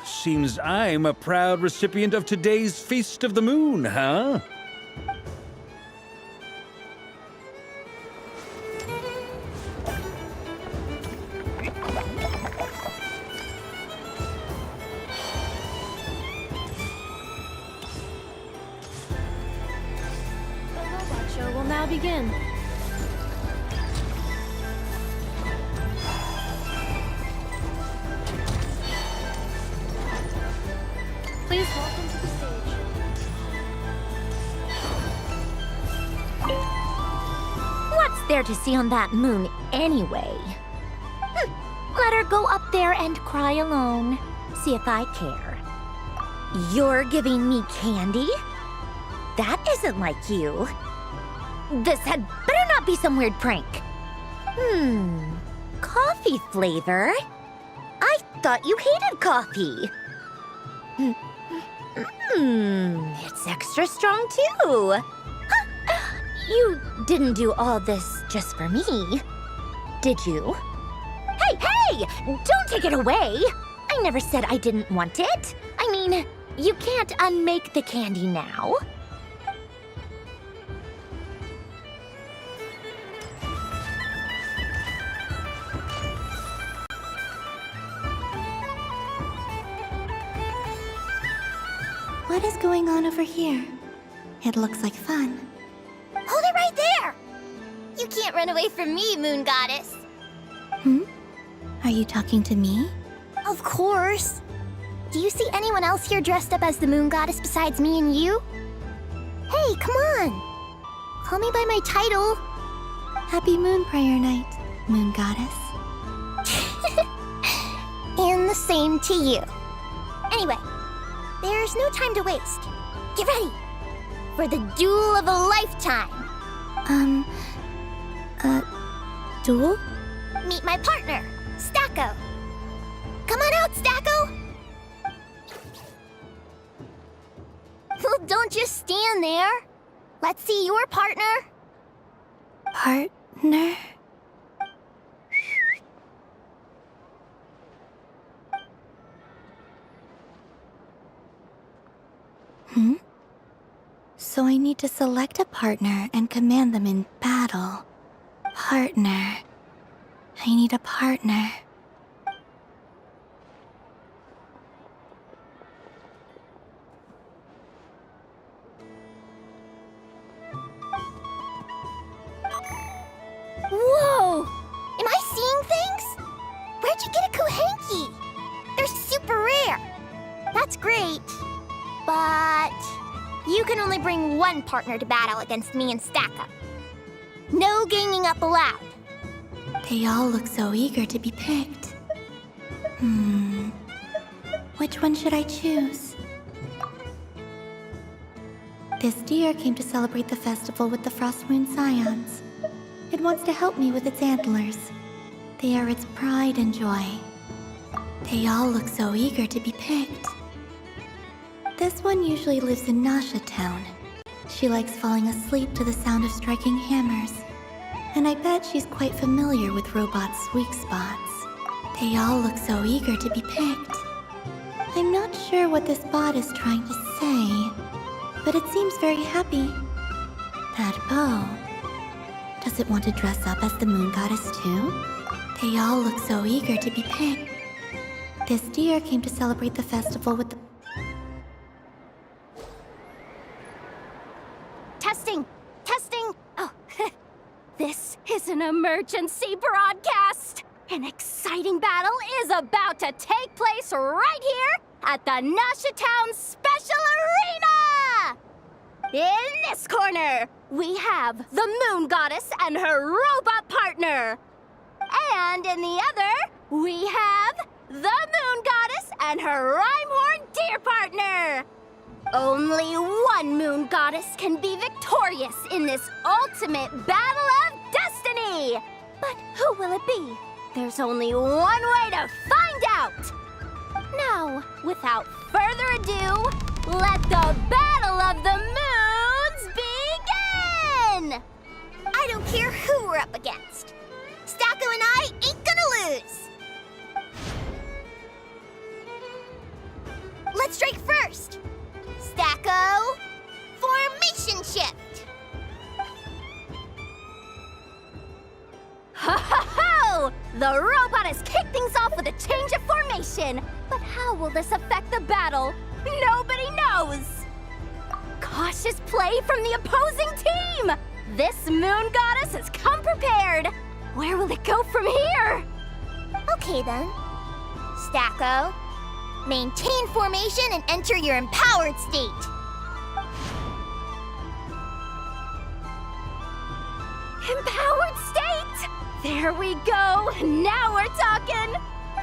Seems I'm a proud recipient of today's Feast of the Moon, huh? Show will now begin. Please welcome to the stage. What's there to see on that moon anyway? Let her go up there and cry alone. See if I care. You're giving me candy? That isn't like you. This had better not be some weird prank. Coffee flavor? I thought you hated coffee. It's extra strong too. You didn't do all this just for me, did you? Hey! Don't take it away! I never said I didn't want it. I mean, you can't unmake the candy now. What is going on over here? It looks like fun. Hold it right there! You can't run away from me, Moon Goddess. Are you talking to me? Of course. Do you see anyone else here dressed up as the Moon Goddess besides me and you? Hey, come on. Call me by my title. Happy Moon Prayer Night, Moon Goddess. And the same to you. Anyway, there's no time to waste. Get ready. for the duel of a lifetime. Duel? Meet my partner, Stacko. Come on out, Stacko! Don't just stand there. Let's see your partner. Partner? So I need to select a partner and command them in battle. Partner. I need a partner. Whoa! Am I seeing things? Where'd you get a Kuhenki? They're super rare. That's great. But you can only bring one partner to battle against me and Stacko. No ganging up allowed. They all look so eager to be picked. Which one should I choose? This deer came to celebrate the festival with the Frostmoon Scions. It wants to help me with its antlers. They are its pride and joy. They all look so eager to be picked. This one usually lives in Nasha Town. She likes falling asleep to the sound of striking hammers. And I bet she's quite familiar with robots' weak spots. They all look so eager to be picked. I'm not sure what this bot is trying to say, but it seems very happy. That bow. Does it want to dress up as the moon goddess too? They all look so eager to be picked. This deer came to celebrate the festival with the... Testing! Testing! Oh, this is an emergency broadcast! An exciting battle is about to take place right here at the Nasha Town Special Arena! In this corner, we have the Moon Goddess and her robot partner. And in the other, we have the Moon Goddess and her Rhyme-Horn Deer partner. Only one Moon Goddess can be victorious in this ultimate battle of destiny. But who will it be? There's only one way to find out. Now, without further ado, let the Battle of the Moons begin! I don't care who we're up against. Stacko and I ain't gonna lose. Let's strike first. Stacko, formation shift. Ho ho ho! The robot has kicked things off with a change of formation. But how will this affect the battle? Nobody knows! Cautious play from the opposing team! This Moon Goddess has come prepared! Where will it go from here? Okay then. Stacko, maintain formation and enter your empowered state. Empowered state! There we go! Now we're talking!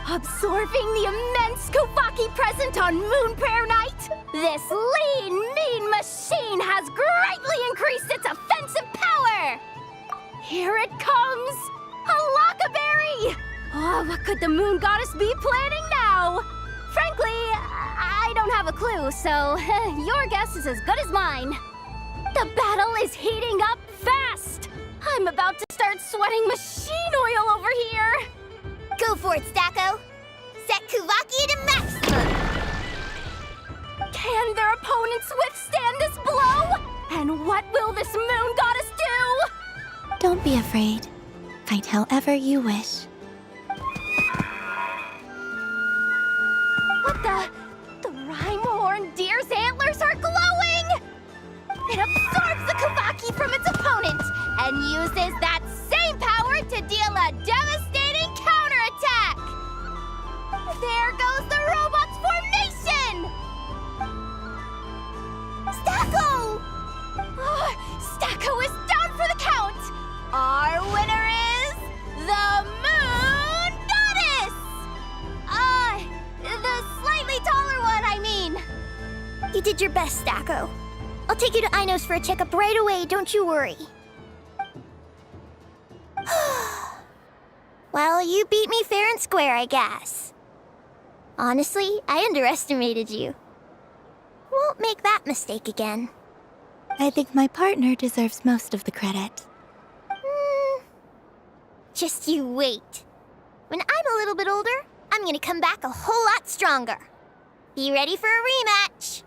Absorbing the immense Kuvaki present on Moon Prayer Night, this lean, mean machine has greatly increased its offensive power! Here it comes! A Lockaberry! Oh, what could the Moon Goddess be planning now? Frankly, I don't have a clue, so your guess is as good as mine. The battle is heating up fast! I'm about to start sweating machine oil over here! Go for it, Stacko. Set Kuvaki to maximum. Can their opponents withstand this blow? And what will this Moon Goddess do? Don't be afraid. Fight however you wish. What the? The Rhyme-Horn Deer's antlers are glowing! It absorbs the Kuvaki from its opponent and uses that same power to deal a devastating counterattack! There goes the robot's formation! Stacko! Oh, Stacko is down for the count! Our winner is the Moon Goddess! The slightly taller one, I mean. You did your best, Stacko. I'll I'll take you to Ainos for a checkup right away, don't you worry. Well, you beat me fair and square, I guess. Honestly, I underestimated you. Won't make that mistake again. I think my partner deserves most of the credit. Just you wait. When I'm a little bit older, I'm gonna come back a whole lot stronger. Be ready for a rematch.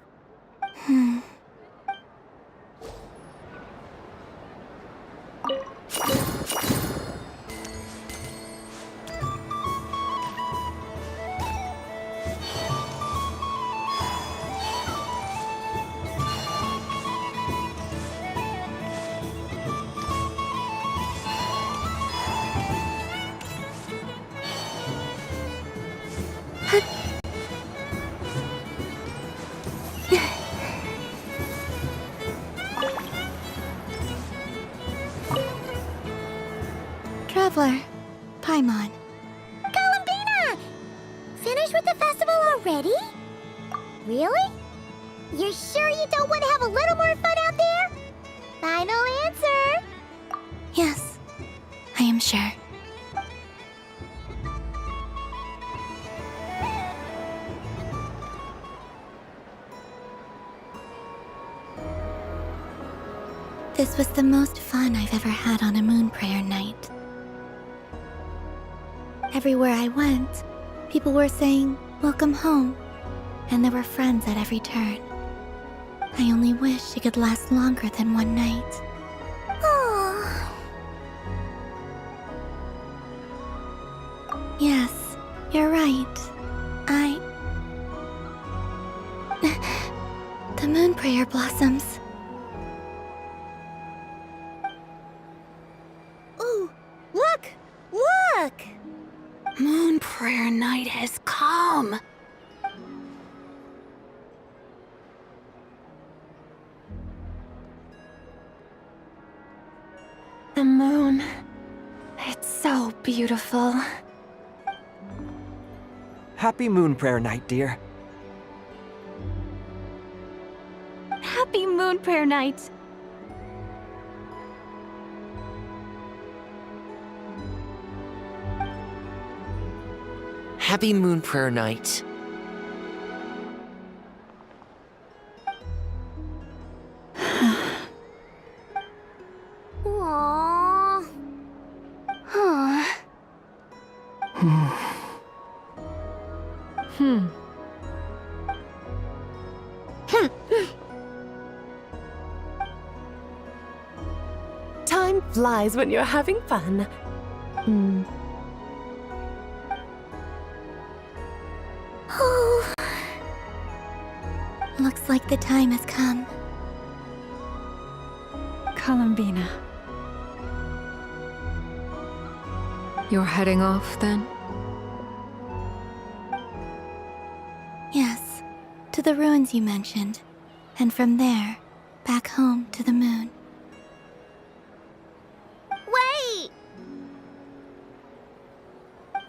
Traveler, Paimon. Columbina! Finished with the festival already? Really? You're sure you don't want to have a little more fun out there? Final answer. Yes, I am sure. This was the most fun I've ever had on a moon prayer night. Everywhere I went, people were saying, "Welcome home," and there were friends at every turn. I only wish it could last longer than one night. Oh. Yes, you're right. The moon prayer blossoms. Ooh, look! Look! Moon prayer night has come. The moon. It's so beautiful. Happy Moon Prayer Night, dear. Happy Moon Prayer Night. Happy Moon Prayer Night. Aww. Huh. Time flies when you're having fun. Oh. Looks like the time has come. Columbina. You're heading off then? Yes, to the ruins you mentioned. And from there, back home to the moon. Wait!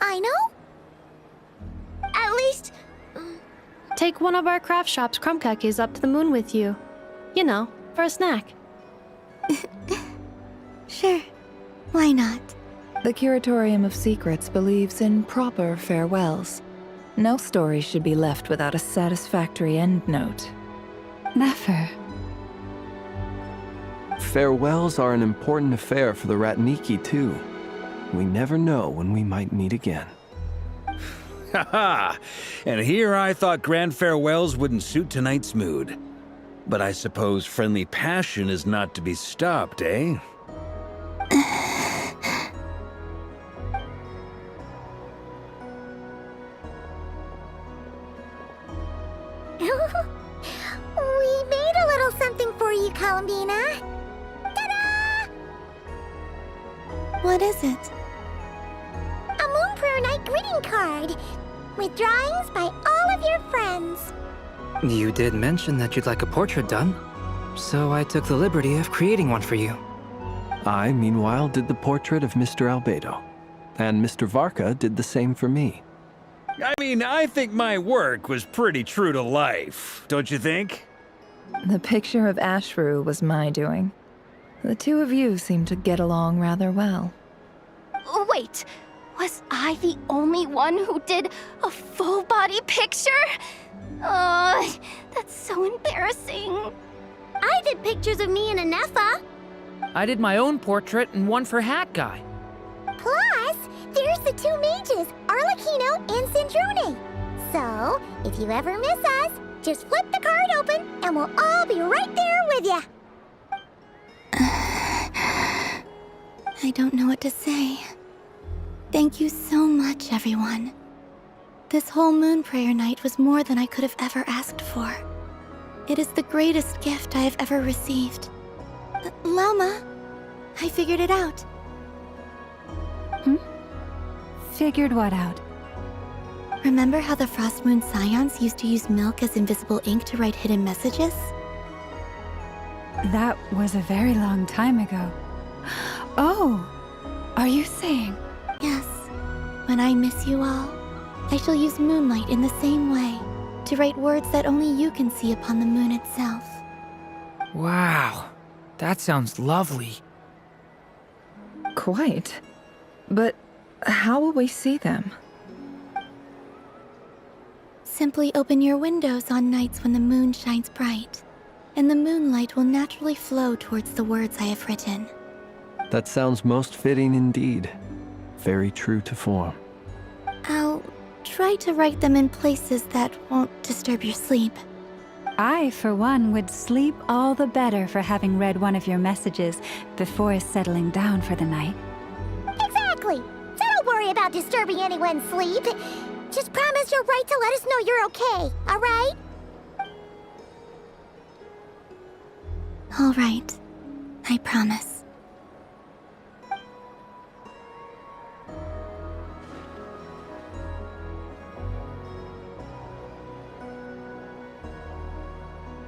I know? At least... Take one of our craft shop's crumb cookies up to the moon with you. You know, for a snack. Sure, why not? The Curatorium of Secrets believes in proper farewells. No story should be left without a satisfactory endnote. Never. Farewells are an important affair for the Ratniki, too. We never know when we might meet again. Ha-ha! And here I thought grand farewells wouldn't suit tonight's mood. But I suppose friendly passion is not to be stopped, eh? We made a little something for you, Columbina. Ta-da! What is it? A Moon Prayer Night greeting card with drawings by all of your friends. You did mention that you'd like a portrait done, so I took the liberty of creating one for you. I, meanwhile, did the portrait of Mr. Albedo, and Mr. Varka did the same for me. I mean, I think my work was pretty true to life, don't you think? The picture of Ashru was my doing. The two of you seem to get along rather well. Wait, was I the only one who did a full body picture? That's so embarrassing. I did pictures of me and Anefa. I did my own portrait and one for Hat Guy. Plus, there's the two mages, Arlecchino and Sindrone. So, if you ever miss us, just flip the card open and we'll all be right there with you. I don't know what to say. Thank you so much, everyone. This whole moon prayer night was more than I could have ever asked for. It is the greatest gift I have ever received. Lama, I figured it out. Figured what out? Remember how the Frost Moon Scions used to use milk as invisible ink to write hidden messages? That was a very long time ago. Oh, are you saying? Yes. When I miss you all, I shall use Moonlight in the same way, to write words that only you can see upon the moon itself. Wow, that sounds lovely. Quite. But how will we see them? Simply open your windows on nights when the moon shines bright, and the moonlight will naturally flow towards the words I have written. That sounds most fitting indeed. Very true to form. I'll try to write them in places that won't disturb your sleep. I, for one, would sleep all the better for having read one of your messages before settling down for the night. Exactly. So don't worry about disturbing anyone's sleep. Just promise you'll write to let us know you're okay, all right? All right. I promise.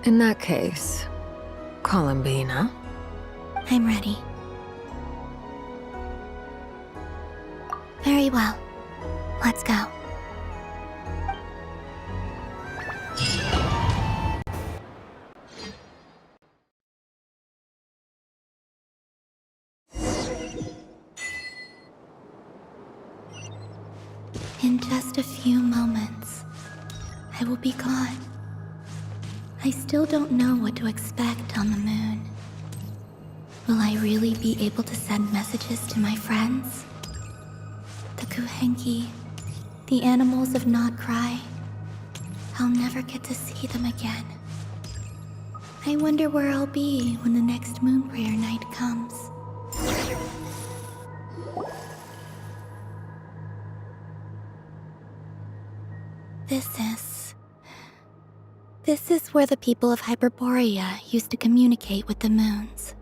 In that case, Columbina. I'm ready. Very well. Let's go. In just a few moments, I will be gone. I still don't know what to expect on the moon. Will I really be able to send messages to my friends? The Kuhenki, the animals of Not Cry. I'll never get to see them again. I wonder where I'll be when the next moon prayer night comes. This is where the people of Hyperborea used to communicate with the moons.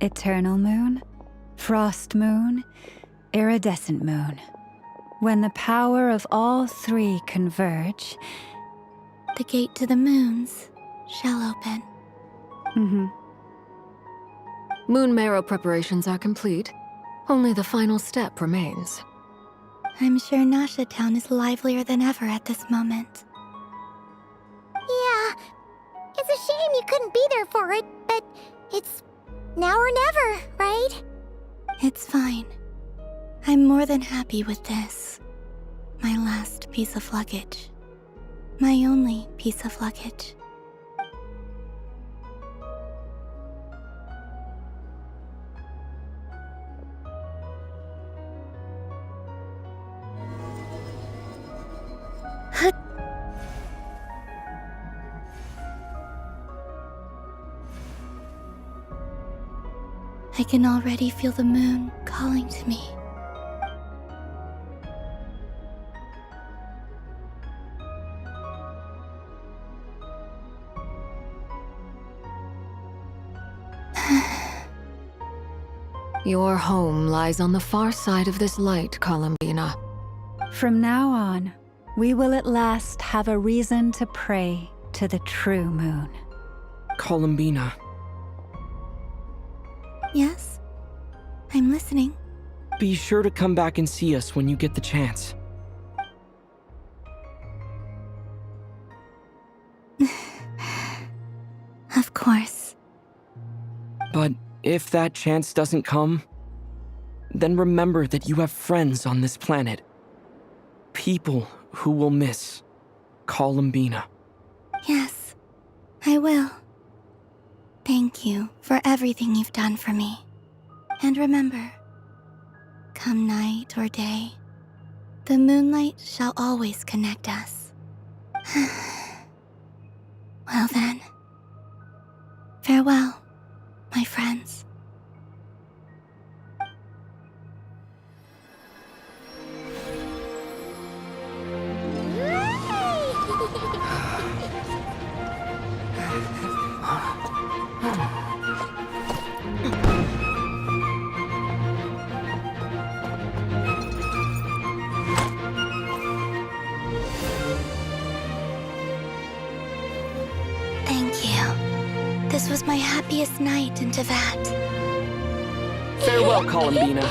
Eternal moon, frost moon, iridescent moon. When the power of all three converge, the gate to the moons shall open. Moon marrow preparations are complete. Only the final step remains. I'm sure Nasha Town is livelier than ever at this moment. Yeah, it's a shame you couldn't be there for it, but it's now or never, right? It's fine. I'm more than happy with this. My last piece of luggage. My only piece of luggage. I can already feel the moon calling to me. Your home lies on the far side of this light, Columbina. From now on, we will at last have a reason to pray to the true moon. Columbina. Yes? I'm listening. Be sure to come back and see us when you get the chance. course. But if that chance doesn't come, then remember that you have friends on this planet. People who will miss Columbina. Yes, I will. Thank you for everything you've done for me. And remember, come night or day, the moonlight shall always connect us. Well then, farewell, my friends. Thank you. This was my happiest night in Tevat. Farewell, Columbina.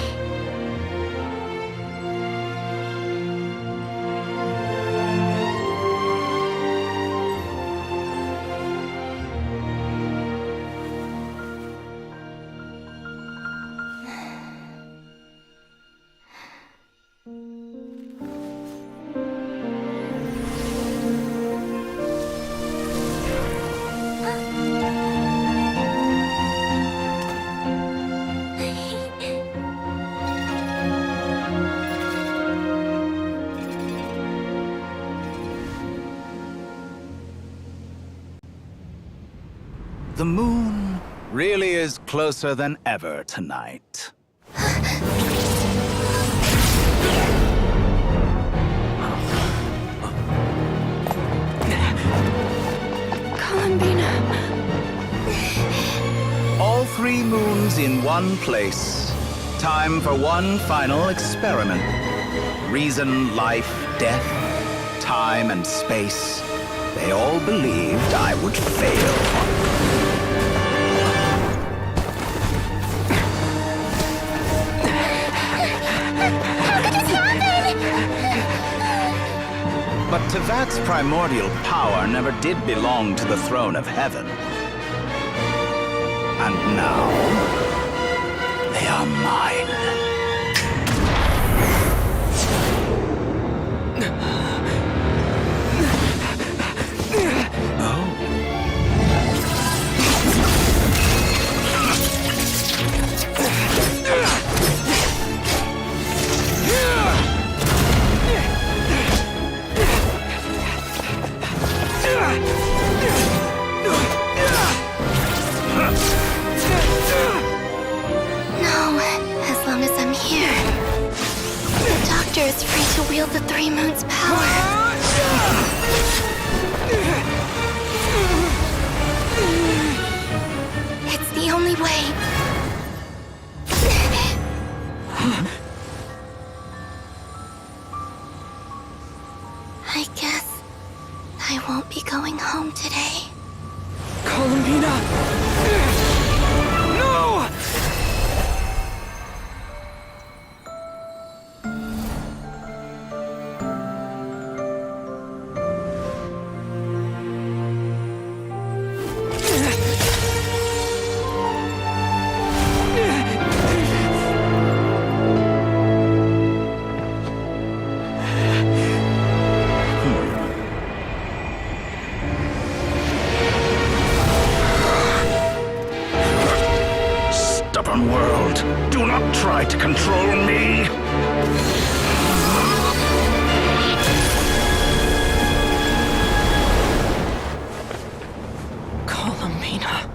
The moon really is closer than ever tonight. Columbina. All 3 moons in one place. Time for one final experiment. Reason, life, death, time and space. They all believed I would fail. But Tevat's primordial power never did belong to the throne of heaven. And now, they are mine. Is free to wield the 3 moons' power. It's the only way. I guess I won't be going home today. Columbina! No! World, do not try to control me! Columbina.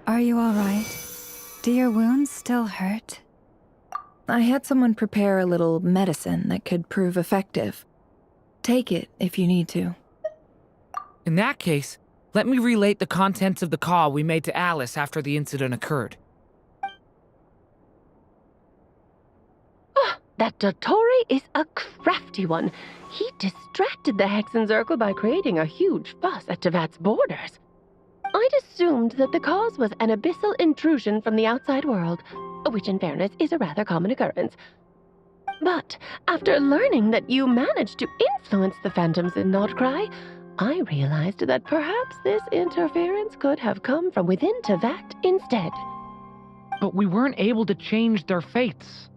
Are you all right? Do your wounds still hurt? I had someone prepare a little medicine that could prove effective. Take it if you need to. In that case, let me relate the contents of the call we made to Alice after the incident occurred. That Dottore is a crafty one. He distracted the Hexen Circle by creating a huge fuss at Tevat's borders. I'd assumed that the cause was an abyssal intrusion from the outside world, which in fairness is a rather common occurrence. But after learning that you managed to influence the phantoms in Nordcry, I realized that perhaps this interference could have come from within Tevat instead. But we weren't able to change their fates.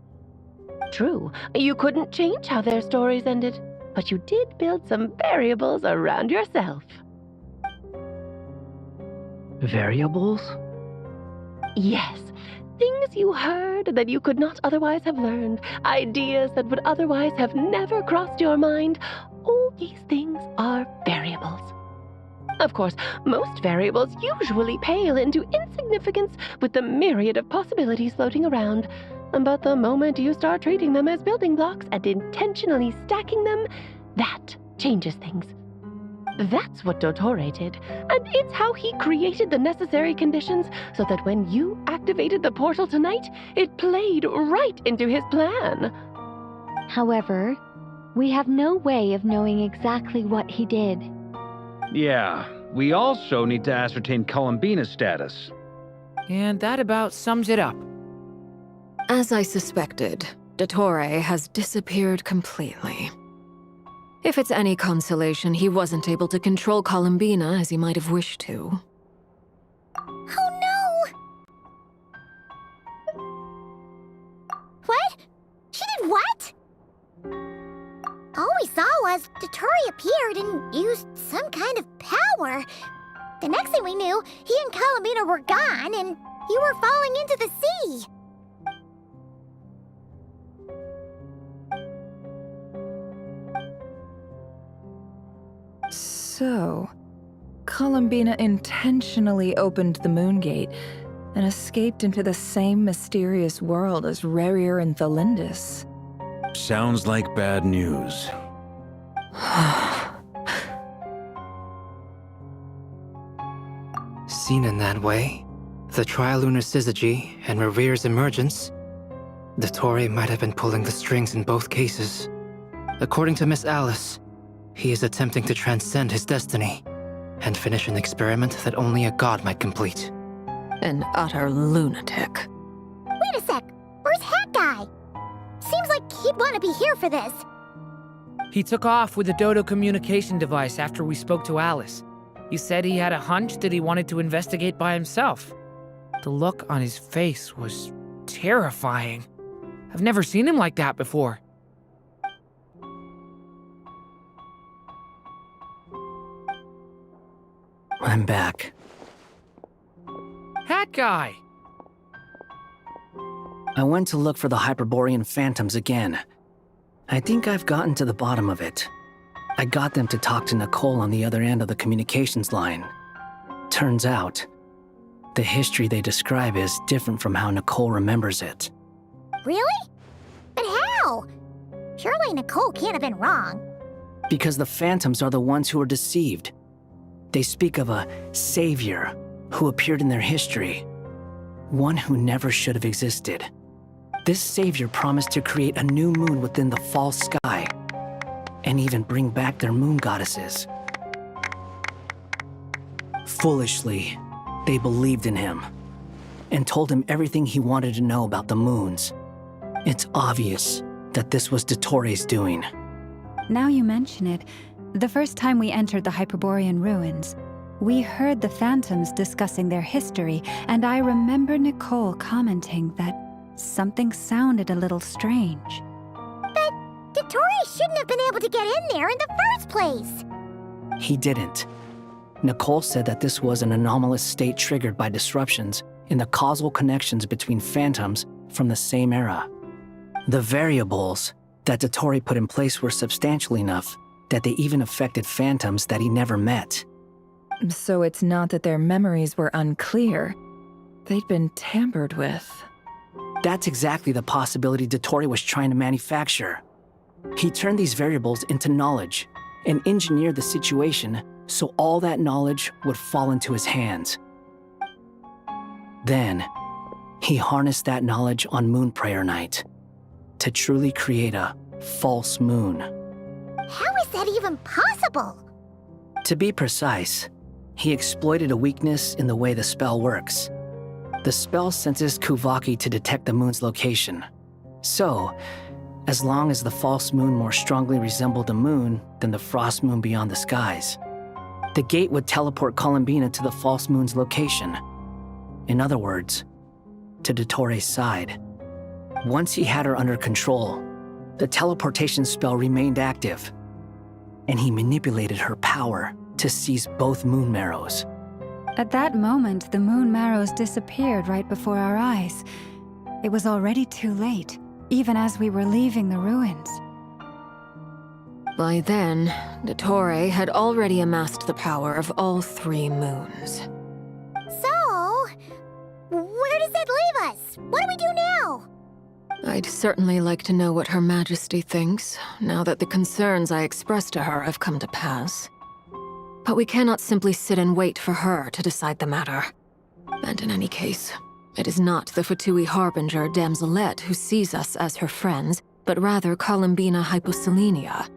True, you couldn't change how their stories ended, but you did build some variables around yourself. Variables? Yes, things you heard that you could not otherwise have learned, ideas that would otherwise have never crossed your mind. All these things are variables. Of course, most variables usually pale into insignificance with the myriad of possibilities floating around. But the moment you start treating them as building blocks and intentionally stacking them, that changes things. That's what Dottore did, and it's how he created the necessary conditions so that when you activated the portal tonight, it played right into his plan. However, we have no way of knowing exactly what he did. Yeah, we also need to ascertain Columbina's status. And that about sums it up. As I suspected, Dottore has disappeared completely. If it's any consolation, he wasn't able to control Columbina as he might have wished to. Oh no! What? She did what? All we saw was Dottore appeared and used some kind of power. The next thing we knew, he and Columbina were gone and you were falling into the sea. So, Columbina intentionally opened the Moon Gate and escaped into the same mysterious world as Rerir and Thalindis. Sounds like bad news. Seen in that way, the Trilunar Syzygy and Revir's emergence, Dottore might have been pulling the strings in both cases. According to Miss Alice, he is attempting to transcend his destiny and finish an experiment that only a god might complete. An utter lunatic. Wait a sec, where's Hat Guy? Seems like he'd want to be here for this. He took off with the Dodo communication device after we spoke to Alice. He said he had a hunch that he wanted to investigate by himself. The look on his face was terrifying. I've never seen him like that before. I'm back. Hat Guy! I went to look for the Hyperborean phantoms again. I think I've gotten to the bottom of it. I got them to talk to Nicole on the other end of the communications line. Turns out, the history they describe is different from how Nicole remembers it. Really? But how? Surely Nicole can't have been wrong. Because the phantoms are the ones who are deceived. They speak of a savior who appeared in their history. One who never should have existed. This savior promised to create a new moon within the false sky, and even bring back their moon goddesses. Foolishly, they believed in him, and told him everything he wanted to know about the moons. It's obvious that this was Dottore's doing. Now you mention it, the first time we entered the Hyperborean ruins, we heard the phantoms discussing their history, and I remember Nicole commenting that something sounded a little strange. But Dottore shouldn't have been able to get in there in the first place. He didn't. Nicole said that this was an anomalous state triggered by disruptions in the causal connections between phantoms from the same era. The variables that Dottore put in place were substantial enough that they even affected phantoms that he never met. So it's not that their memories were unclear. They'd been tampered with. That's exactly the possibility Dottore was trying to manufacture. He turned these variables into knowledge and engineered the situation so all that knowledge would fall into his hands. Then, he harnessed that knowledge on Moon Prayer Night to truly create a false moon. How is that even possible? To be precise, he exploited a weakness in the way the spell works. The spell senses Kuvaki to detect the moon's location. So, as long as the false moon more strongly resembled a moon than the frost moon beyond the skies, the gate would teleport Columbina to the false moon's location. In other words, to Dottoro's side. Once he had her under control, the teleportation spell remained active, and he manipulated her power to seize both moon marrows. At that moment, the moon marrows disappeared right before our eyes. It was already too late, even as we were leaving the ruins. By then, Dottore had already amassed the power of all 3 moons. So, where does that leave us? What do we do now? I'd certainly like to know what Her Majesty thinks, now that the concerns I expressed to her have come to pass. But we cannot simply sit and wait for her to decide the matter. And in any case, it is not the Fatui Harbinger Damselette who sees us as her friends, but rather Columbina Hyposelenia.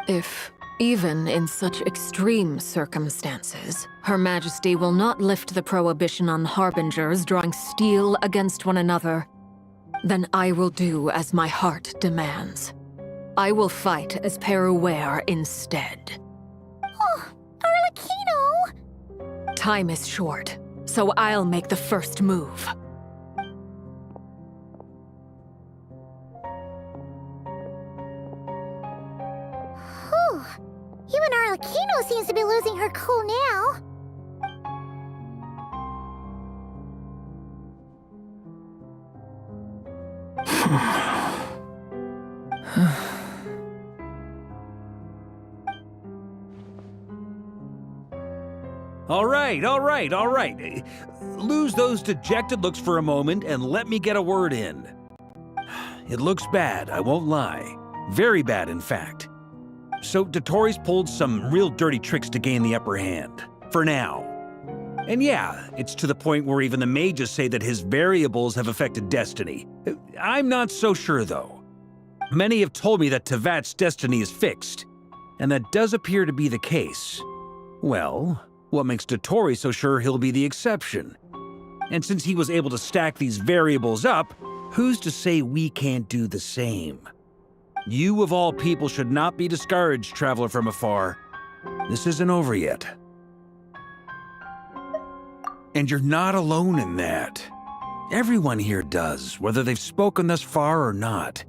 If, even in such extreme circumstances, Her Majesty will not lift the prohibition on Harbingers drawing steel against one another, then I will do as my heart demands. I will fight as Peruware instead. Oh, Arlecchino! Time is short, so I'll make the first move. Whew. Even Arlecchino seems to be losing her cool now. All right. Lose those dejected looks for a moment and let me get a word in. It looks bad, I won't lie. Very bad, in fact. So Dottoro's pulled some real dirty tricks to gain the upper hand. For now. And yeah, it's to the point where even the mages say that his variables have affected destiny. I'm not so sure, though. Many have told me that Tevat's destiny is fixed, and that does appear to be the case. Well, what makes Dottore so sure he'll be the exception? And since he was able to stack these variables up, who's to say we can't do the same? You of all people should not be discouraged, traveler from afar. This isn't over yet. And you're not alone in that. Everyone here does, whether they've spoken thus far or not.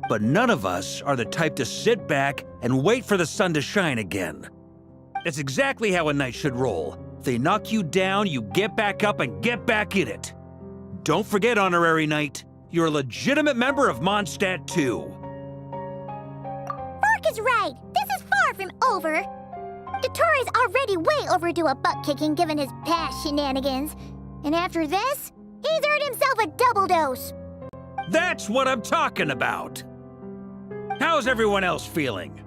But none of us are the type to sit back and wait for the sun to shine again. That's exactly how a knight should roll. If they knock you down, you get back up and get back in it. Don't forget, Honorary Knight, you're a legitimate member of Mondstadt too. Vark is right. This is far from over. Dottore's already way overdue a butt-kicking given his past shenanigans. And after this, he's earned himself a double dose. That's what I'm talking about. How's everyone else feeling?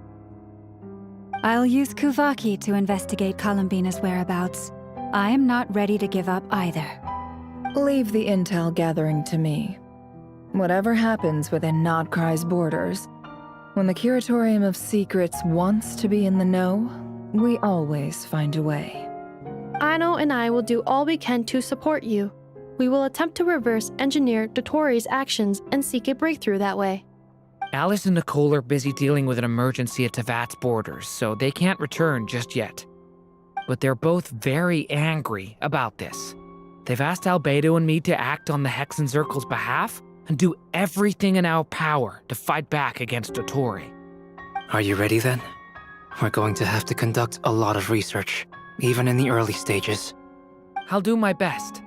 I'll use Kuvaki to investigate Columbina's whereabouts. I am not ready to give up either. Leave the intel gathering to me. Whatever happens within Nodcry's borders, when the Curatorium of Secrets wants to be in the know, we always find a way. Aino and I will do all we can to support you. We will attempt to reverse engineer Dottoro's actions and seek a breakthrough that way. Alice and Nicole are busy dealing with an emergency at Tevat's borders, so they can't return just yet. But they're both very angry about this. They've asked Albedo and me to act on the Hexen Circle's behalf and do everything in our power to fight back against Dottore. Are you ready then? We're going to have to conduct a lot of research, even in the early stages. I'll do my best.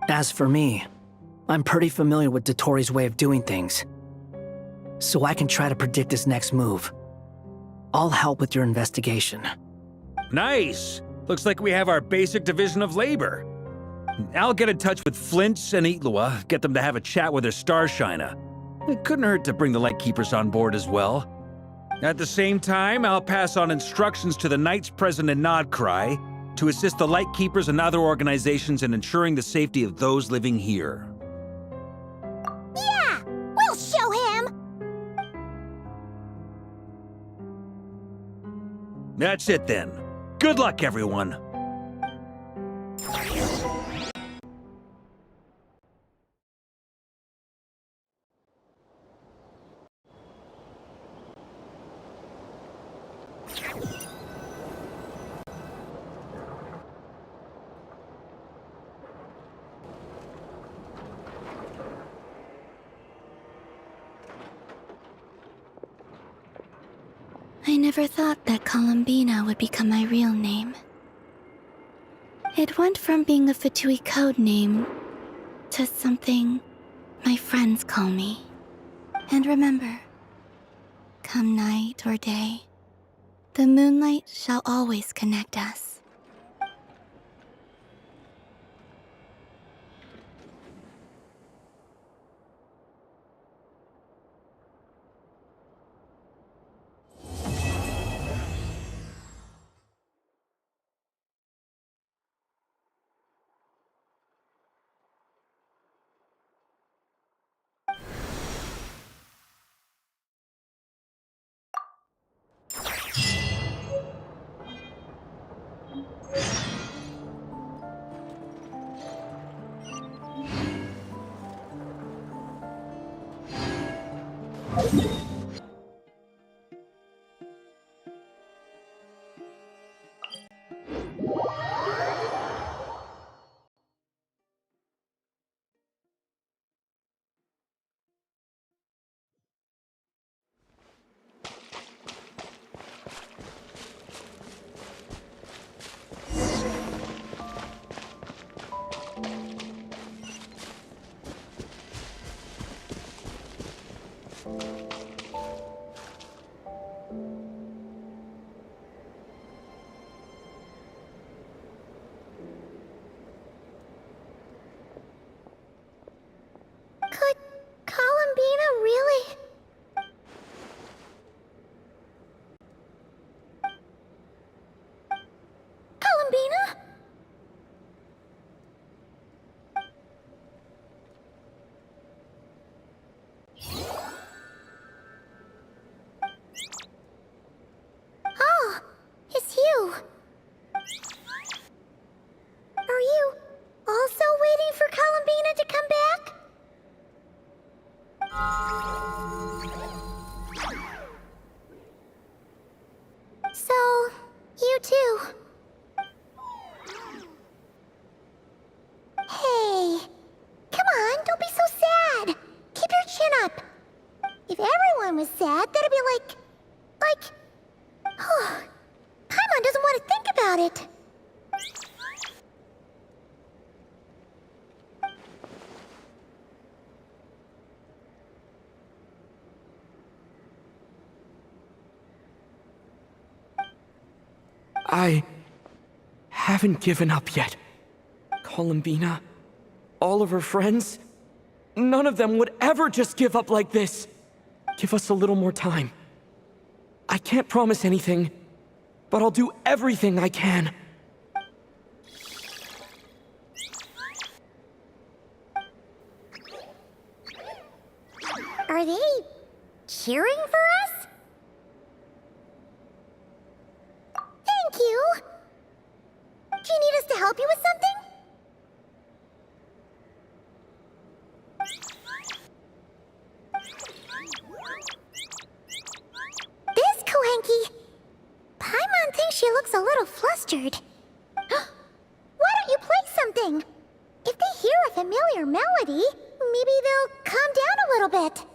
As for me, I'm pretty familiar with Dottoro's way of doing things, so I can try to predict his next move. I'll help with your investigation. Nice! Looks like we have our basic division of labor. I'll get in touch with Flints and Itlua, get them to have a chat with their Starshiner. It couldn't hurt to bring the Lightkeepers on board as well. At the same time, I'll pass on instructions to the knights present in Nodcry to assist the Lightkeepers and other organizations in ensuring the safety of those living here. Yeah! We'll show him! That's it then. Good luck, everyone. I never thought that Columbina would become my real name. It went from being a Fatui code name to something my friends call me. And remember, come night or day, the moonlight shall always connect us. Could Columbina really... Columbina? Oh, it's you. Are you also waiting for Columbina to come back? So, you too. Hey, come on, don't be so sad. Keep your chin up. If everyone was sad, that'd be like... Paimon doesn't want to think about it. I haven't given up yet. Columbina, all of her friends, none of them would ever just give up like this. Give us a little more time. I can't promise anything, but I'll do everything I can. Are they cheering for us? Thank you. Do you need us to help you with something? This Kohenki. Paimon thinks she looks a little flustered. Why don't you play something? If they hear a familiar melody, maybe they'll calm down a little bit.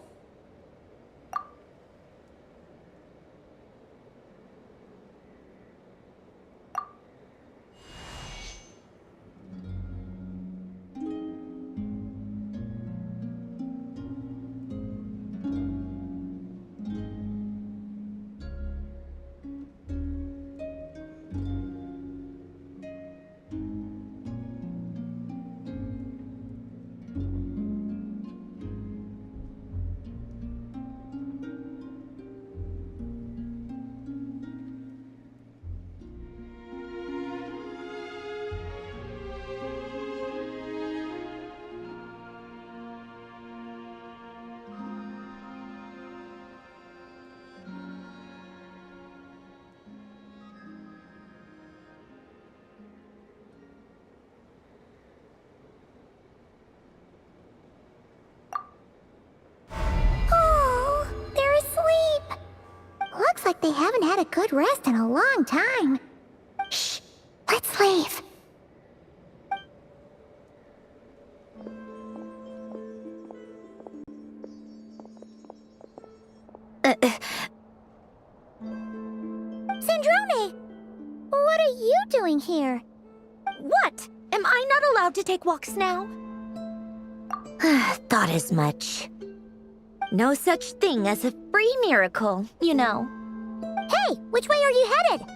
they haven't had a good rest in a long time. Shh, let's leave. Sandrone! What are you doing here? What? Am I not allowed to take walks now? Thought as much. No such thing as a free miracle, you know. Hey, which way are you headed?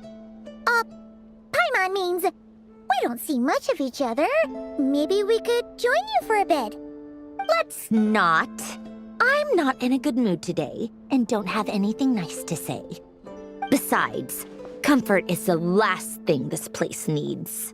Paimon means we don't see much of each other. Maybe we could join you for a bit. Let's not. I'm not in a good mood today and don't have anything nice to say. Besides, comfort is the last thing this place needs.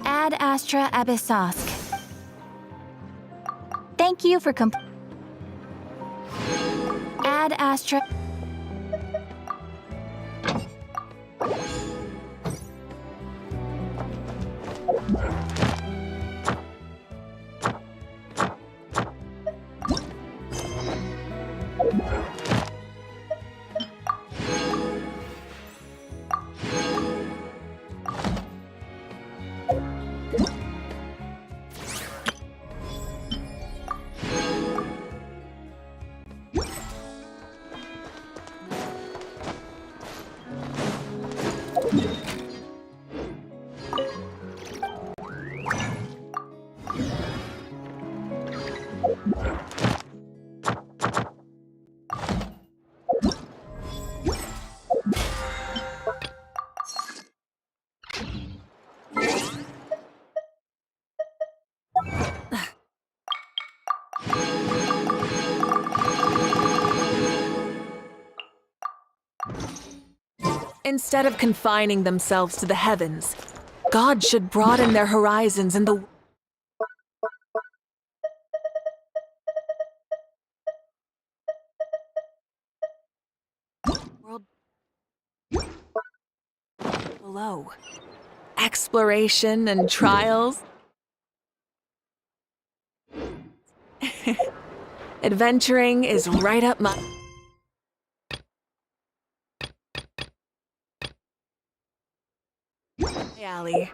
Ad Astra Abyssosk. Thank you for Ad Astra. Instead of confining themselves to the heavens, God should broaden their horizons in the world below. Exploration and trials. Adventuring is right up my alley.